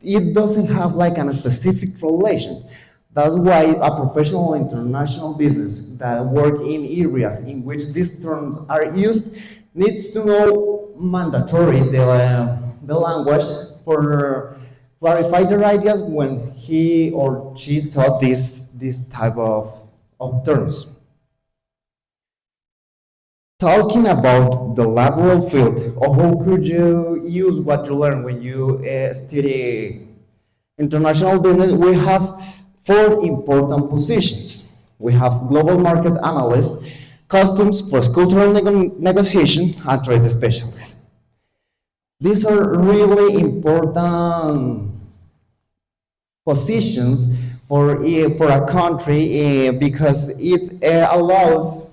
it doesn't have like a specific relation. That's why a professional international business that work in areas in which these terms are used needs to know mandatory the language for clarify their ideas when he or she saw this type of terms. Talking about the laboral field, or how could you use what you learn when you study international business, we have 4 important positions. We have global market analyst, customs, cross-cultural negotiation, and trade specialist. These are really important positions for a country because it allows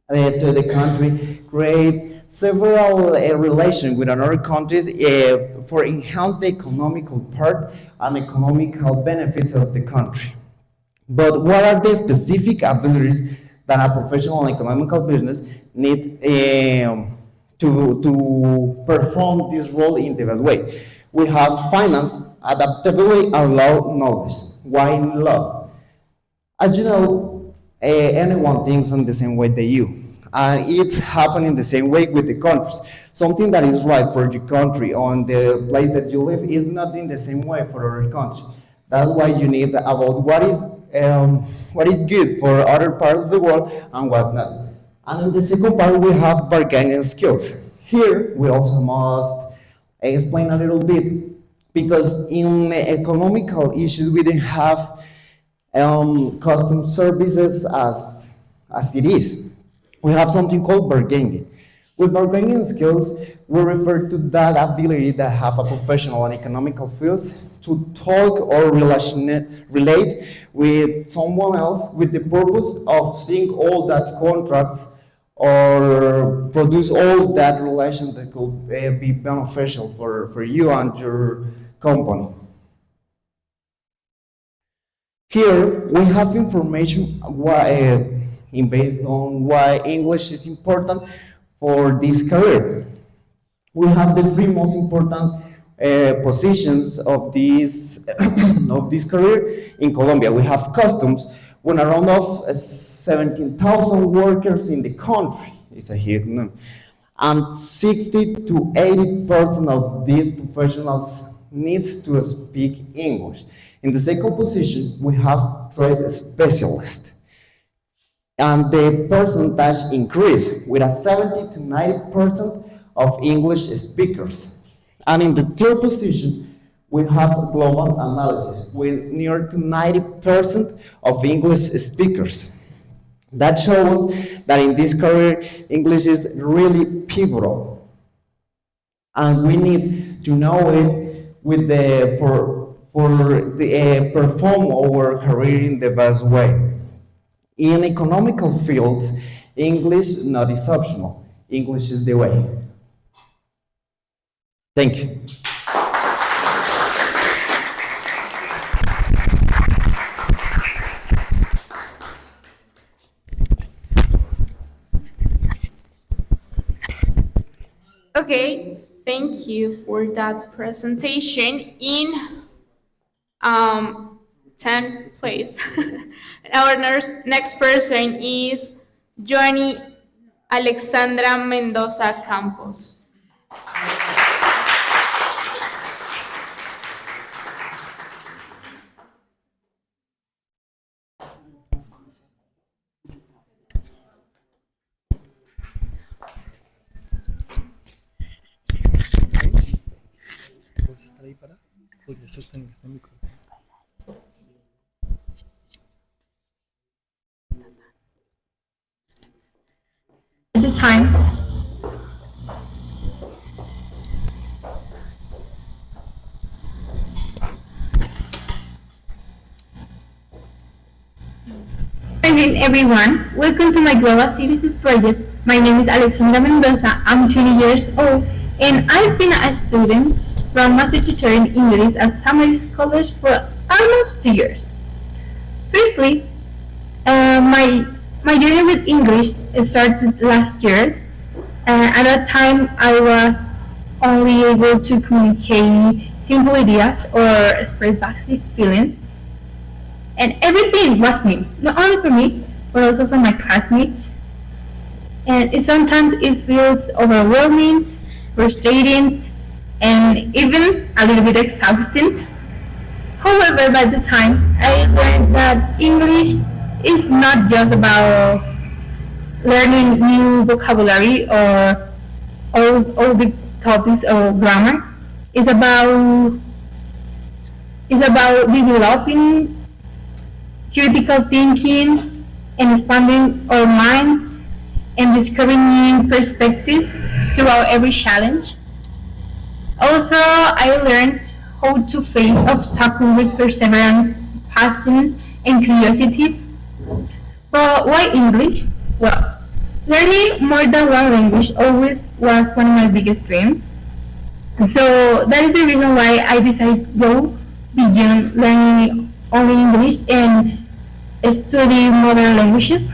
to the country create several relations with other countries for enhance the economical part and economical benefits of the country. But what are the specific abilities that a professional economical business need to perform this role in the best way? We have finance, adaptability, and law knowledge. Why law? As you know, anyone thinks in the same way that you. And it's happening the same way with the countries. Something that is right for your country on the place that you live is not in the same way for other countries. That's why you need about what is good for other parts of the world and what not. And in the second part, we have bargaining skills. Here, we also must explain a little bit, because in economical issues, we don't have custom services as it is. We have something called bargaining. With bargaining skills, we refer to that ability that have a professional and economical fields to talk or relate with someone else with the purpose of seeing all that contracts or produce all that relation that could be beneficial for you and your company. Here we have information based on why English is important for this career. We have the 3 most important positions of this of this career in Colombia. We have customs, when around of 17,000 workers in the country. It's a huge number. And 60 to 80% of these professionals needs to speak English. In the second position, we have trade specialist. And the percentage increased with a 70 to 90% of English speakers. And in the third position, we have global analysis with near to 90% of English speakers. That shows that in this career, English is really pivotal. And we need to know it with for the perform our career in the best way. In economical fields, English not is optional. English is the way. Thank you. Okay, thank you for that presentation in 10th place. Our next person is Joanny Alexandra Mendoza Campos. ¿Puedes estar ahí para? Porque sostén este micrófono. At the time, Good everyone, welcome to my Global Citizens Project. My name is Alexandra Mendoza, I'm 20 years old, and I've been a student from Master Tutor in English at Summer's College for almost 2 years. Firstly, my journey with English started last year. At that time, I was only able to communicate simple ideas or express basic feelings. And everything was new, not only for me, but also for my classmates. And sometimes it feels overwhelming, frustrating, and even a little bit exhausting. However, by the time, I learned that English is not just about learning new vocabulary or all the topics or grammar. It's about developing critical thinking and expanding our minds and discovering new perspectives throughout every challenge. Also, I learned how to face obstacles with perseverance, passion, and curiosity. But why English? Well, learning more than one language always was one of my biggest dreams. So that is the reason why I decided to go beyond learning only English and study modern languages.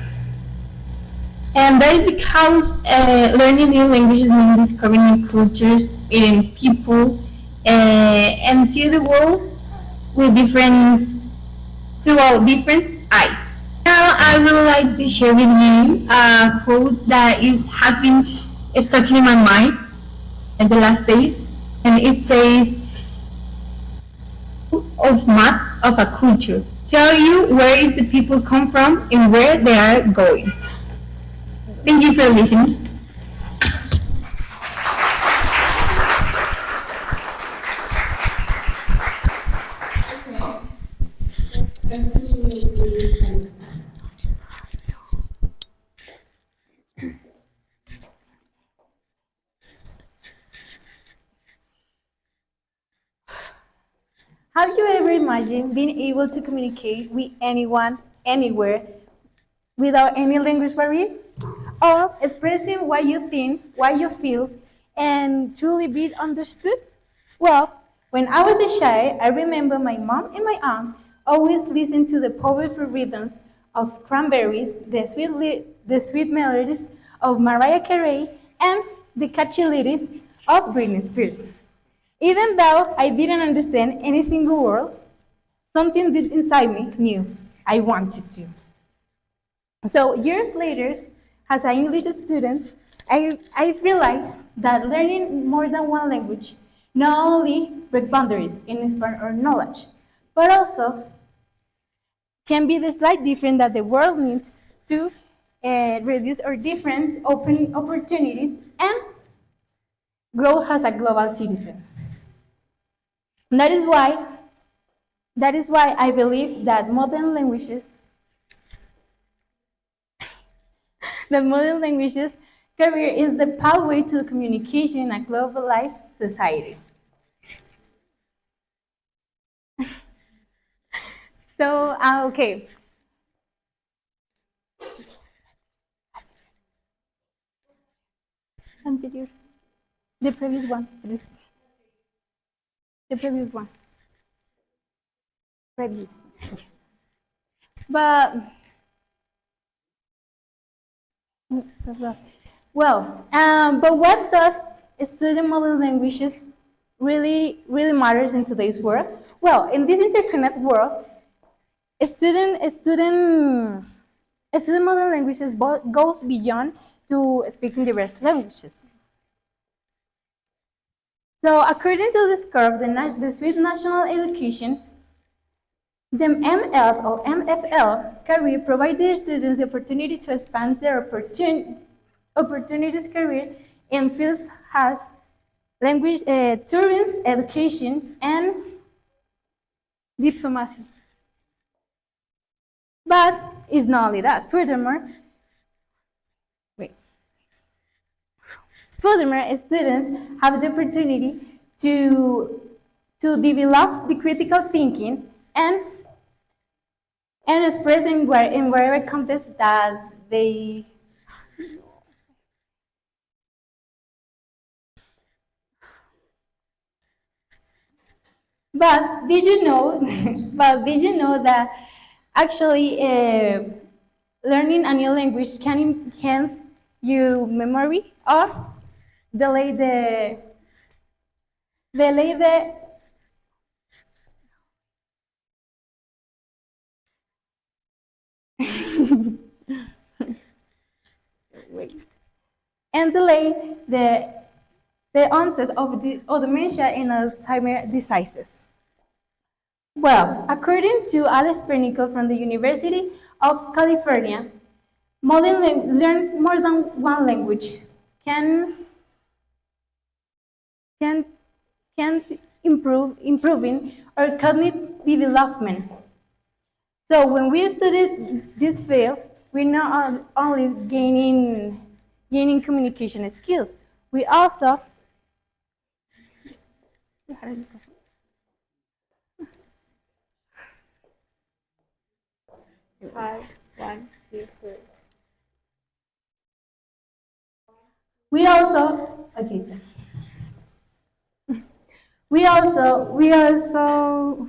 And that is because learning new languages means discovering new cultures and people and see the world with throughout different eyes. Now I would like to share with you a quote that has been stuck in my mind in the last days, and it says, "Of map of a culture, tell you where is the people come from and where they are going." Thank you for listening. Have you ever imagined being able to communicate with anyone, anywhere, without any language barrier? Or expressing what you think, what you feel, and truly be understood? Well, when I was a child, I remember my mom and my aunt always listened to the powerful rhythms of cranberries, the sweet melodies of Mariah Carey, and the catchy lyrics of Britney Spears. Even though I didn't understand any single word, something deep inside me knew I wanted to. So years later, as an English student, I realized that learning more than one language not only break boundaries and expand our knowledge, but also can be the slight difference that the world needs to reduce our difference, open opportunities, and grow as a global citizen. That is why I believe that modern languages career is the pathway to communication in a globalized society. So, okay. Anterior. The previous one, please. The previous one. Previous. But, but what does studying modern languages really matters in today's world? Well, in this interconnected world, student modern languages goes beyond to speaking diverse languages. So, according to this curve, the Swiss National Education, the MF or MFL career provides their students the opportunity to expand their opportunities career in fields as language, tourism, education, and diplomacy. But it's not only that. Furthermore, students have the opportunity to develop the critical thinking and express in whatever context that they. But did you know? But did you know that actually learning a new language can enhance your memory or delay the and delay the onset of dementia in Alzheimer's diseases. Well, according to Alex Pernico from the University of California, learn more than one language can improving our cognitive development. So when we study this field, we're not only gaining communication skills, we also 5, 1, 2, 3. We also we also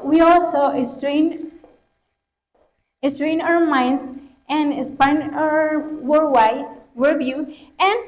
we also strain our minds and expand our worldwide worldview and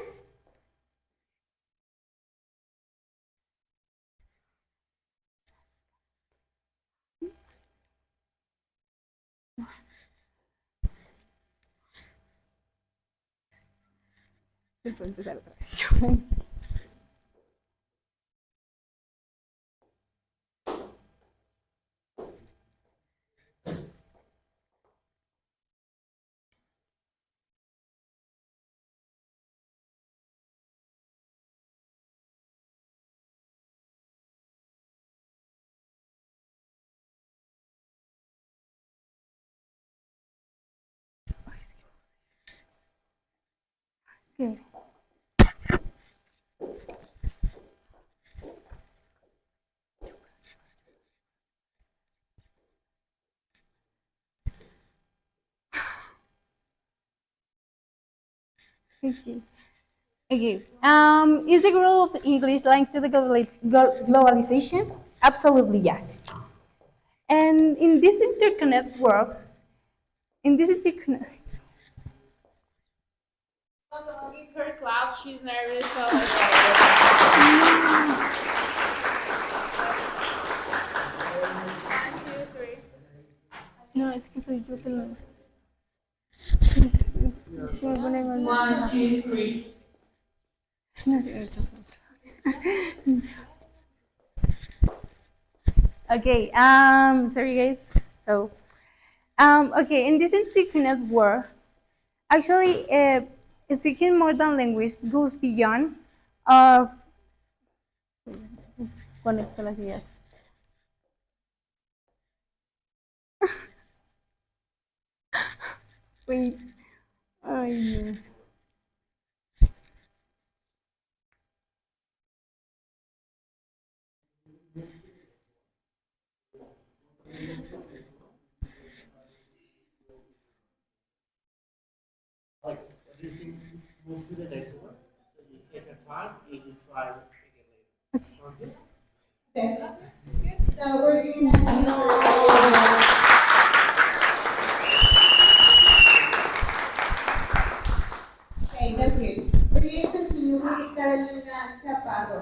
okay. Okay. Okay. Is the growth of English linked to the globalization? Absolutely yes. And in this interconnected world, in this interconnect, Give her clap. She's nervous. So No, es que soy yo que lo... One, two, three. Okay, sorry guys. So, okay, in this internet world, actually, speaking more than language goes beyond of conecto las ideas. Wait, ay no. Alex, what do you think? Move to the next one. So you take a time and you try again later. Sound good? Okay. So we're doing that. Okay, that's good. We're going to continue with Carolina Chaparro.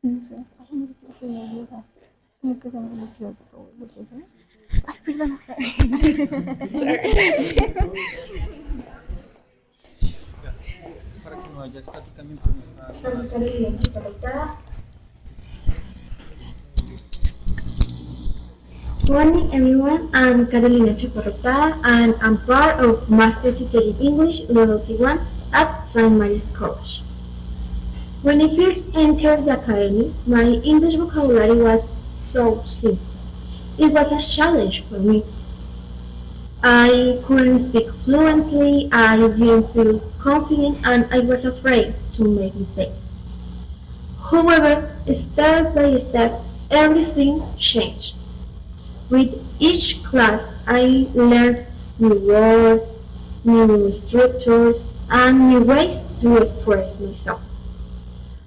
No sé, estoy nerviosa. Como que se me bloqueó todo lo que sé. Ay, perdona. Para que no haya estática mientras no está. Morning everyone, I'm Carolina Chaparrota and I'm part of Master Teacher in English Level C1 at St. Mary's College. When I first entered the academy, my English vocabulary was so simple. It was a challenge for me. I couldn't speak fluently, I didn't feel confident, and I was afraid to make mistakes. However, step by step, everything changed. With each class, I learned new words, new structures, and new ways to express myself.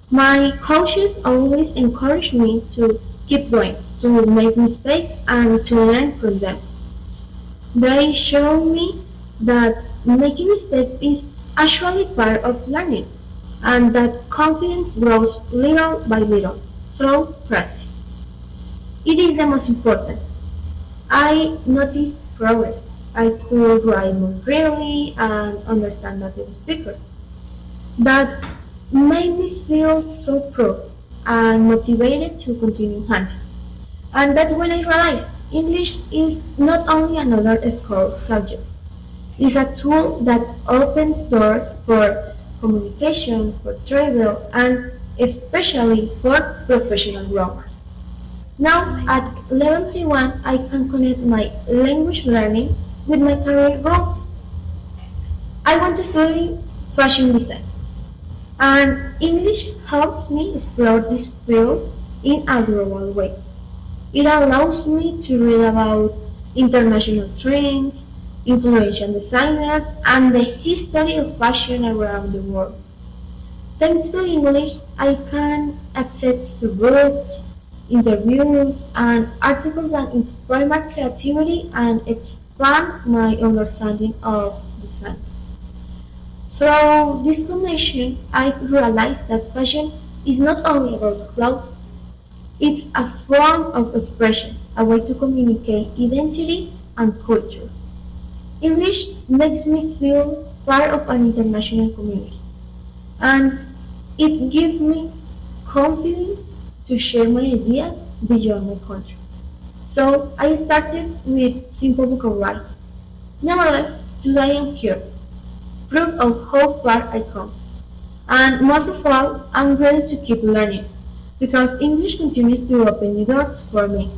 My coaches always encouraged me to keep going, to make mistakes, and to learn from them. They showed me that making mistakes is actually part of learning, and that confidence grows little by little through practice. It is the most important. I noticed progress. I could write more clearly and understand native speakers. That made me feel so proud and motivated to continue enhancing. And that's when I realized English is not only another school subject. It's a tool that opens doors for communication, for travel, and especially for professional growth. Now, at level C1, I can connect my language learning with my career goals. I want to study fashion design, and English helps me explore this field in a global way. It allows me to read about international trends, influential designers, and the history of fashion around the world. Thanks to English, I can access to books, interviews, and articles that inspire my creativity and expand my understanding of design. Through this connection, I realized that fashion is not only about clothes, it's a form of expression, a way to communicate identity and culture. English makes me feel part of an international community, and it gives me confidence to share my ideas beyond my country. So I started with simple vocabulary. Nevertheless, today I'm here, proof of how far I come. And most of all, I'm ready to keep learning because English continues to open new doors for me,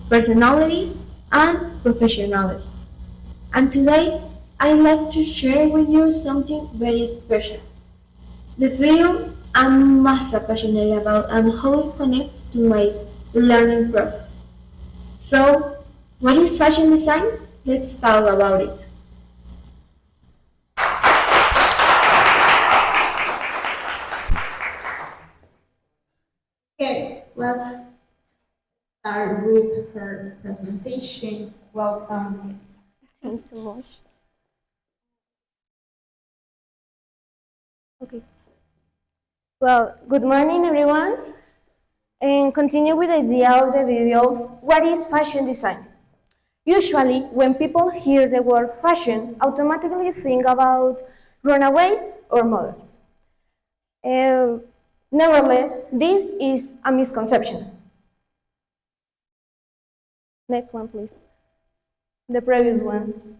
personality and professionality. And today, I'd like to share with you something very special. The field I'm most passionate about and how it connects to my learning process. So, what is fashion design? Let's talk about it. Okay, let's start with her presentation. Welcome. Thanks so much. Okay. Well, good morning, everyone. And continue with the idea of the video, what is fashion design? Usually, when people hear the word fashion, automatically think about runaways or models. Nevertheless, this is a misconception. Next one, please. The previous one.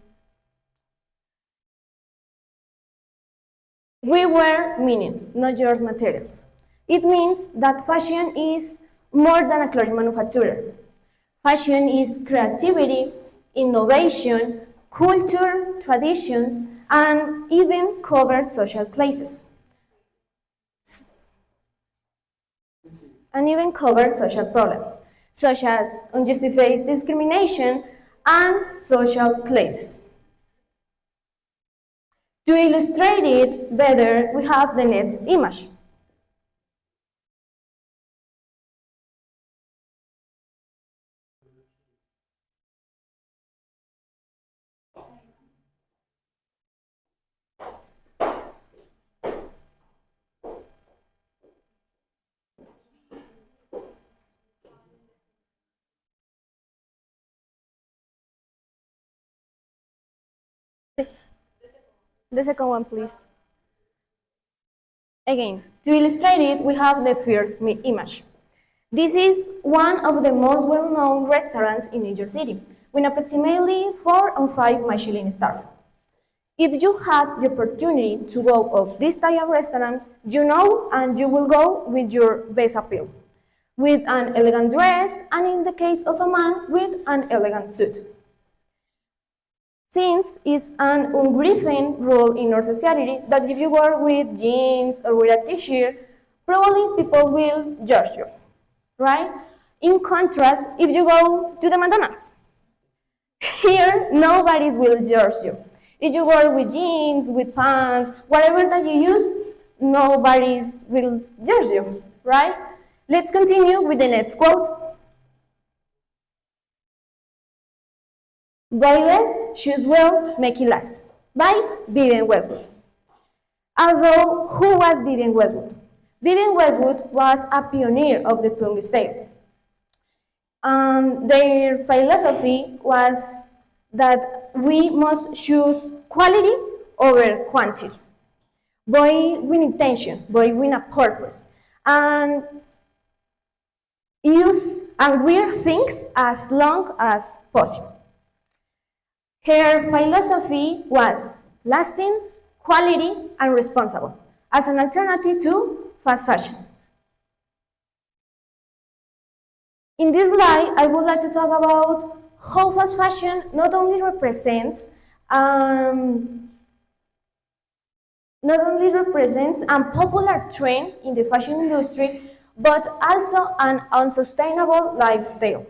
We wear meaning, not just materials. It means that fashion is more than a clothing manufacturer. Fashion is creativity, innovation, culture, traditions, and even covers social classes. And even covers social problems, such as unjustified discrimination and social classes. To illustrate it better, we have the next image. The second one, please. Again, to illustrate it, we have the first image. This is one of the most well-known restaurants in New York City, with approximately 4 or 5 Michelin stars. If you had the opportunity to go of this type of restaurant, you know and you will go with your best appeal, with an elegant dress, and in the case of a man, with an elegant suit. Since it's an unwritten rule in our society that if you wear with jeans or with a t-shirt, probably people will judge you, right? In contrast, if you go to the McDonald's, here nobody will judge you. If you wear with jeans, with pants, whatever that you use, nobody will judge you, right? Let's continue with the next quote. Buy less, choose well, make it last. By Vivienne Westwood. Although, who was Vivienne Westwood? Vivienne Westwood was a pioneer of the punk style. Their philosophy was that we must choose quality over quantity. Buy with intention, buy with a purpose, and use and wear things as long as possible. Her philosophy was lasting, quality, and responsible, as an alternative to fast fashion. In this slide, I would like to talk about how fast fashion not only represents a popular trend in the fashion industry, but also an unsustainable lifestyle.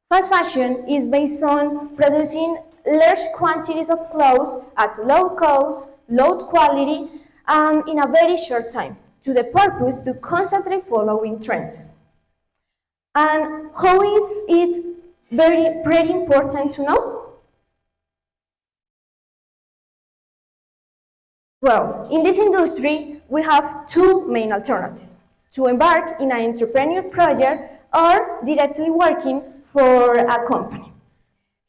Fast fashion is based on producing large quantities of clothes at low cost, low quality, and in a very short time, to the purpose to constantly following trends. And how is it pretty important to know? Well, in this industry, we have two main alternatives: to embark in an entrepreneur project or directly working for a company.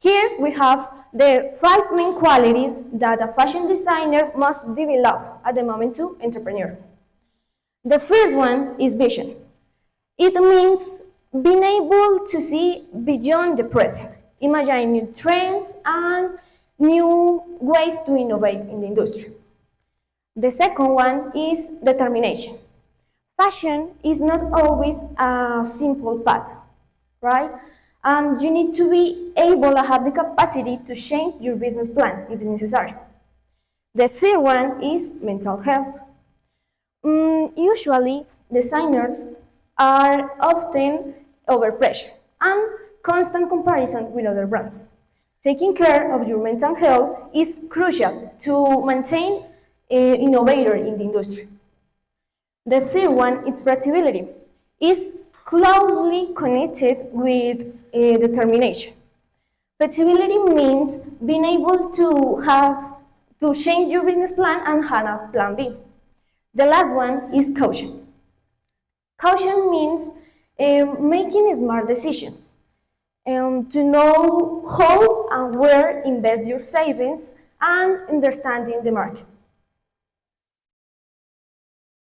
Here we have the 5 main qualities that a fashion designer must develop at the moment to entrepreneur. The first one is vision. It means being able to see beyond the present, imagine new trends and new ways to innovate in the industry. The second one is determination. Fashion is not always a simple path, right? And you need to be able to have the capacity to change your business plan if necessary. The third one is mental health. Usually, designers are often over pressure and constant comparison with other brands. Taking care of your mental health is crucial to maintain an innovator in the industry. The third one is flexibility. It's closely connected with determination. Flexibility means being able to change your business plan and have a plan B. The last one is caution. Caution means making smart decisions, to know how and where invest your savings and understanding the market.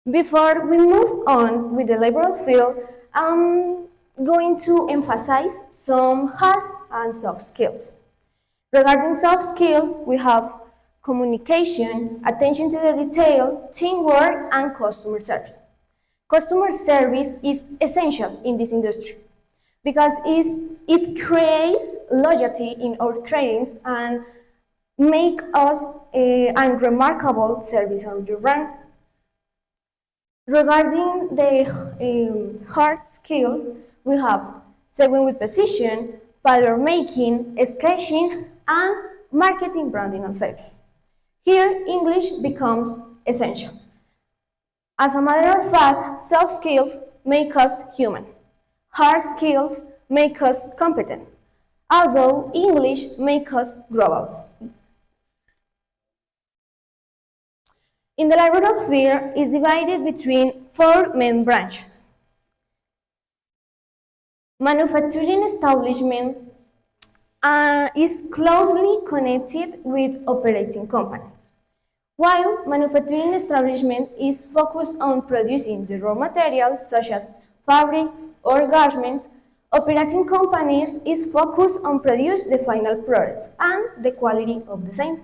Before we move on with the labor field, I'm going to emphasize some hard and soft skills. Regarding soft skills, we have communication, attention to the detail, teamwork, and customer service. Customer service is essential in this industry because it creates loyalty in our clients and make us a remarkable service on your brand. Regarding the hard skills, we have selling with precision, pattern making, sketching, and marketing, branding, and sales. Here, English becomes essential. As a matter of fact, soft skills make us human. Hard skills make us competent, although English makes us global. In the labor field is divided between four main branches. Manufacturing establishment is closely connected with operating companies. While manufacturing establishment is focused on producing the raw materials such as fabrics or garments, operating companies is focused on produce the final product and the quality of the same.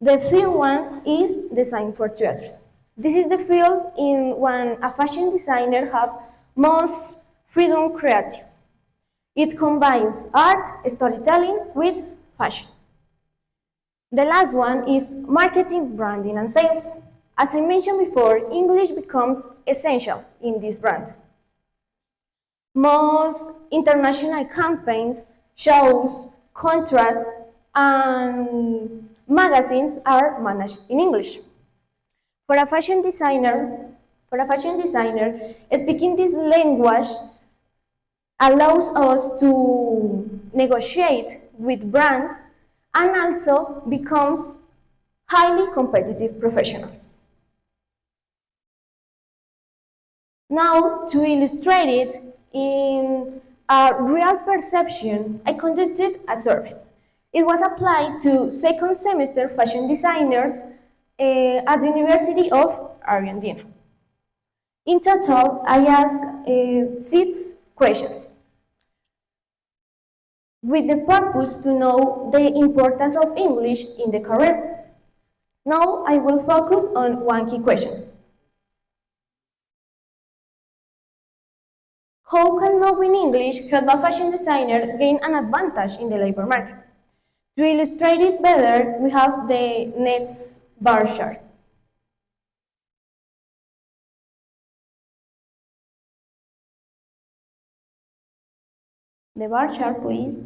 The third one is design for theaters. This is the field in when a fashion designer has most freedom creative. It combines art, storytelling with fashion. The last one is marketing, branding, and sales. As I mentioned before, English becomes essential in this brand. Most international campaigns, shows, contrasts, and magazines are managed in English. For a fashion designer, speaking this language allows us to negotiate with brands and also becomes highly competitive professionals. Now, to illustrate it in a real perception, I conducted a survey. It was applied to second semester fashion designers at the University of Argentina. In total, I asked 6 questions with the purpose to know the importance of English in the career. Now I will focus on one key question. How can knowing English help a fashion designer gain an advantage in the labor market? To illustrate it better, we have the next bar chart. The bar chart, please.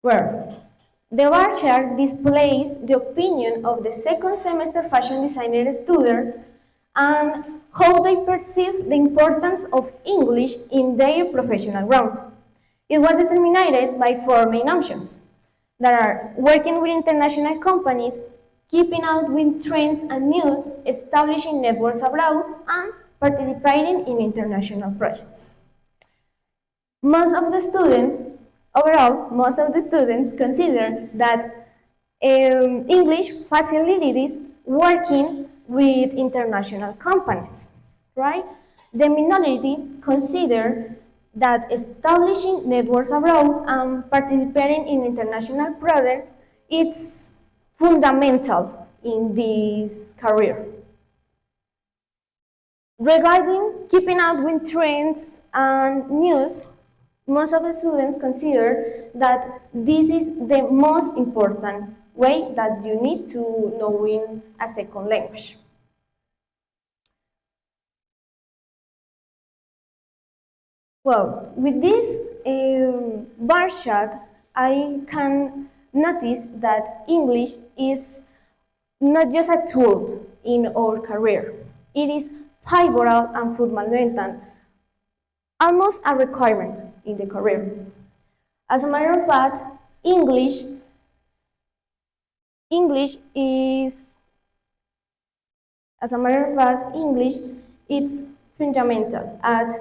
Where the bar chart displays the opinion of the second semester fashion designer students and how they perceive the importance of English in their professional growth. It was determined by 4 main options that are working with international companies, keeping up with trends and news, establishing networks abroad, and participating in international projects. Most of the students consider that English facilitates working with international companies, right? The minority consider that establishing networks abroad and participating in international projects is fundamental in this career. Regarding keeping up with trends and news, most of the students consider that this is the most important way that you need to knowing a second language. Well, with this bar chart, I can notice that English is not just a tool in our career, it is pivotal and fundamental, almost a requirement in the career. As a matter of fact, English is, as a matter of fact, English is fundamental. And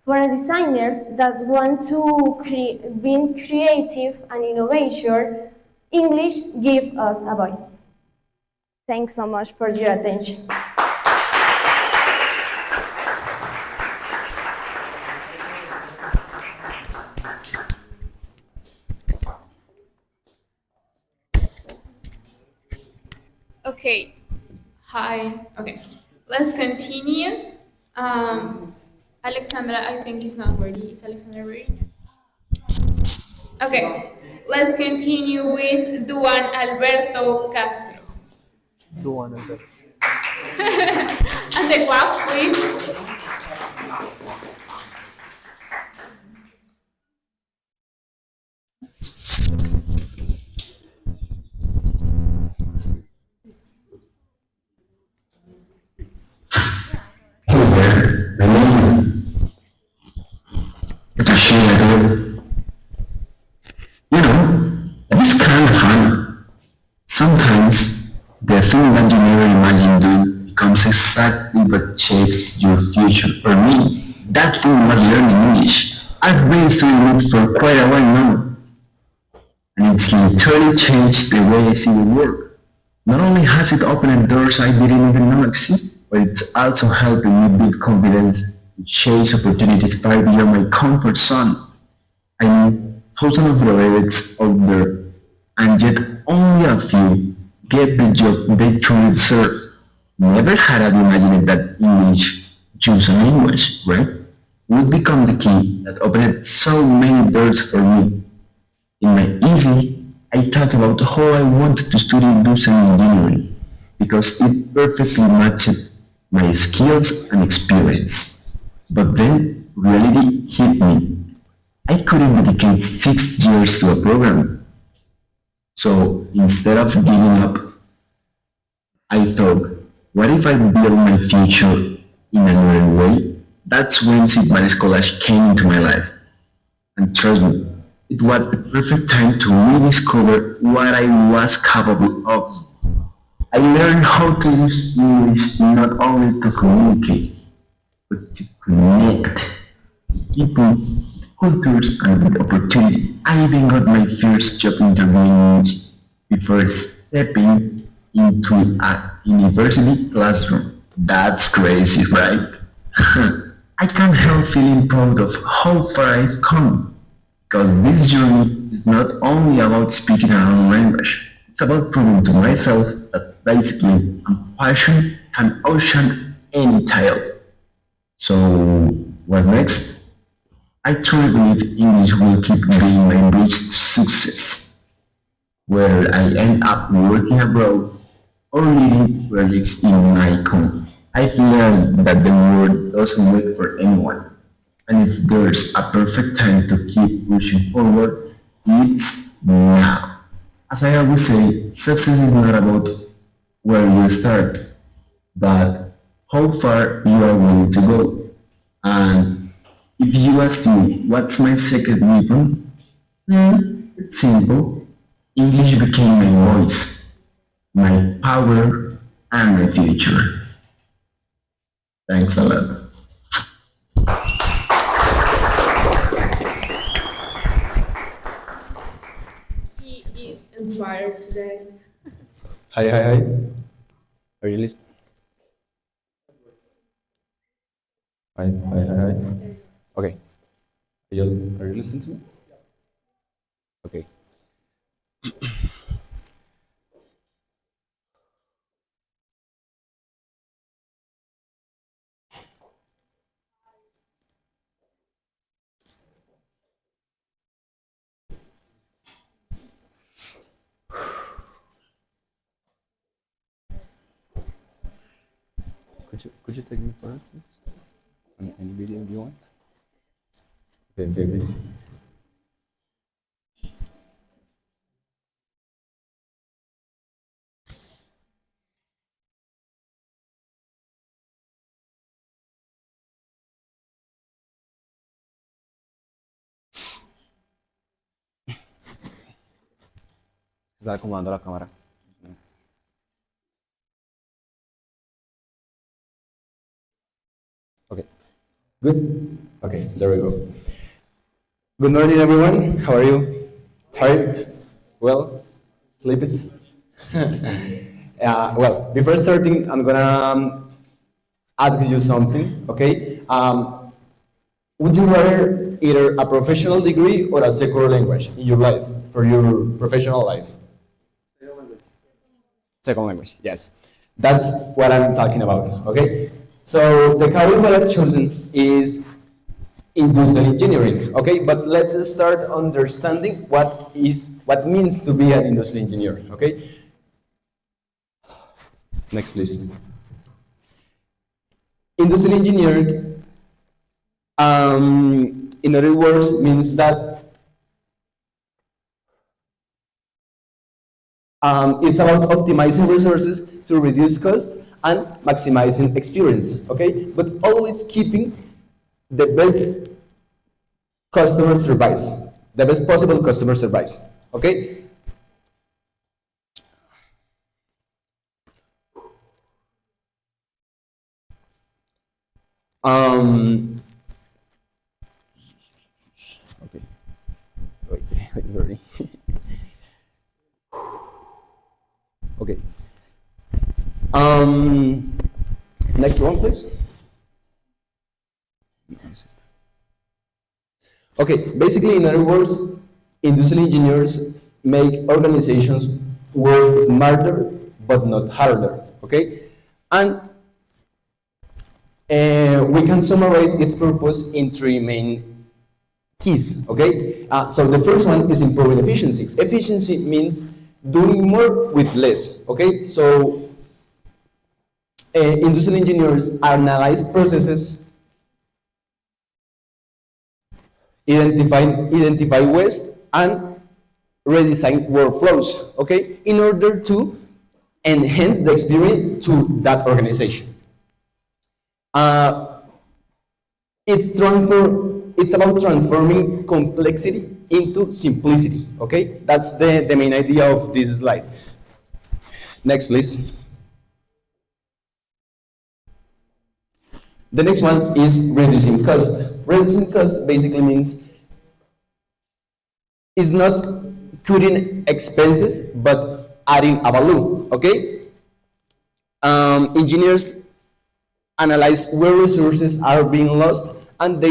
for designers that want to be creative and innovation, English gives us a voice. Thanks so much for your attention. Okay. Hi. Okay. Let's continue. Alexandra, I think is not ready. Is Alexandra ready? Okay. Let's continue with Duan Alberto Castro. Duan Alberto. And the clap, please. Hey there, my name is Rashid. You know, it's kind of fun. Sometimes the thing that you never imagined doing becomes exactly what shapes your future. For me, that thing was learning English. I've been studying it for quite a while now, and it's literally changed the way I see the world. Not only has it opened doors I didn't even know existed, but it's also helping me build confidence and chase opportunities far beyond my comfort zone. I mean, thousands of graduates out there, and yet only a few get the job they truly deserve. Never had I imagined that English, choose a language, right, would become the key that opened so many doors for me. In my easy, I thought about how I wanted to study industrial engineering because it perfectly matched my skills and experience. But then reality hit me. I couldn't dedicate 6 years to a program. So instead of giving up, I thought, what if I build my future in another way? That's when Sigma College came into my life. And trust me, it was the perfect time to rediscover what I was capable of. I learned how to use English not only to communicate, but to connect people, cultures, and with opportunity. I even got my first job interview in English before stepping into a university classroom. That's crazy, right? I can't help feeling proud of how far I've come. Because this journey is not only about speaking our own language, it's about proving to myself that basically I'm passionate and ocean any tile. So, what's next? I truly believe English will keep being my bridge to success, whether I end up working abroad or leading projects in my country. I've learned that the world doesn't wait for anyone. And if there's a perfect time to keep pushing forward, it's now. As I always say, success is not about where you start, but how far you are willing to go. And if you ask me what's my secret weapon, it's simple. English became my voice, my power, and my future. Thanks a lot. He is inspired today. Hi, hi, hi. Are you listening? Hi, hi, hi, hi. Okay. Are you listening to me? Okay. Could you take me for it, please? On any video you want? Okay, okay, okay. Está acomodando la cámara. Okay. Good? Okay, there we go. Good morning, everyone. How are you? Tired? Well? Sleep it? Well, before starting, I'm gonna ask you something, okay? Would you rather either a professional degree or a second language in your life, for your professional life? Second language, yes. That's what I'm talking about, okay? So the career that I've chosen is industrial engineering, okay? But let's start understanding what means to be an industrial engineer, okay? Next, please. Industrial engineering, in other words, means that it's about optimizing resources to reduce cost and maximizing experience, okay? But always keeping the best customer service, the best possible customer service, okay? Okay. Wait, ready? Okay. Next one, please. Okay, basically, in other words, industrial engineers make organizations work smarter but not harder, okay? And we can summarize its purpose in three main keys, okay? So the first one is improving efficiency. Efficiency means doing more with less, okay? So industrial engineers analyze processes, identify waste, and redesign workflows, okay, in order to enhance the experience to that organization. It's about transforming complexity into simplicity, okay? That's the main idea of this slide. Next, please. The next one is reducing cost. Reducing cost basically means it's not cutting expenses, but adding a value, okay? Engineers analyze where resources are being lost, and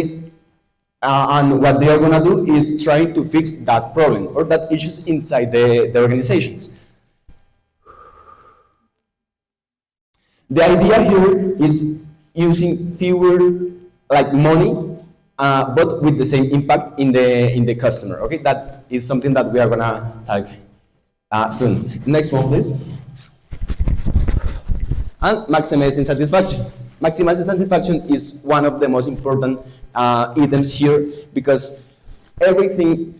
what they are gonna do is try to fix that problem or that issues inside the organizations. The idea here is using fewer money, but with the same impact in the customer. Okay, that is something that we are gonna talk soon. Next one, please. And maximizing satisfaction. Maximizing satisfaction is one of the most important items here, because everything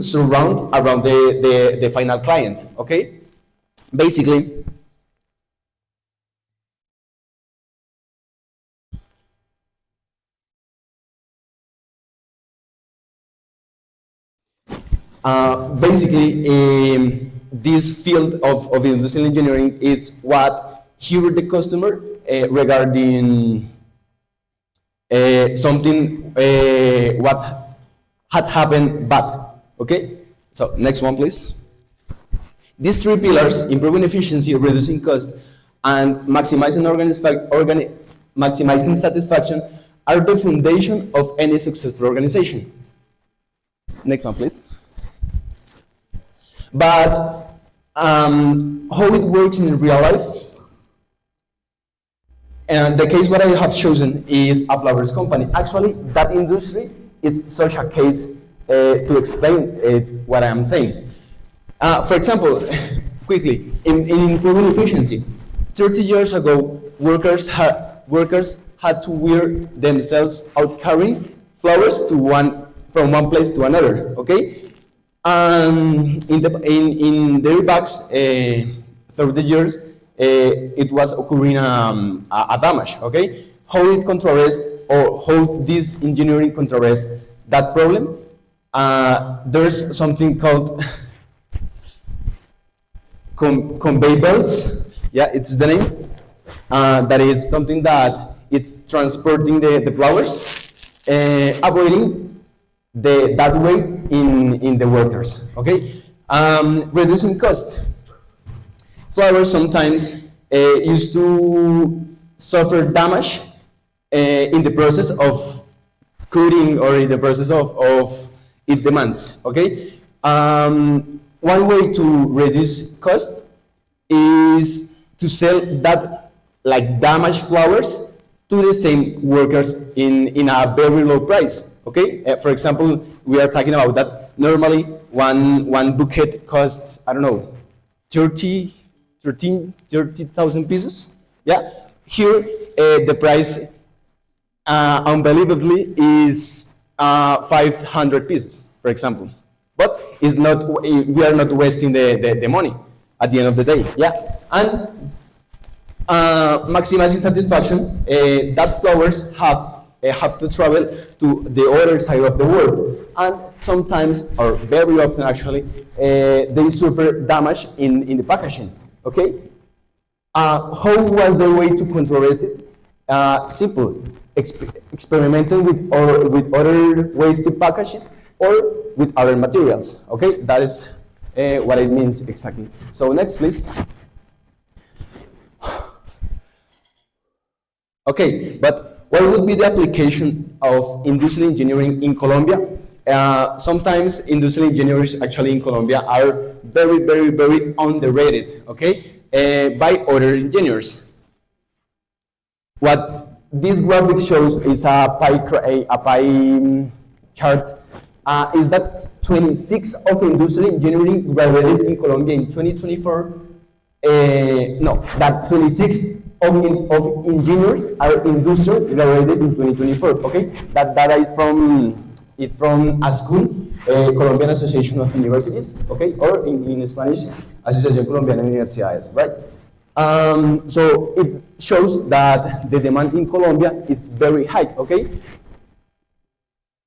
surrounds around the final client. Okay, basically. This field of industrial engineering is what hear the customer regarding something what had happened bad. Okay, so next one, please. These three pillars: improving efficiency, reducing cost, and maximizing maximizing satisfaction, are the foundation of any successful organization. Next one, please. But how it works in real life, and the case what I have chosen is a flowers company. Actually, that industry, it's such a case to explain what I am saying. For example, quickly, in improving efficiency, 30 years ago, workers had to wear themselves out carrying flowers from one place to another. Okay. In their backs, through the years, it was occurring a damage. Okay, how it contrasts, or how this engineering contrasts that problem? There's something called conveyor belts. Yeah, it's the name. That is something that it's transporting the flowers, avoiding that way in the workers. Okay, reducing cost. Flowers sometimes used to suffer damage in the process of cutting or in the process of its demands. Okay, one way to reduce cost is to sell that like damaged flowers to the same workers in a very low price. Okay, for example, we are talking about that normally one bouquet costs, I don't know, 30,000 pieces. Yeah, here the price unbelievably is 500 pieces, for example. But it's not, we are not wasting the money at the end of the day. Yeah, and maximizing satisfaction, that flowers have to travel to the other side of the world, and sometimes, or very often actually, they suffer damage in the packaging. Okay, how was the way to control it? Simple, experimenting with other ways to package it or with other materials. Okay, that is what it means exactly. So next, please. Okay, but what would be the application of industrial engineering in Colombia? Sometimes industrial engineers actually in Colombia are very underrated, okay, by other engineers. What this graphic shows is a pie chart, is that 26 of industrial engineering graduated in Colombia in 2024. No, that 26 of engineers are industrial graduated in 2024. Okay, that data is from ASCUN, Colombian Association of Universities. Okay, or in Spanish, Asociación Colombiana de Universidades, right? So it shows that the demand in Colombia is very high. Okay,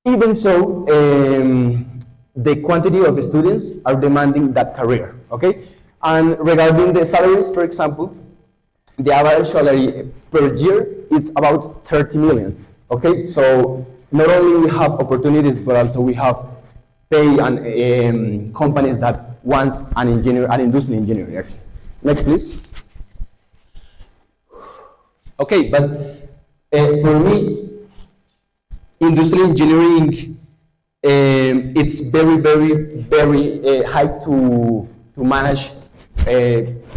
even so, the quantity of students are demanding that career. Okay, and regarding the salaries, for example, the average salary per year is about 30 million. Okay, so not only we have opportunities, but also we have pay and companies that wants an engineer, an industrial engineer. Actually, next please. Okay, but for me, industrial engineering, it's very hard to manage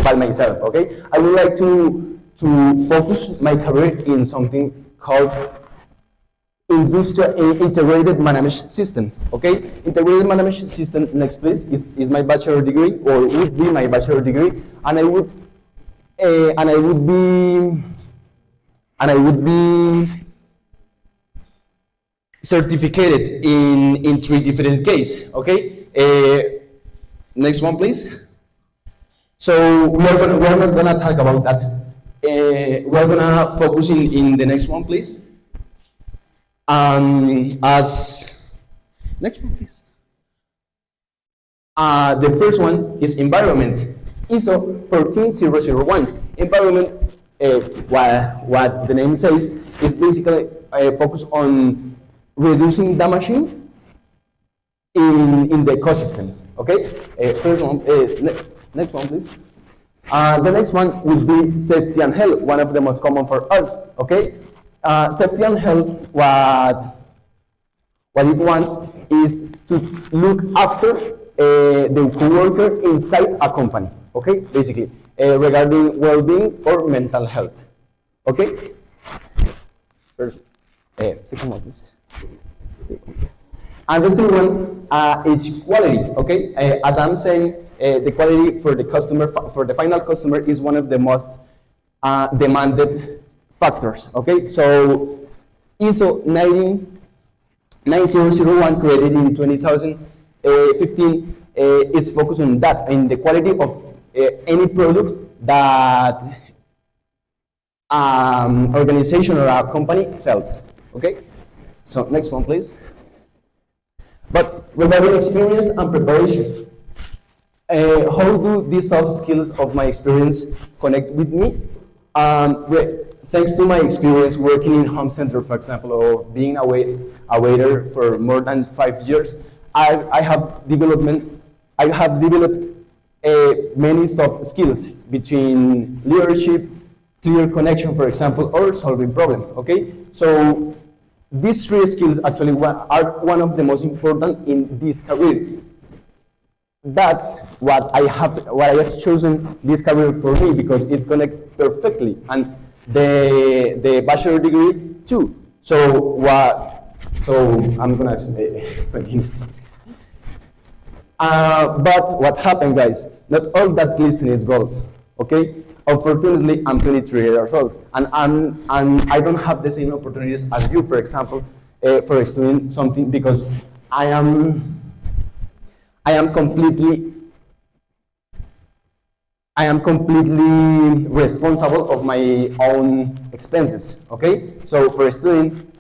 by myself. Okay, I would like to focus my career in something called industrial integrated management system. Okay, integrated management system. Next, please, is my bachelor degree, or would be my bachelor degree, and I would be certificated in 3 different cases. Okay, next one, please. So we're not gonna talk about that. We're gonna focus in the next one, please. As next one, please. The first one is environment. ISO 14001. Environment, what the name says, is basically focused on reducing damaging in the ecosystem. Okay. First one is next one, please. The next one would be safety and health, one of the most common for us. Okay, safety and health, what it wants is to look after the co-worker inside a company. Okay, basically regarding well-being or mental health. Okay. First, second one, please. And the third one is quality. Okay, as I'm saying, the quality for the customer, for the final customer, is one of the most demanded factors. Okay, so ISO 9001, created in 2015, it's focused on that, in the quality of any product that organization or a company sells. Okay, so next one, please. But regarding experience and preparation, How do these soft skills of my experience connect with me? Thanks to my experience working in home center, for example, or being a waiter for more than 5 years, I have developed many soft skills between leadership, clear connection, for example, or solving problems. Okay, so these three skills actually are one of the most important in this career. That's what I have chosen this career for me, because it connects perfectly, and the bachelor degree too. So I'm gonna continue. But what happened, guys? Not all that glistening is gold. Okay. Unfortunately, I'm 23 years old, and I don't have the same opportunities as you, for example, for studying something, because I am completely responsible of my own expenses. Okay, so for studying,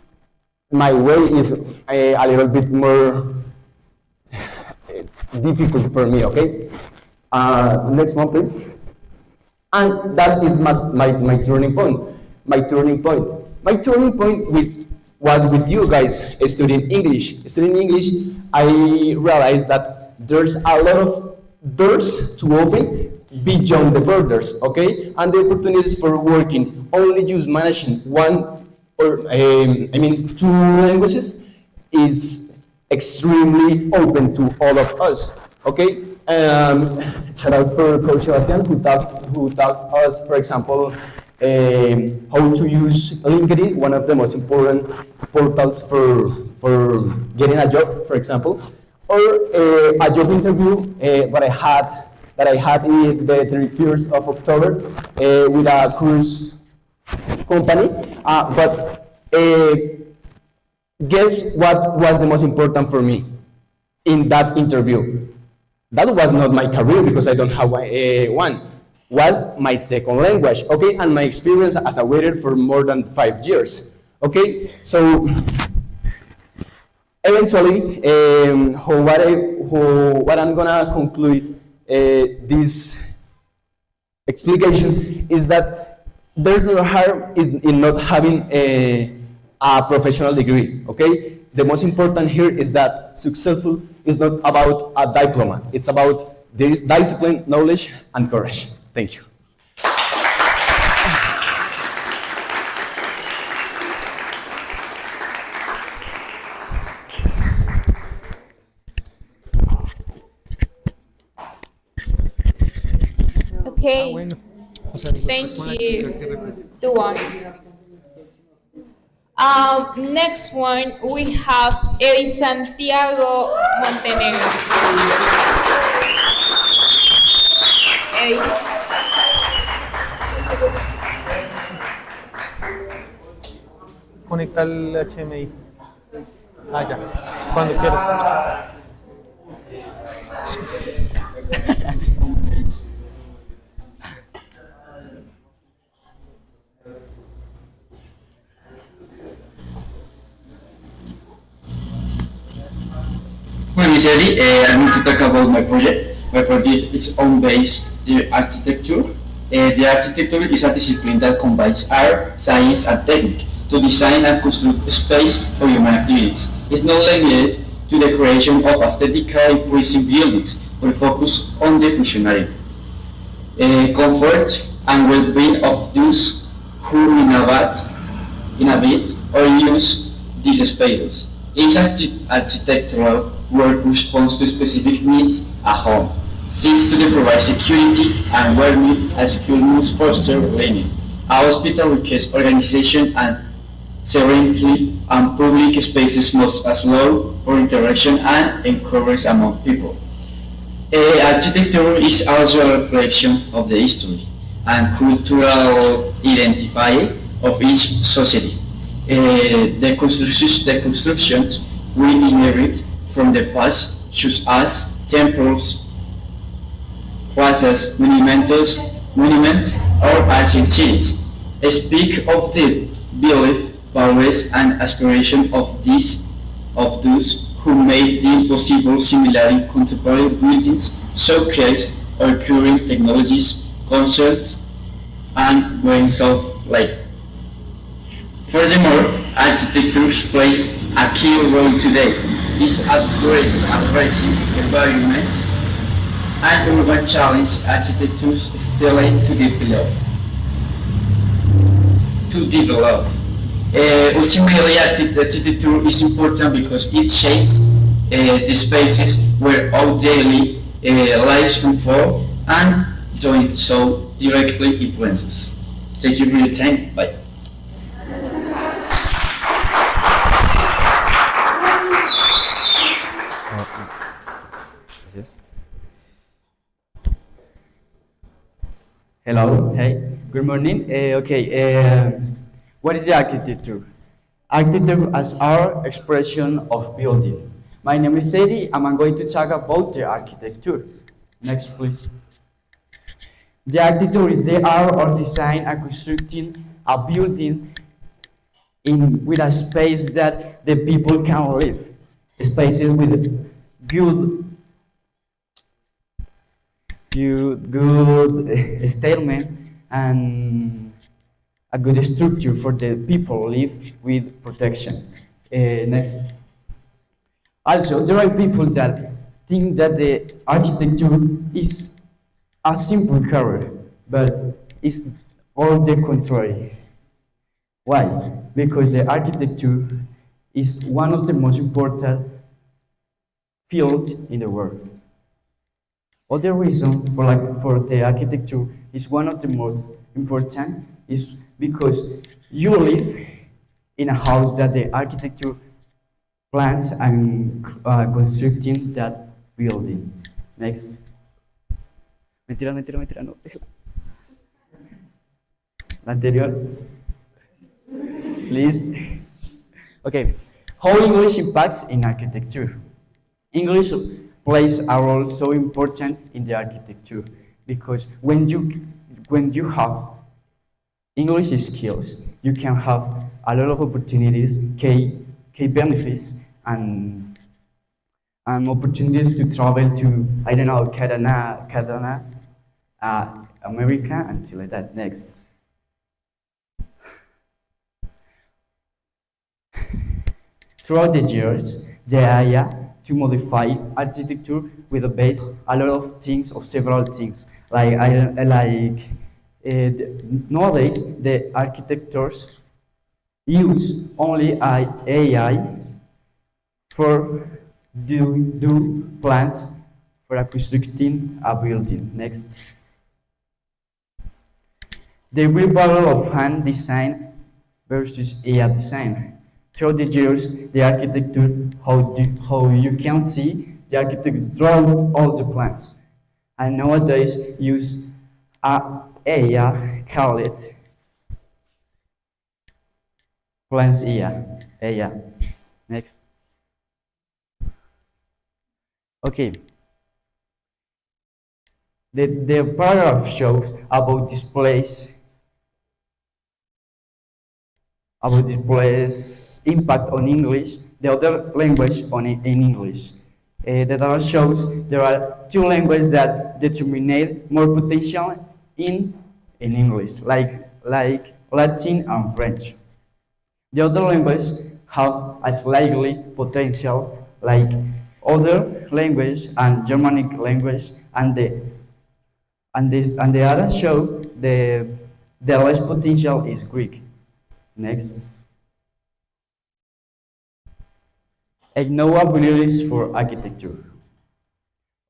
my way is a little bit more difficult for me. Okay, next one, please. And that is my turning point. My turning point was with you guys studying English. Studying English, I realized that there's a lot of doors to open beyond the borders, okay? And the opportunities for working only just managing one or two languages is extremely open to all of us, okay? Shout out for Coach Sebastian, who taught us, for example, how to use LinkedIn, one of the most important portals for getting a job, for example, or a job interview that I had in the 31st of October with a cruise company. But guess what was the most important for me in that interview? That was not my career, because I don't have one. Was my second language, okay, and my experience as a waiter for more than 5 years, okay. So eventually, what I'm gonna conclude this explication is that there's no harm in not having a professional degree, okay? The most important here is that successful is not about a diploma. It's about this discipline, knowledge, and courage. Thank you. Okay. Thank you, Duan. Next one, we have Eddie Santiago Montenegro. Eddie. Conecta el HMI. Ya. Cuando quieras. My name is Eddie. I'm going to talk about my project. My project is on base the architecture. The architecture is a discipline that combines art, science, and technique to design and construct space for human activities. It's not limited to the creation of aesthetically pleasing buildings, but focus on the functionality, comfort, and well-being of those who inhabit or use these spaces. Each architectural work responds to specific needs at home, seeks to provide security and well-being as schools foster learning. A hospital requires organization and serenity, and public spaces must allow for interaction and encourage among people. Architecture is also a reflection of the history and cultural identity of each society. The constructions we inherit from the past, such as temples, plazas, monuments, or ancient cities, speak of the belief, values, and aspiration of those who made the impossible similar in contemporary buildings, showcase our current technologies, concepts, and ways of life. Furthermore, architecture plays a key role today. It's addressing environment and urban challenge architecture still to develop. Ultimately, architecture is important because it shapes the spaces where our daily lives unfold and doing so directly influences. Thank you for your time. Bye. Yes. Hello. Hey. Good morning. What is the architecture? Architecture as our expression of building. My name is Sadie, and I'm going to talk about the architecture. Next, please. The architecture is the art or design and constructing a building with a space that the people can live. Spaces with good statement and a good structure for the people live with protection. Next. Also, there are people that think that the architecture is a simple career, but it's all the contrary. Why? Because the architecture is one of the most important fields in the world. Other reason for the architecture is one of the most important is because you live in a house that the architecture plans and constructing that building. Next. Mentira, mentira, mentira, no. La anterior. Please. Okay. How English impacts in architecture. English plays a role so important in the architecture because when you have English skills, you can have a lot of opportunities, key benefits, and opportunities to travel to, I don't know, Canada, America, until like that. Next. Throughout the years, the idea to modify architecture with a base a lot of things or several things. Nowadays, the architects use only AI for do plans for constructing a building. Next. The real battle of hand design versus AI design. Through the years, the architecture, how you can see, the architects draw all the plans. And nowadays use AI, call it plans AI. Next. Okay. The paragraph shows about displays impact on English, the other language in English. The data shows there are two languages that determine more potential in English, like Latin and French. The other languages have a slightly potential, like other language and Germanic language, and the other show the less potential is Greek. Next. Ignore abilities for architecture,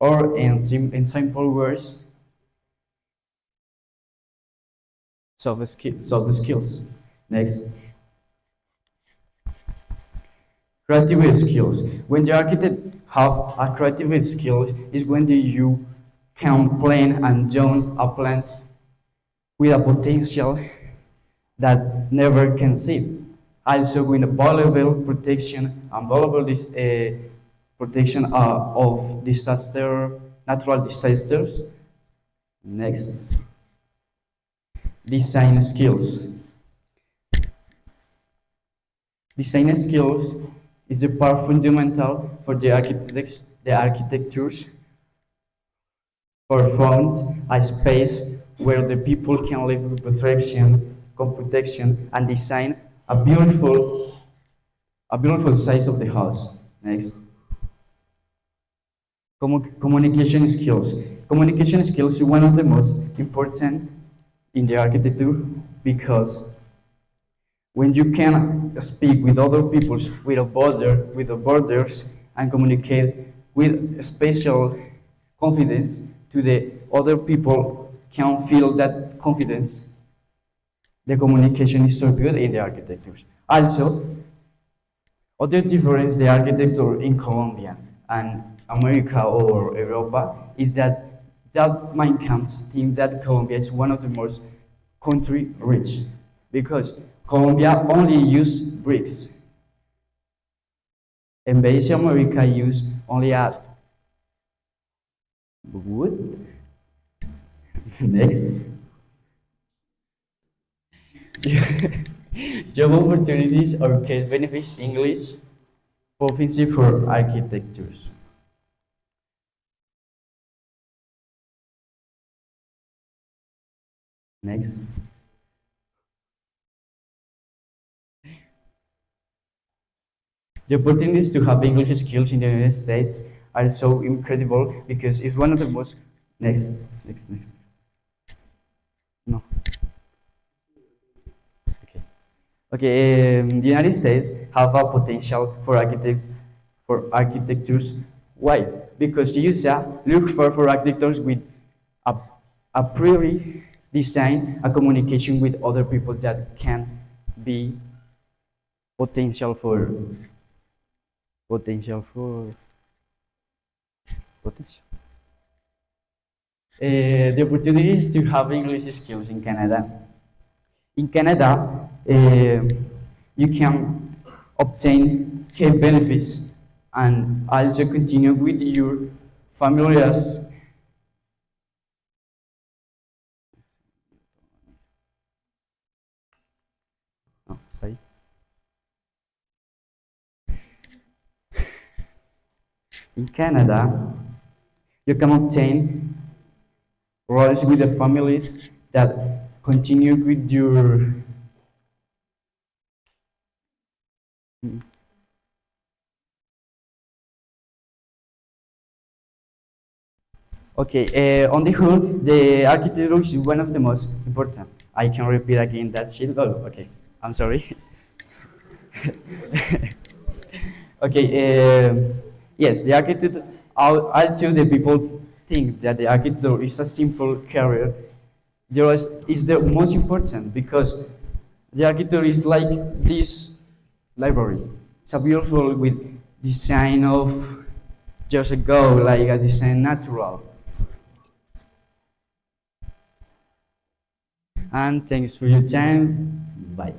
or in simple words, soft skills. Next. Creative skills. When the architect have a creative skill is when you can plan and join a plans with a potential that never can see. Also with a valuable protection and valuable protection of natural disasters. Next. Design skills. Design skills is a part fundamental for the architectures for found a space where the people can live with protection, and design a beautiful size of the house. Next. Communication skills. Communication skills is one of the most important in the architecture because when you can speak with other people without borders and communicate with special confidence to the other people can feel that confidence, the communication is so good in the architecture. Also, other difference the architecture in Colombia and America or Europa is that man can think that Colombia is one of the most country rich because Colombia only use bricks. And base America use only a wood. Next. Job opportunities or case benefits English proficiency for architectures. Next. The opportunities to have English skills in the United States are so incredible because it's one of the most. Next. No. Okay, the United States have a potential for architectures. Why? Because the USA looks for architects with a priori design a communication with other people that can be potential for. The opportunities to have English skills in Canada. In Canada, you can obtain care benefits and also continue with your family as in Canada, you can obtain roles with the families that continue with your Okay, on the whole, the architecture is one of the most important. I can repeat again that shit. Oh, okay, I'm sorry. Okay, yes, the architecture, although the people think that the architecture is a simple career, the rest is the most important because the architecture is like this library. It's a beautiful with design of just a go, like a design natural. And thanks for your time. Bye.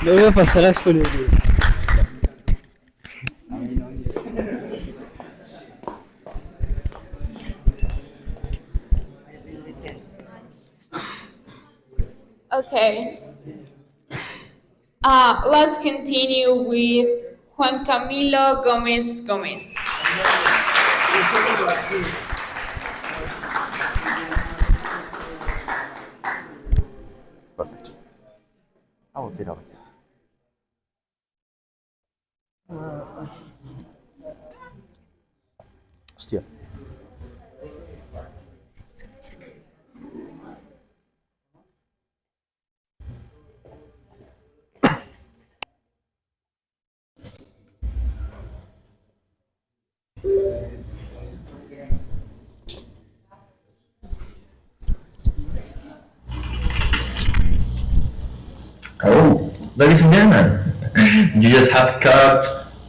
Le voy a pasar a exponer. Okay. Let's continue with Juan Camilo Gomez Gomez. Perfect. I will sit over here. Hostia. Oh, ladies and gentlemen, you just have caught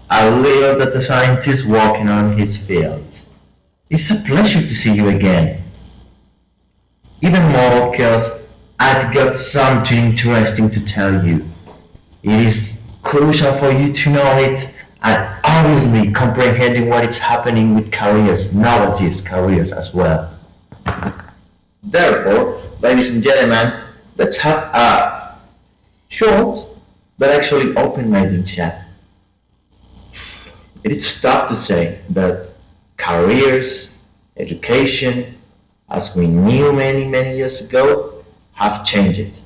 a little data scientist working on his field. It's a pleasure to see you again. Even more because I've got something interesting to tell you. It is crucial for you to know it and obviously comprehending what is happening with careers, nowadays careers as well. Therefore, ladies and gentlemen, Let's have a short but actually open-minded chat. It is tough to say, but careers, education, as we knew many, many years ago, have changed.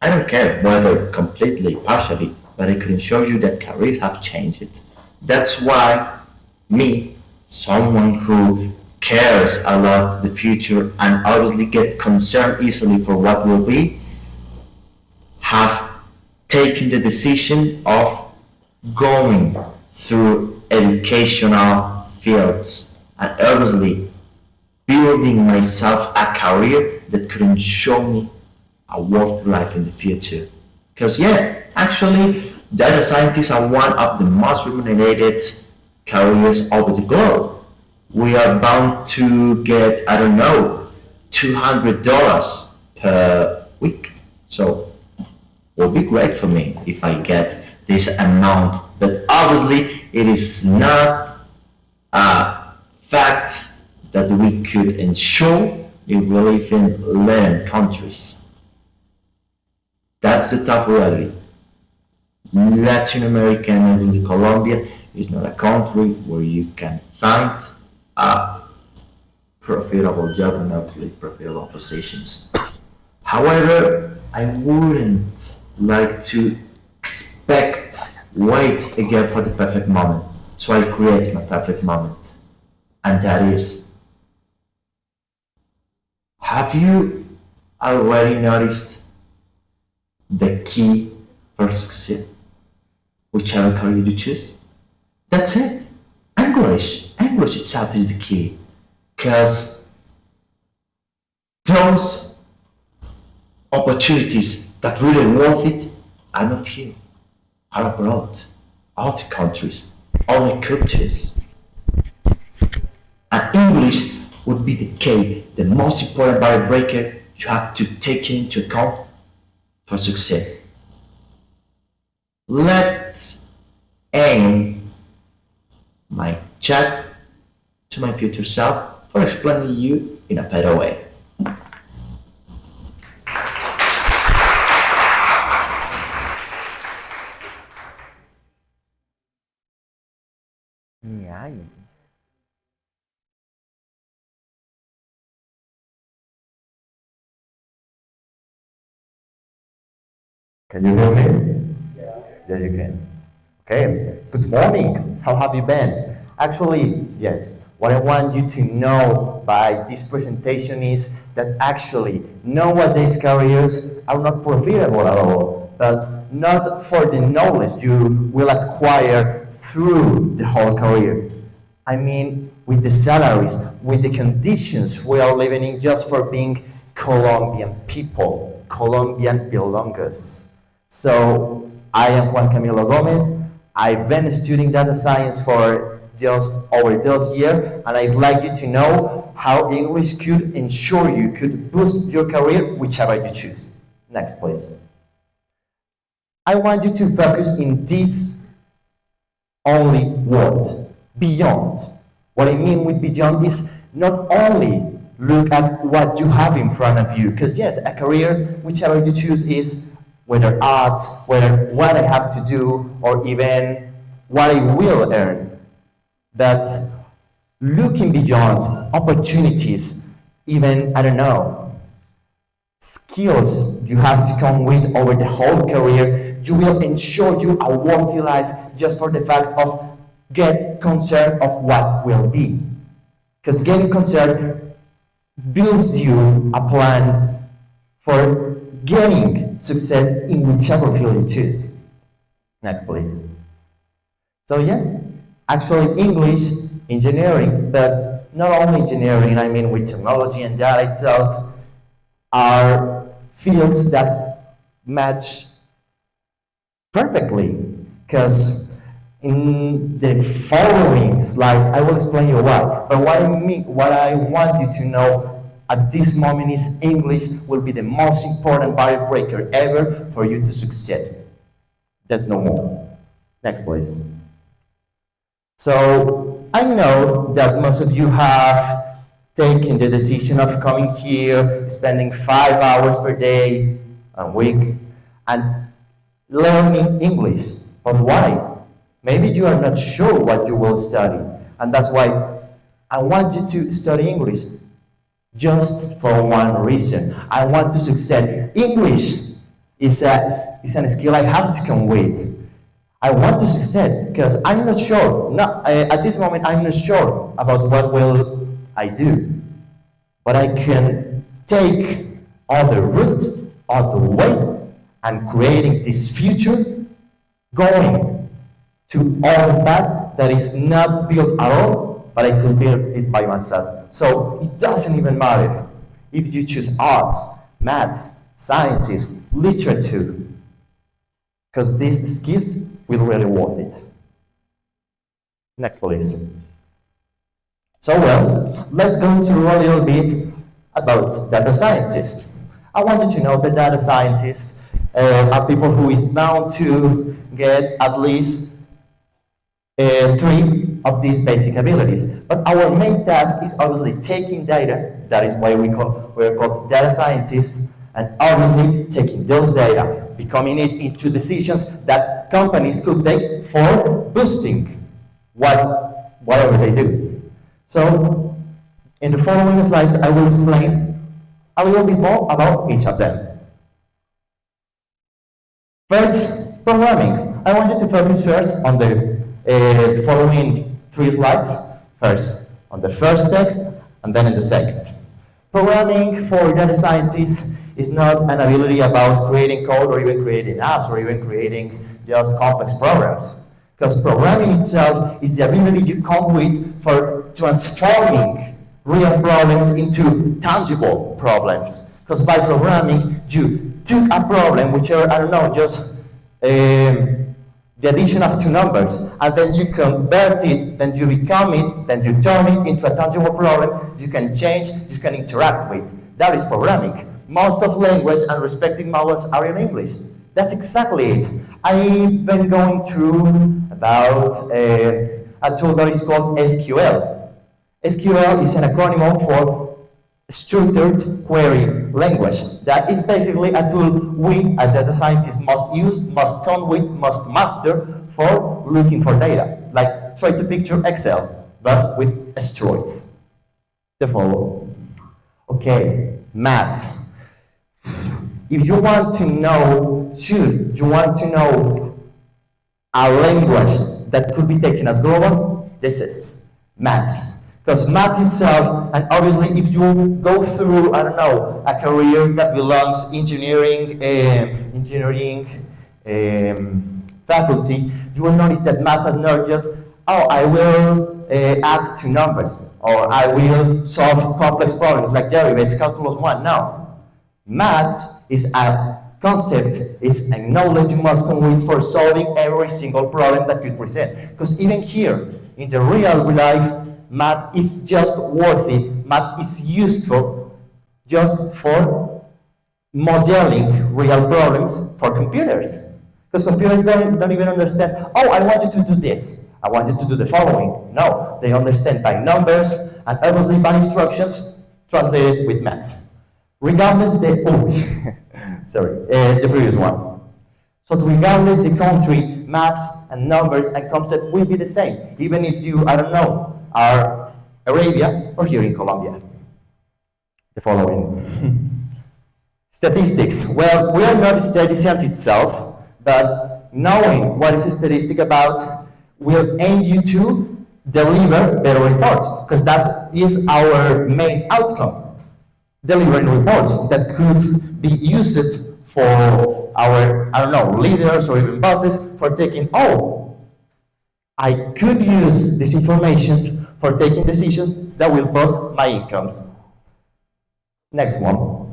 I don't care whether completely, partially, but I can show you that careers have changed. That's why me, someone who cares a lot the future and obviously get concerned easily for what will be, have taken the decision of going through educational fields and obviously building myself a career that could ensure me a worthy life in the future. Because yeah, actually, data scientists are one of the most remunerated careers over the globe. We are bound to get, I don't know, $200 per week. So it will be great for me if I get this amount. But obviously, it is not a fact that we could ensure if we live in Latin countries. That's the tough reality. Latin America and even Colombia is not a country where you can find a profitable job and actually profitable positions. However, I wouldn't like to wait again for the perfect moment. So I create my perfect moment. And that is, have you already noticed the key for success, whichever career you choose? That's it. English. English itself is the key. Because those opportunities that really worth it are not here, are abroad, other countries, other cultures. And English would be the key, the most important barrier breaker you have to take into account for success. Let's aim my chat to my future self for explaining you in a better way. Yeah. Can you hear me? Yes, you can. Okay. Good morning. How have you been? Actually, yes. What I want you to know by this presentation is that actually nowadays careers are not profitable at all, but not for the knowledge you will acquire through the whole career. I mean, with the salaries, with the conditions we are living in just for being Colombian people, Colombian belongers. So, I am Juan Camilo Gomez. I've been studying data science for just over this year, and I'd like you to know how English could ensure you could boost your career, whichever you choose. Next, please. I want you to focus in this only word, beyond. What I mean with beyond is not only look at what you have in front of you, because yes, a career, whichever you choose, is whether arts, whether what I have to do, or even what I will earn. But looking beyond opportunities, even, I don't know, skills you have to come with over the whole career, you will ensure you a worthy life just for the fact of get concerned of what will be. Because getting concerned builds you a plan for getting success in whichever field you choose. Next, please. So yes, actually English, engineering, but not only engineering, I mean with technology and data itself, are fields that match perfectly. Because in the following slides, I will explain you why. But what I want you to know at this moment is English will be the most important barrier breaker ever for you to succeed. That's no more. Next, please. So I know that most of you have taking the decision of coming here, spending 5 hours per day, a week, and learning English. But why? Maybe you are not sure what you will study, and that's why I want you to study English just for one reason. I want to succeed. English is a skill I have to come with. I want to succeed because I'm not sure. No, at this moment, I'm not sure about what will I do. But I can take other route, other way, and creating this future going to all that is not built at all, but I could build it by myself. So it doesn't even matter if you choose arts, maths, sciences, literature, because these skills will really worth it. Next, please. So well, let's go into a little bit about data scientists. I want you to know that data scientists are people who is bound to get at least 3 of these basic abilities. But our main task is obviously taking data, that is why we're called data scientists, and obviously taking those data, becoming it into decisions that companies could take for boosting whatever they do. So, in the following slides, I will explain a little bit more about each of them. First, programming. I want you to focus first on the following 3 slides. First, on the first text, and then in the second. Programming for data scientists is not an ability about creating code or even creating apps or even creating just complex programs. Because programming itself is the ability you come with for transforming real problems into tangible problems. Because by programming, you took a problem, which are, I don't know, just the addition of 2 numbers, and then you convert it, then you become it, then you turn it into a tangible problem you can change, you can interact with. That is programming. Most of language and respective models are in English. That's exactly it. I've been going through about a tool that is called SQL. SQL is an acronym for Structured Query Language. That is basically a tool we as data scientists must use, must come with, must master for looking for data. Like try to picture Excel, but with asteroids. The follow. Okay, maths. If you want to know, you want to know a language that could be taken as global, this is maths. Because math itself, and obviously if you go through, I don't know, a career that belongs engineering faculty, you will notice that math is not just, oh, I will add 2 numbers, or I will solve complex problems like derivatives, calculus 1. No. Math is a concept, it's a knowledge you must come with for solving every single problem that you present. Because even here, in the real life, math is just worth it. Math is useful just for modeling real problems for computers. Because computers don't even understand, oh, I want you to do this. I want you to do the following. No, they understand by numbers and obviously by instructions translated with maths. Regardless the previous one. So regardless the country, maths and numbers and concepts will be the same, even if you, I don't know, are Arabia or here in Colombia. The following. Statistics. Well, we are not statisticians itself, but knowing what is a statistic about will aim you to deliver better reports, because that is our main outcome. Delivering reports that could be used for our, I don't know, leaders or even bosses for taking, oh, I could use this information for taking decisions that will boost my incomes. Next one.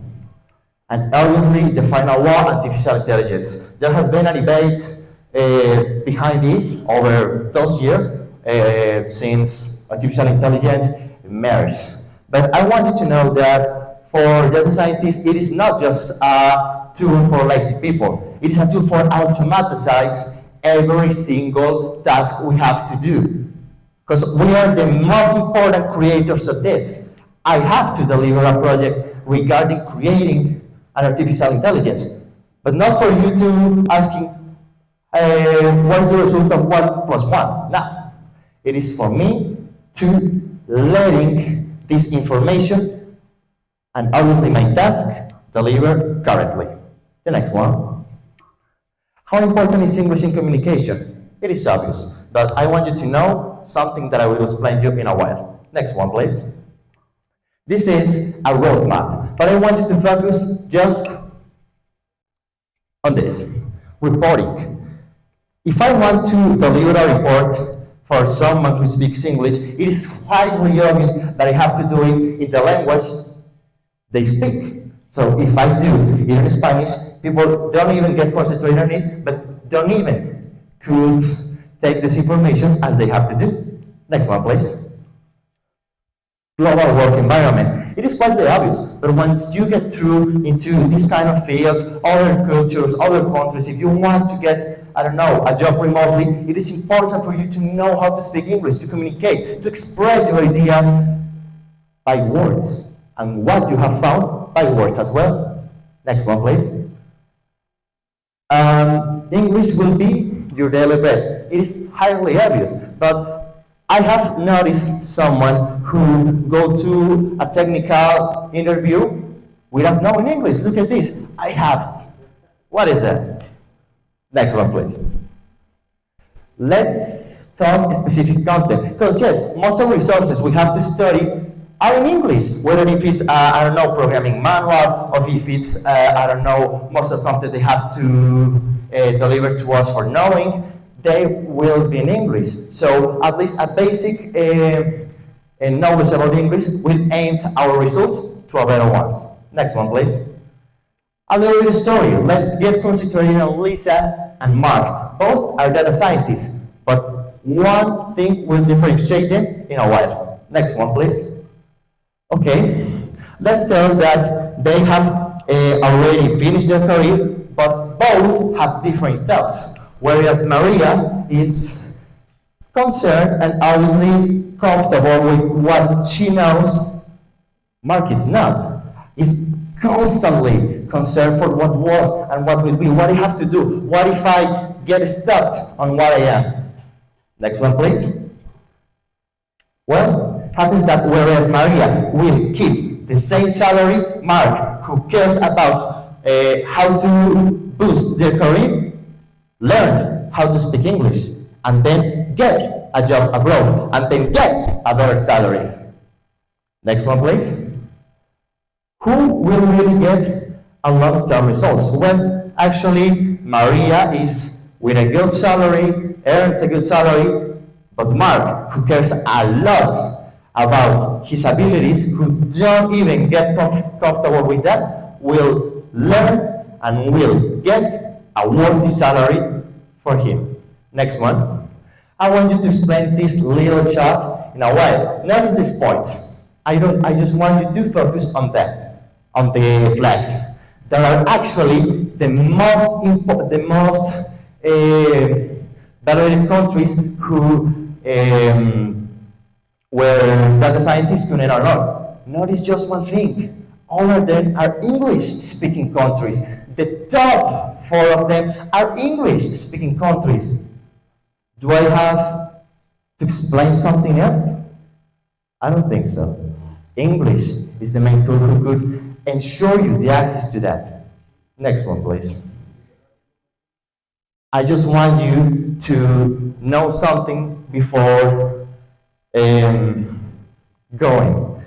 And obviously the final one, artificial intelligence. There has been a debate behind it over those years since artificial intelligence emerged. But I want you to know that for data scientists, it is not just a tool for lazy people. It is a tool for automatize every single task we have to do. Because we are the most important creators of this. I have to deliver a project regarding creating an artificial intelligence, but not for you to asking what's the result of 1 plus 1. No, it is for me to letting this information and obviously my task deliver correctly. The next one. How important is English in communication? It is obvious, but I want you to know something that I will explain to you in a while. Next one, please. This is a roadmap, but I want you to focus just on this. Reporting. If I want to deliver a report for someone who speaks English, it is highly obvious that I have to do it in the language they speak. So if I do it in Spanish, people don't even get concentrated on it, but don't even could take this information as they have to do. Next one, please. Global work environment. It is quite obvious, but once you get through into this kind of fields, other cultures, other countries, if you want to get, I don't know, a job remotely, it is important for you to know how to speak English, to communicate, to express your ideas by words, and what you have found by words as well. Next one, please. English will be your daily bread. It is highly obvious, but I have noticed someone who go to a technical interview without knowing English. Look at this. I have. What is that? Next one, please. Let's talk specific content. Because yes, most of the resources we have to study are in English. Whether if it's, I don't know, programming manual, or if it's, I don't know, most of the content they have to deliver to us for knowing, they will be in English. So at least a basic knowledge about English will aim our results to a better ones. Next one, please. A little bit of story. Let's get concentrated on Lisa and Mark. Both are data scientists, but one thing will differentiate them in a while. Next one, please. Okay, let's tell that they have already finished their career, but both have different thoughts. Whereas Maria is concerned and obviously comfortable with what she knows, Mark is not. He's constantly concerned for what was and what will be, what I have to do, what if I get stuck on what I am. Next one, please. Well, happens that whereas Maria will keep the same salary, Mark, who cares about how to boost their career, learn how to speak English, and then get a job abroad, and then get a better salary. Next one, please. Who will really get a long-term results? Well, actually, Maria is with a good salary, earns a good salary, but Mark, who cares a lot about his abilities, who don't even get comfortable with that, will learn and will get a worthy salary for him. Next one. I want you to explain this little chart in a while. Notice these points. I just want you to focus on them, on the flags. There are actually the most valued countries who where data scientists can earn a lot. Notice just one thing. All of them are English-speaking countries. The top 4 of them are English-speaking countries. Do I have to explain something else? I don't think so. English is the main tool who could ensure you the access to that. Next one, please. I just want you to know something before going.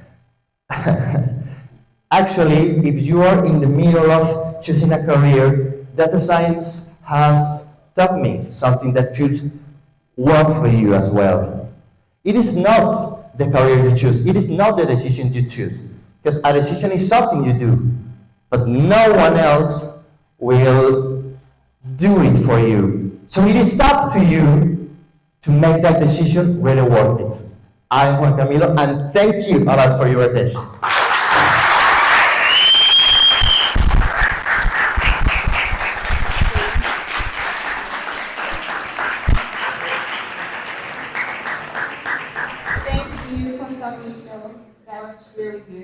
Actually, if you are in the middle of choosing a career, data science has taught me something that could work for you as well. It is not the career you choose. It is not the decision you choose. Because a decision is something you do, but no one else will do it for you. So it is up to you to make that decision really worth it. I'm Juan Camilo, and thank you a lot for your attention. Thank you for talking, Phil. That was really good.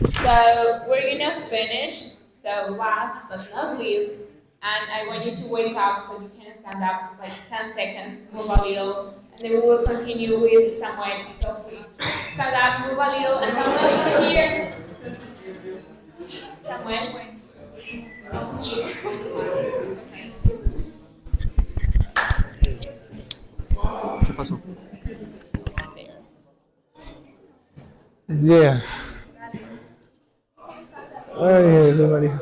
So we're gonna finish. So last but not least, and I want you to wake up so you can stand up like 10 seconds, move a little, and then we will continue with Samuel. So please stand up, move a little, and Samuel here. Samuel, here. ¿Qué pasó? Yeah. Ay, Jesús María.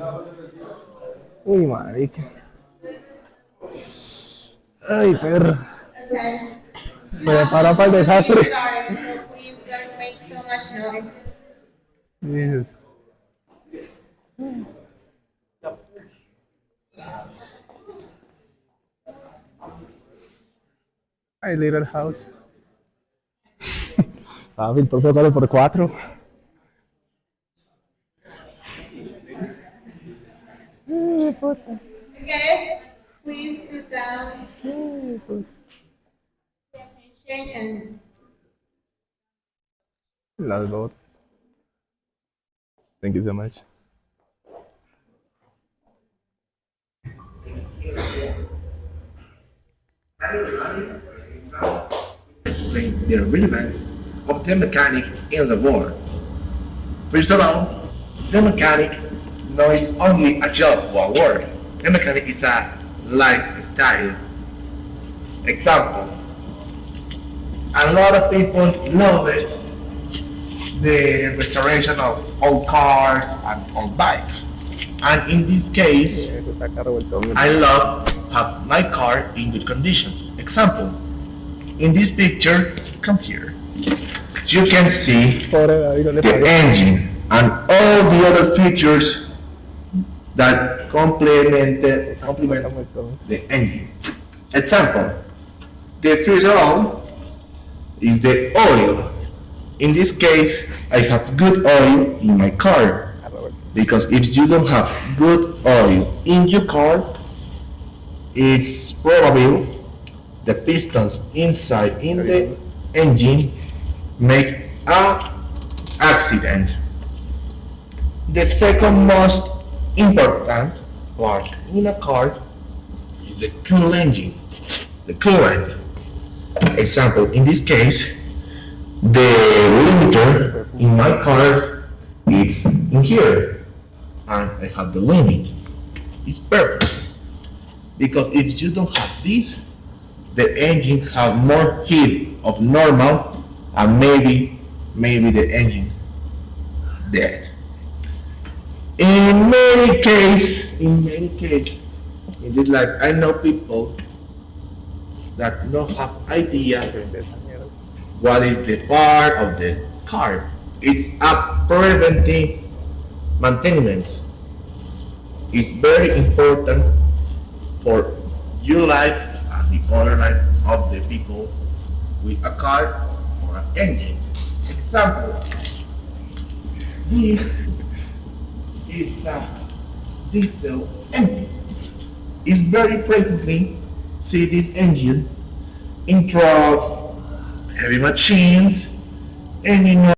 Uy, marica. Ay, perro. Okay. Prepara para el desastre. Start, so please don't make so much noise. Jesus. Ay, little house. Papi, el propio vale por 4. Okay, please sit down. Pay attention and Las botas. Thank you so much. Explain the relevance of the mechanic in the world. First of all, the mechanic not is only a job or work. The mechanic is a lifestyle. Example, a lot of people love it, the restoration of old cars and old bikes. And in this case, I love have my car in good conditions. Example, in this picture, come here. You can see the engine and all the other features that complement the engine. Example, the first one is the oil. In this case, I have good oil in my car, because if you don't have good oil in your car, it's probable the pistons inside in the engine make a accident. The second most important part in a car is the cool engine, the coolant. Example, in this case, the limiter in my car is in here, and I have the limit. It's perfect, because if you don't have this, the engine have more heat of normal, and maybe the engine dead. In many cases, it is like I know people that don't have idea what is the part of the car. It's a preventive maintenance. It's very important for your life and the other life of the people with a car or an engine. Example, this is a diesel engine. It's very frequently see this engine in trucks, heavy machines, and in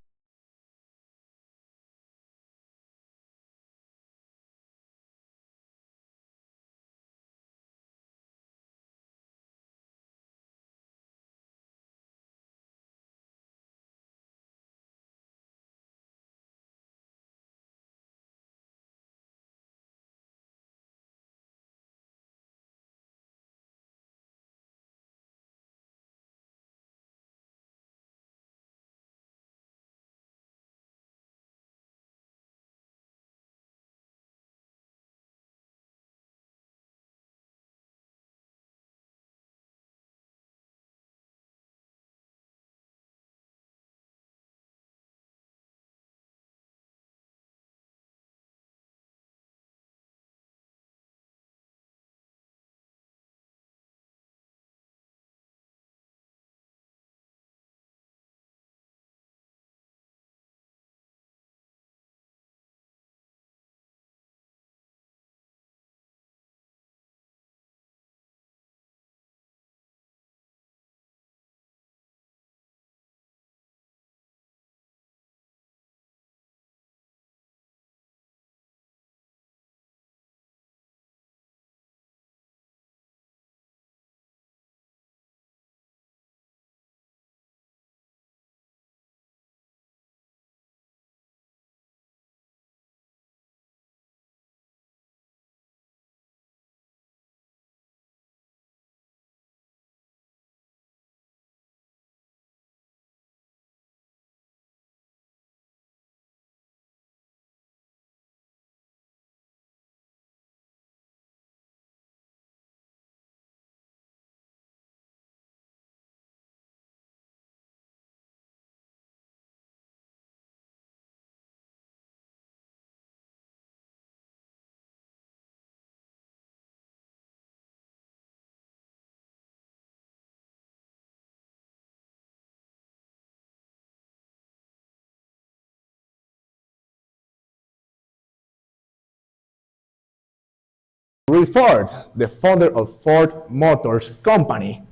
Henry Ford, the founder of Ford Motors Company.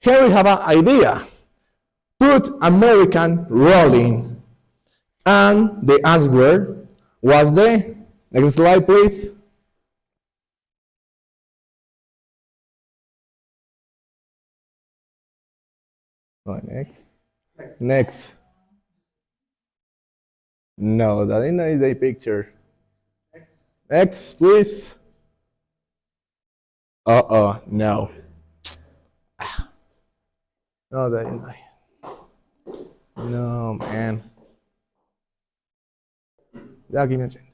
Henry had an idea. Put American rolling. And the answer was the, next slide please. Oh, next. No, that is a picture. Next, please. No. No, that is not. No, man. Yeah, give me a chance.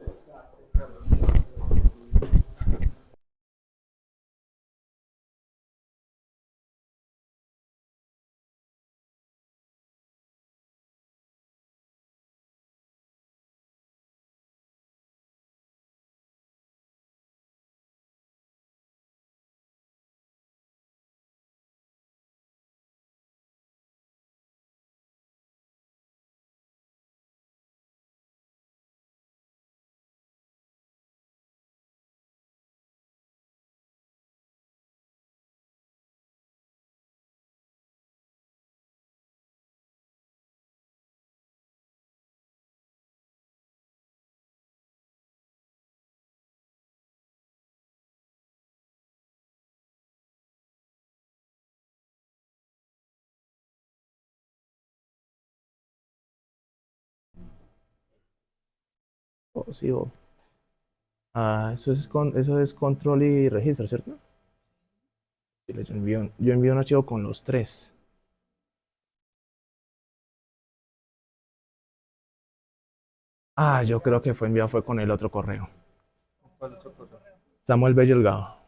Oh, sí, eso es control y registro, ¿cierto? Sí, yo envío un archivo con los tres. Yo creo que fue enviado fue con el otro correo. ¿Cuál otro correo? Samuel Bello Delgado.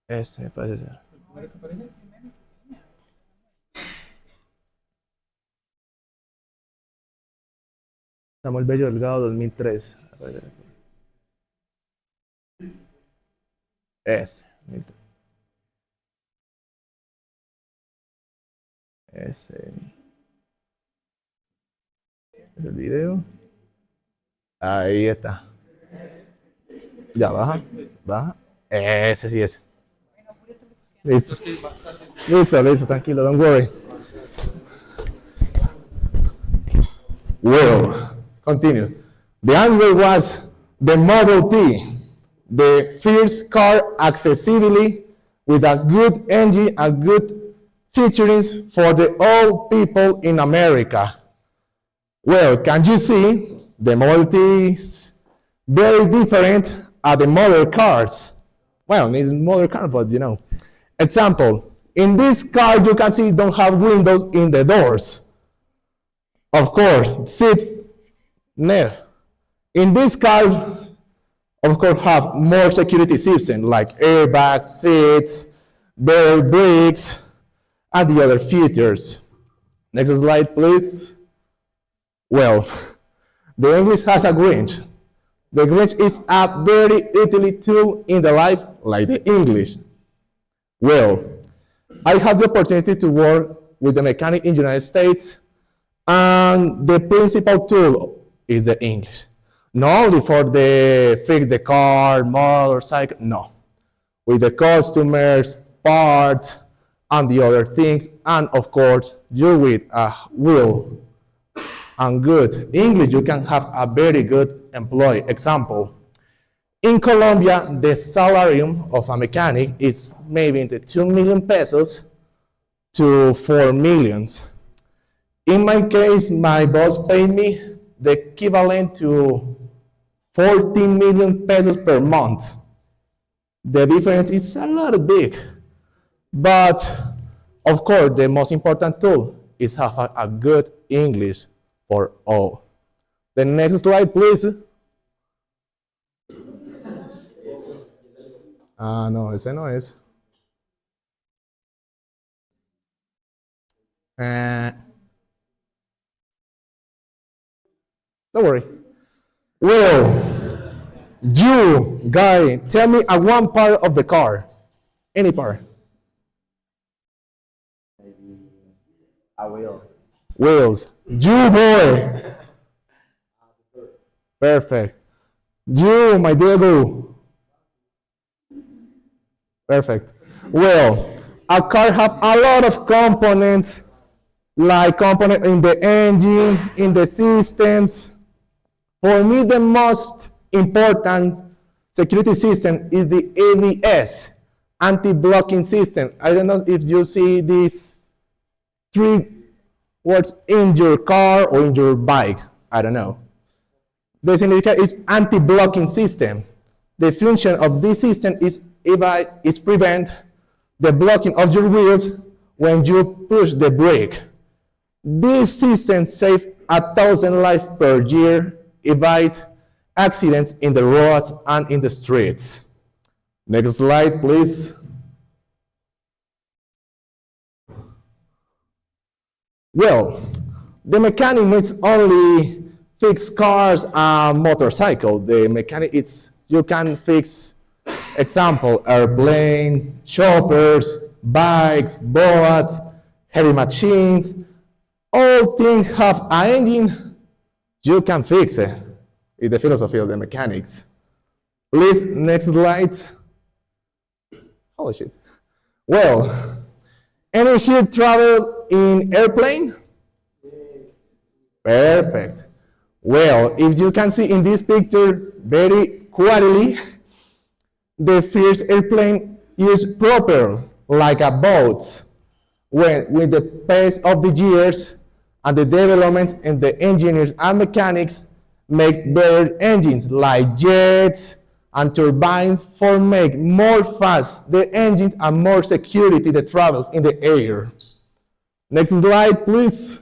Ese parece ser. ¿El que aparece? Samuel Bello Delgado 2003. Ese. Ese. Es el video. Ahí está. Ya, baja. Ese sí es. Listo. Listo, tranquilo, don't worry. Well, continue. The answer was the Model T, the first car accessibly with a good engine and good features for the old people in America. Well, can you see the Model T is very different at the model cars? Well, it's model car, but you know. Example, in this car you can see don't have windows in the doors. Of course, seat there. In this car, of course, have more security systems like airbags, seats, better brakes, and the other features. Next slide, please. Well, the English has a Grinch. The Grinch is a very utility tool in the life like the English. Well, I had the opportunity to work with the mechanic in the United States, and the principal tool is the English. Not only for the fix the car, motorcycle, no. With the customers, parts, and the other things, and of course, you with a will and good English, you can have a very good employee. Example, in Colombia, the salary of a mechanic is maybe in the 2 million pesos to 4 millions. In my case, my boss paid me the equivalent to 14 million pesos per month. The difference is a lot big. But of course, the most important tool is have a good English for all. The next slide, please. No, ese no es. Don't worry. Well, you, guy, tell me a one part of the car. Any part. A wheel. Wheels. You, boy. Perfect. You, my Diego. Perfect. Well, a car have a lot of components, like component in the engine, in the systems. For me, the most important security system is the ABS, anti-blocking system. I don't know if you see these three words in your car or in your bike. I don't know. The significant is anti-blocking system. The function of this system is prevent the blocking of your wheels when you push the brake. This system saves 1,000 lives per year, avoid accidents in the roads and in the streets. Next slide, please. Well, the mechanic needs only fix cars and motorcycle. The mechanic, you can fix, example, airplane, choppers, bikes, boats, heavy machines. All things have an engine, you can fix it. It's the philosophy of the mechanics. Please, next slide. Holy shit. Well, any here travel in airplane? Perfect. Well, if you can see in this picture very clearly, the first airplane used proper like a boat. When with the pace of the years and the development and the engineers and mechanics makes better engines like jets and turbines for make more fast the engine and more security that travels in the air. Next slide, please.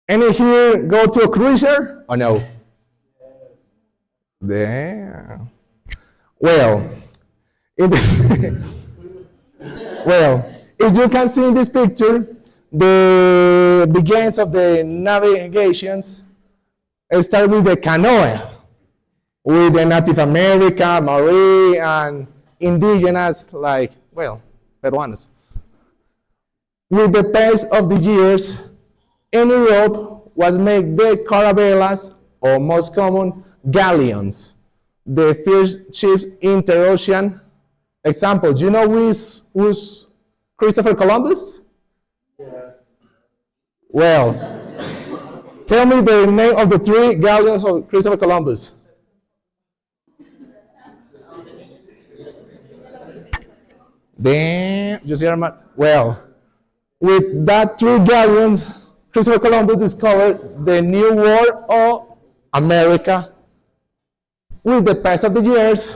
Any here go to a cruiser or no? Damn. Well, well, if you can see in this picture, the beginnings of the navigations start with the canoe, with the Native American, Maori, and indigenous, like, well, Peruanos. With the pace of the years, in Europe was made the caravelas, or most common, galleons, the first ships interocean. Example, do you know who's Christopher Columbus? Yeah. Well, tell me the name of the 3 galleons of Christopher Columbus. Damn, you see, well, with that 3 galleons, Christopher Columbus discovered the new world of America. With the pass of the years,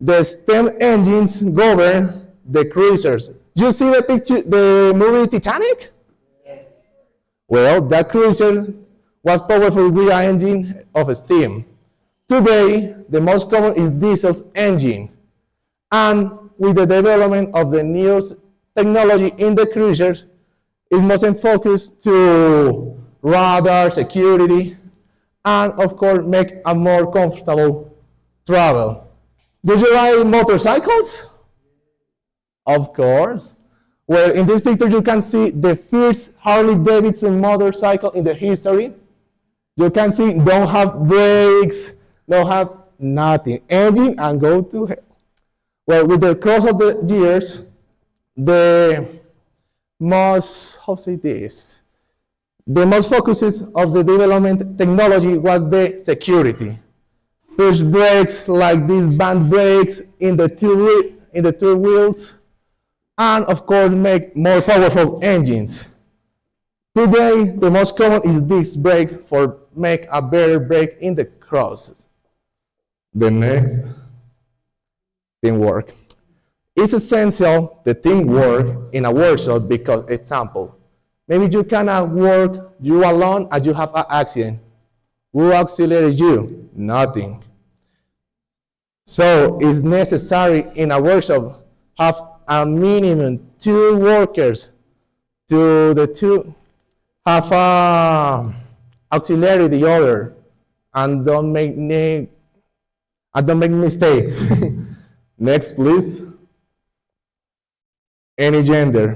the steam engines govern the cruisers. You see the picture, the movie Titanic? Yes. Well, that cruiser was powerful with an engine of steam. Today, the most common is diesel engine. And with the development of the newest technology in the cruisers, it's most focused to radar, security, and of course, make a more comfortable travel. Do you ride motorcycles? Of course. Well, in this picture, you can see the first Harley Davidson motorcycle in the history. You can see don't have brakes, don't have nothing. Engine and go to hell. Well, with the cross of the years, the most, how say this? The most focuses of the development technology was the security. Push brakes like these band brakes in the two wheels, and of course make more powerful engines. Today, the most common is disc brake for make a better brake in the crosses. The next, teamwork. It's essential the teamwork in a workshop because, example, maybe you cannot work you alone and you have an accident. Who auxiliated you? Nothing. So it's necessary in a workshop have a minimum 2 workers to the 2 have auxiliary the other and don't make mistakes. Next, please. Any gender.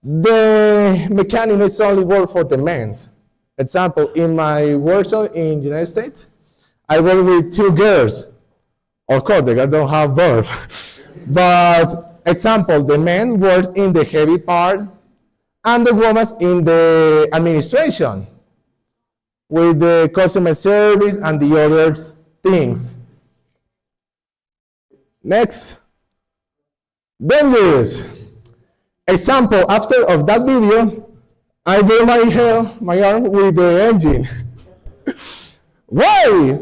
The mechanic is only work for the men. Example, in my workshop in United States, I work with two girls. Of course, the girls don't have verb. But example, the men work in the heavy part and the women in the administration with the customer service and the other things. Next, dangerous. Example, after of that video, I burn my arm with the engine. Why?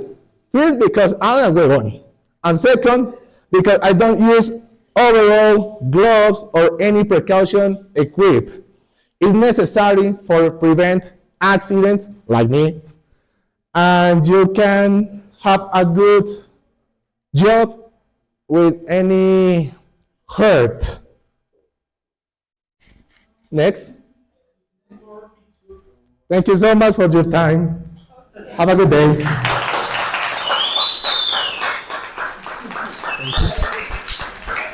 First, because I'm a weapon. And second, because I don't use overall gloves or any precaution equipped. It's necessary for prevent accidents like me. And you can have a good job with any hurt. Next. Thank you so much for your time. Have a good day.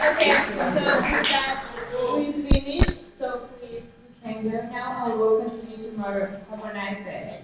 Okay, so that we finished. So please, you can go now and we'll continue tomorrow. Have a nice day.